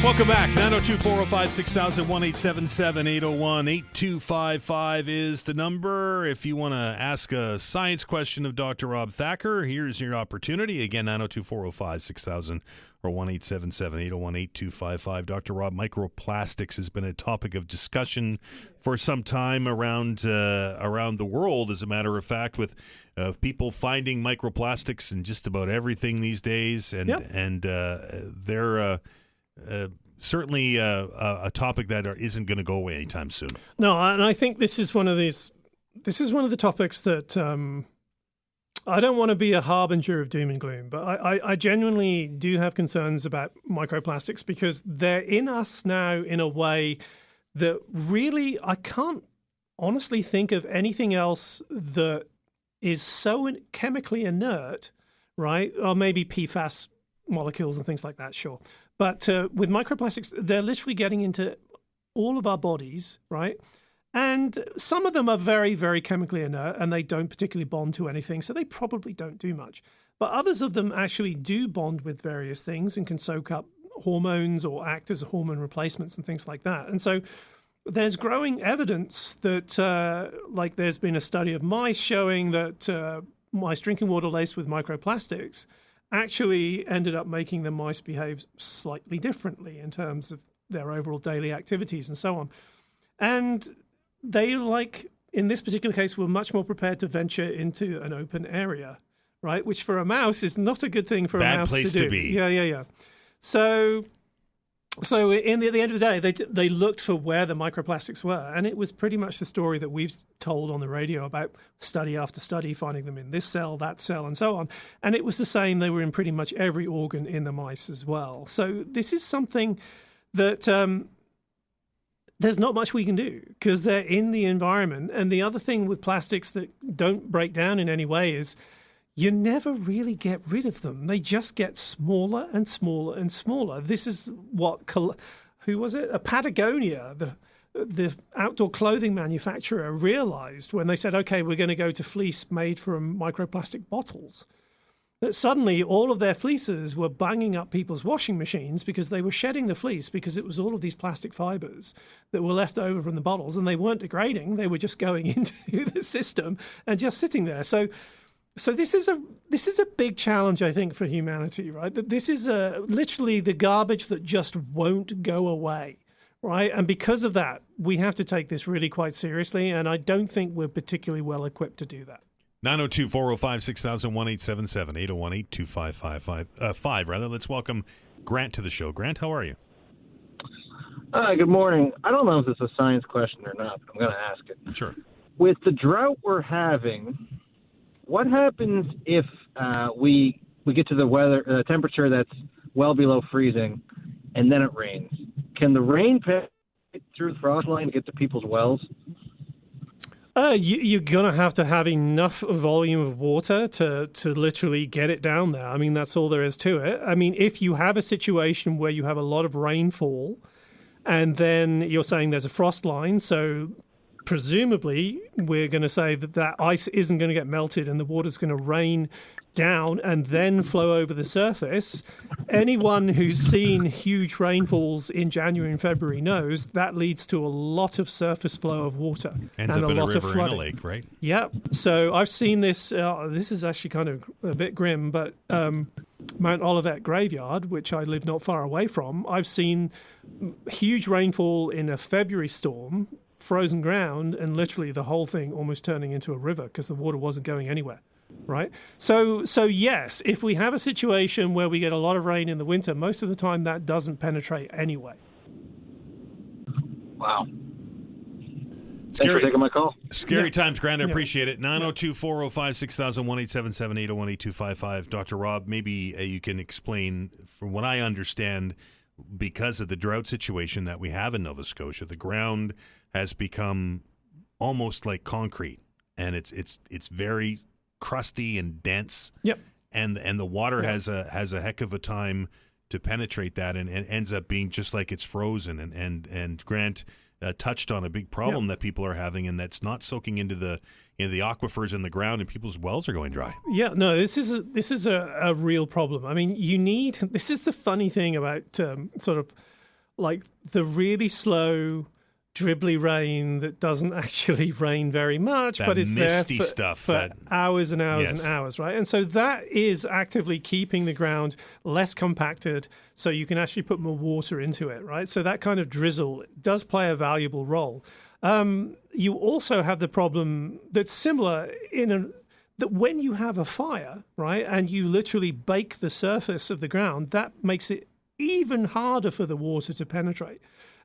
Welcome back. 902-405-6000, 1-877-801-8255 is the number. If you want to ask a science question of Dr. Rob Thacker, here's your opportunity. Again, 902-405-6000 or 1-877-801-8255. Dr. Rob, microplastics has been a topic of discussion for some time around the world, as a matter of fact, with people finding microplastics in just about everything these days. And they're... certainly a topic that isn't going to go away anytime soon. No, and I think this is one of the topics that I don't want to be a harbinger of doom and gloom, but I genuinely do have concerns about microplastics because they're in us now in a way that really I can't honestly think of anything else that is so chemically inert, right? Or maybe PFAS molecules and things like that, sure. But with microplastics, they're literally getting into all of our bodies, right? And some of them are very, very chemically inert and they don't particularly bond to anything, so they probably don't do much. But others of them actually do bond with various things and can soak up hormones or act as hormone replacements and things like that. And so there's growing evidence that, like there's been a study of mice showing that mice drinking water laced with microplastics actually ended up making the mice behave slightly differently in terms of their overall daily activities and so on. And they, like in this particular case, were much more prepared to venture into an open area, right? Which for a mouse is not a good thing for a mouse to do. Bad place to be. Yeah. So So at the end of the day, they looked for where the microplastics were, and it was pretty much the story that we've told on the radio about study after study, finding them in this cell, that cell, and so on. And it was the same. They were in pretty much every organ in the mice as well. So this is something that there's not much we can do because they're in the environment. And the other thing with plastics that don't break down in any way is you never really get rid of them. They just get smaller and smaller and smaller. This is what, who was it? Patagonia, the outdoor clothing manufacturer, realized when they said, okay, we're going to go to fleece made from microplastic bottles, that suddenly all of their fleeces were banging up people's washing machines because they were shedding the fleece because it was all of these plastic fibers that were left over from the bottles, and they weren't degrading. They were just going into the system and just sitting there. So this is a big challenge, I think, for humanity, right? That this is literally the garbage that just won't go away, right? And because of that, we have to take this really quite seriously, and I don't think we're particularly well equipped to do that. 902-405-6000, 801-825-5. Let's welcome Grant to the show. Grant, how are you? Hi, good morning. I don't know if it's a science question or not, but I'm going to ask it. Sure. With the drought we're having, what happens if we get to the temperature that's well below freezing, and then it rains? Can the rain pass through the frost line to get to people's wells? You're going to have enough volume of water to literally get it down there. I mean, that's all there is to it. I mean, if you have a situation where you have a lot of rainfall, and then you're saying there's a frost line, so presumably, we're going to say that ice isn't going to get melted and the water's going to rain down and then flow over the surface. Anyone who's seen huge rainfalls in January and February knows that leads to a lot of surface flow of water. Ends and up a in lot a of river flooding. and a lake, right? Yeah. So I've seen this. This is actually kind of a bit grim, but Mount Olivet Graveyard, which I live not far away from, I've seen huge rainfall in a February storm, frozen ground, and literally the whole thing almost turning into a river because the water wasn't going anywhere, right? So yes, if we have a situation where we get a lot of rain in the winter, most of the time that doesn't penetrate anyway. Wow. Thanks for taking my call. Scary times, Grant. I appreciate it. 902-405-6000, 1-877-801-8255. Dr. Rob, maybe you can explain, from what I understand, because of the drought situation that we have in Nova Scotia, the ground has become almost like concrete, and it's very crusty and dense. Yep. And the water has a heck of a time to penetrate that, and ends up being just like it's frozen. And Grant touched on a big problem that people are having, and that's not soaking into the aquifers in the ground, and people's wells are going dry. Yeah, no, this is a real problem. I mean, this is the funny thing about sort of like the really slow, dribbly rain that doesn't actually rain very much, that but it's there for hours and hours and hours, right? And so that is actively keeping the ground less compacted so you can actually put more water into it, right? So that kind of drizzle does play a valuable role. You also have the problem that's similar that when you have a fire, right, and you literally bake the surface of the ground, that makes it even harder for the water to penetrate.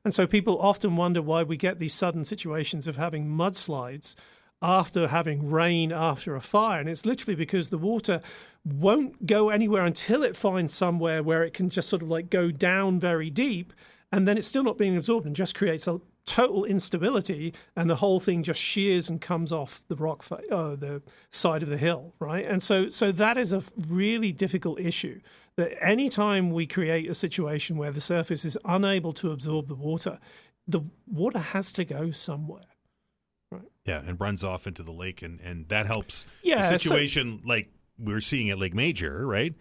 And so people often wonder why we get these sudden situations of having mudslides after having rain after a fire. And it's literally because the water won't go anywhere until it finds somewhere where it can just sort of like go down very deep, and then it's still not being absorbed and just creates a total instability, and the whole thing just shears and comes off the the side of the hill, right? And so that is a really difficult issue, that any time we create a situation where the surface is unable to absorb the water has to go somewhere. Right. Yeah, and runs off into the lake, and that helps the situation like we're seeing at Lake Major, right?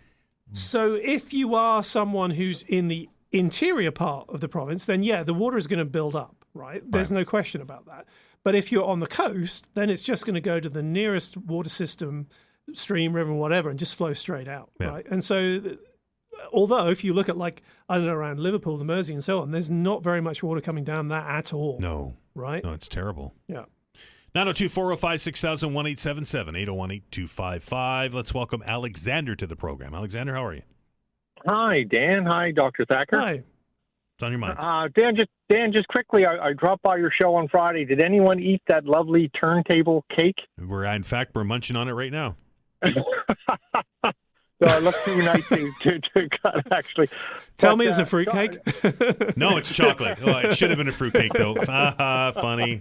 So if you are someone who's in the interior part of the province, then the water is going to build up, right? There's no question about that. But if you're on the coast, then it's just going to go to the nearest water system, stream, river, whatever, and just flow straight out, right? And so, although if you look at around Liverpool, the Mersey and so on, there's not very much water coming down that at all. No. Right? No, it's terrible. Yeah. 902-405-6000, 1-877-801-8255. Let's welcome Alexander to the program. Alexander, how are you? Hi, Dan. Hi, Dr. Thacker. Hi. What's on your mind? Dan, just quickly, I dropped by your show on Friday. Did anyone eat that lovely turntable cake? In fact, we're munching on it right now. No, it looks too nice to cut, actually. Tell me it's a fruitcake. No, it's chocolate. Oh, it should have been a fruitcake, though. Funny.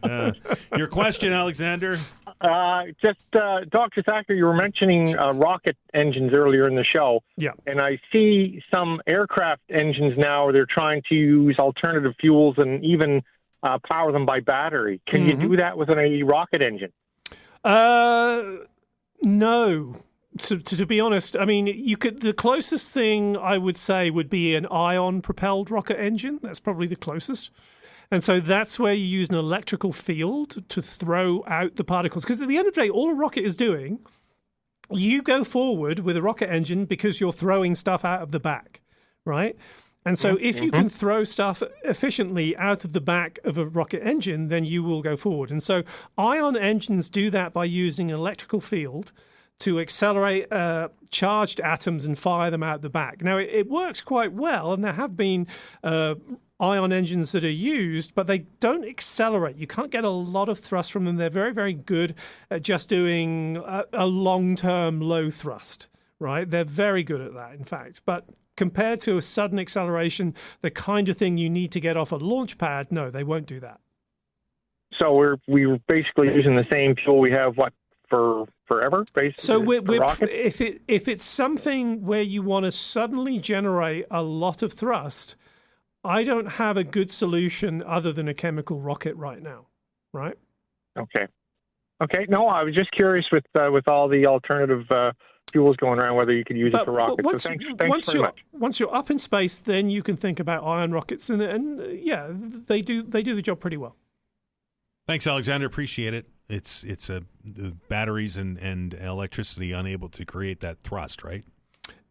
Your question, Alexander? Dr. Thacker, you were mentioning rocket engines earlier in the show. Yeah. And I see some aircraft engines now, they're trying to use alternative fuels and even power them by battery. Can you do that with a rocket engine? No. To be honest, I mean, you could. The closest thing I would say would be an ion-propelled rocket engine. That's probably the closest. And so that's where you use an electrical field to throw out the particles. Because at the end of the day, all a rocket is doing, you go forward with a rocket engine because you're throwing stuff out of the back, right? And so if you can throw stuff efficiently out of the back of a rocket engine, then you will go forward. And so ion engines do that by using an electrical field to accelerate charged atoms and fire them out the back. Now, it works quite well, and there have been ion engines that are used, but they don't accelerate. You can't get a lot of thrust from them. They're very, very good at just doing a long-term low thrust, right? They're very good at that, in fact. But compared to a sudden acceleration, the kind of thing you need to get off a launch pad, no, they won't do that. So we're basically using the same fuel we have, for forever, basically? So if it's something where you want to suddenly generate a lot of thrust, I don't have a good solution other than a chemical rocket right now, right? Okay. No, I was just curious with all the alternative fuels going around whether you could use it for rockets. So thanks very much. Once you're up in space, then you can think about ion rockets, and yeah, they do the job pretty well. Thanks, Alexander. Appreciate it. It's the batteries and electricity unable to create that thrust, right?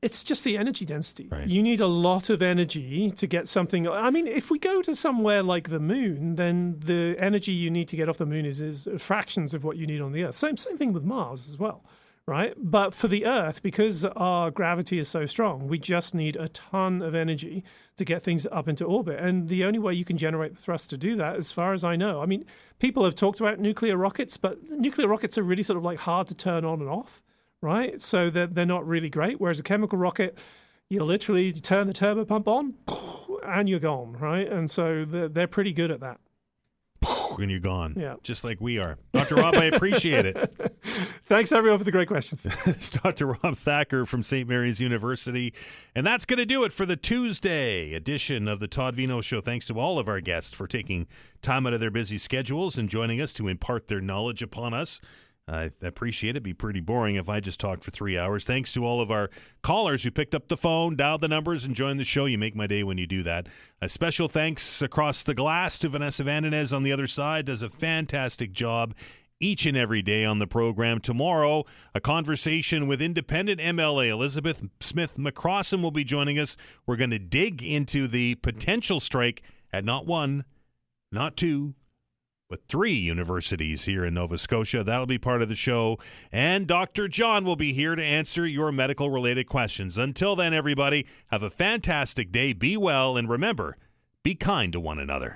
It's just the energy density. Right. You need a lot of energy to get something. I mean, if we go to somewhere like the moon, then the energy you need to get off the moon is fractions of what you need on the Earth. Same thing with Mars as well, right? But for the Earth, because our gravity is so strong, we just need a ton of energy to get things up into orbit. And the only way you can generate the thrust to do that, as far as I know, I mean, people have talked about nuclear rockets, but nuclear rockets are really sort of like hard to turn on and off, right? So they're not really great. Whereas a chemical rocket, you literally turn the turbo pump on and you're gone, right? And so they're pretty good at that. And you're gone. Yeah. Just like we are. Dr. Rob, I appreciate it. Thanks, everyone, for the great questions. It's Dr. Rob Thacker from St. Mary's University. And that's going to do it for the Tuesday edition of the Todd Veinotte Show. Thanks to all of our guests for taking time out of their busy schedules and joining us to impart their knowledge upon us. I appreciate it. It'd be pretty boring if I just talked for 3 hours. Thanks to all of our callers who picked up the phone, dialed the numbers, and joined the show. You make my day when you do that. A special thanks across the glass to Vanessa Vandenez on the other side. Does a fantastic job each and every day on the program. Tomorrow, a conversation with independent MLA Elizabeth Smith McCrossan will be joining us. We're going to dig into the potential strike at not one, not two, but 3 universities here in Nova Scotia. That'll be part of the show. And Dr. John will be here to answer your medical-related questions. Until then, everybody, have a fantastic day. Be well, and remember, be kind to one another.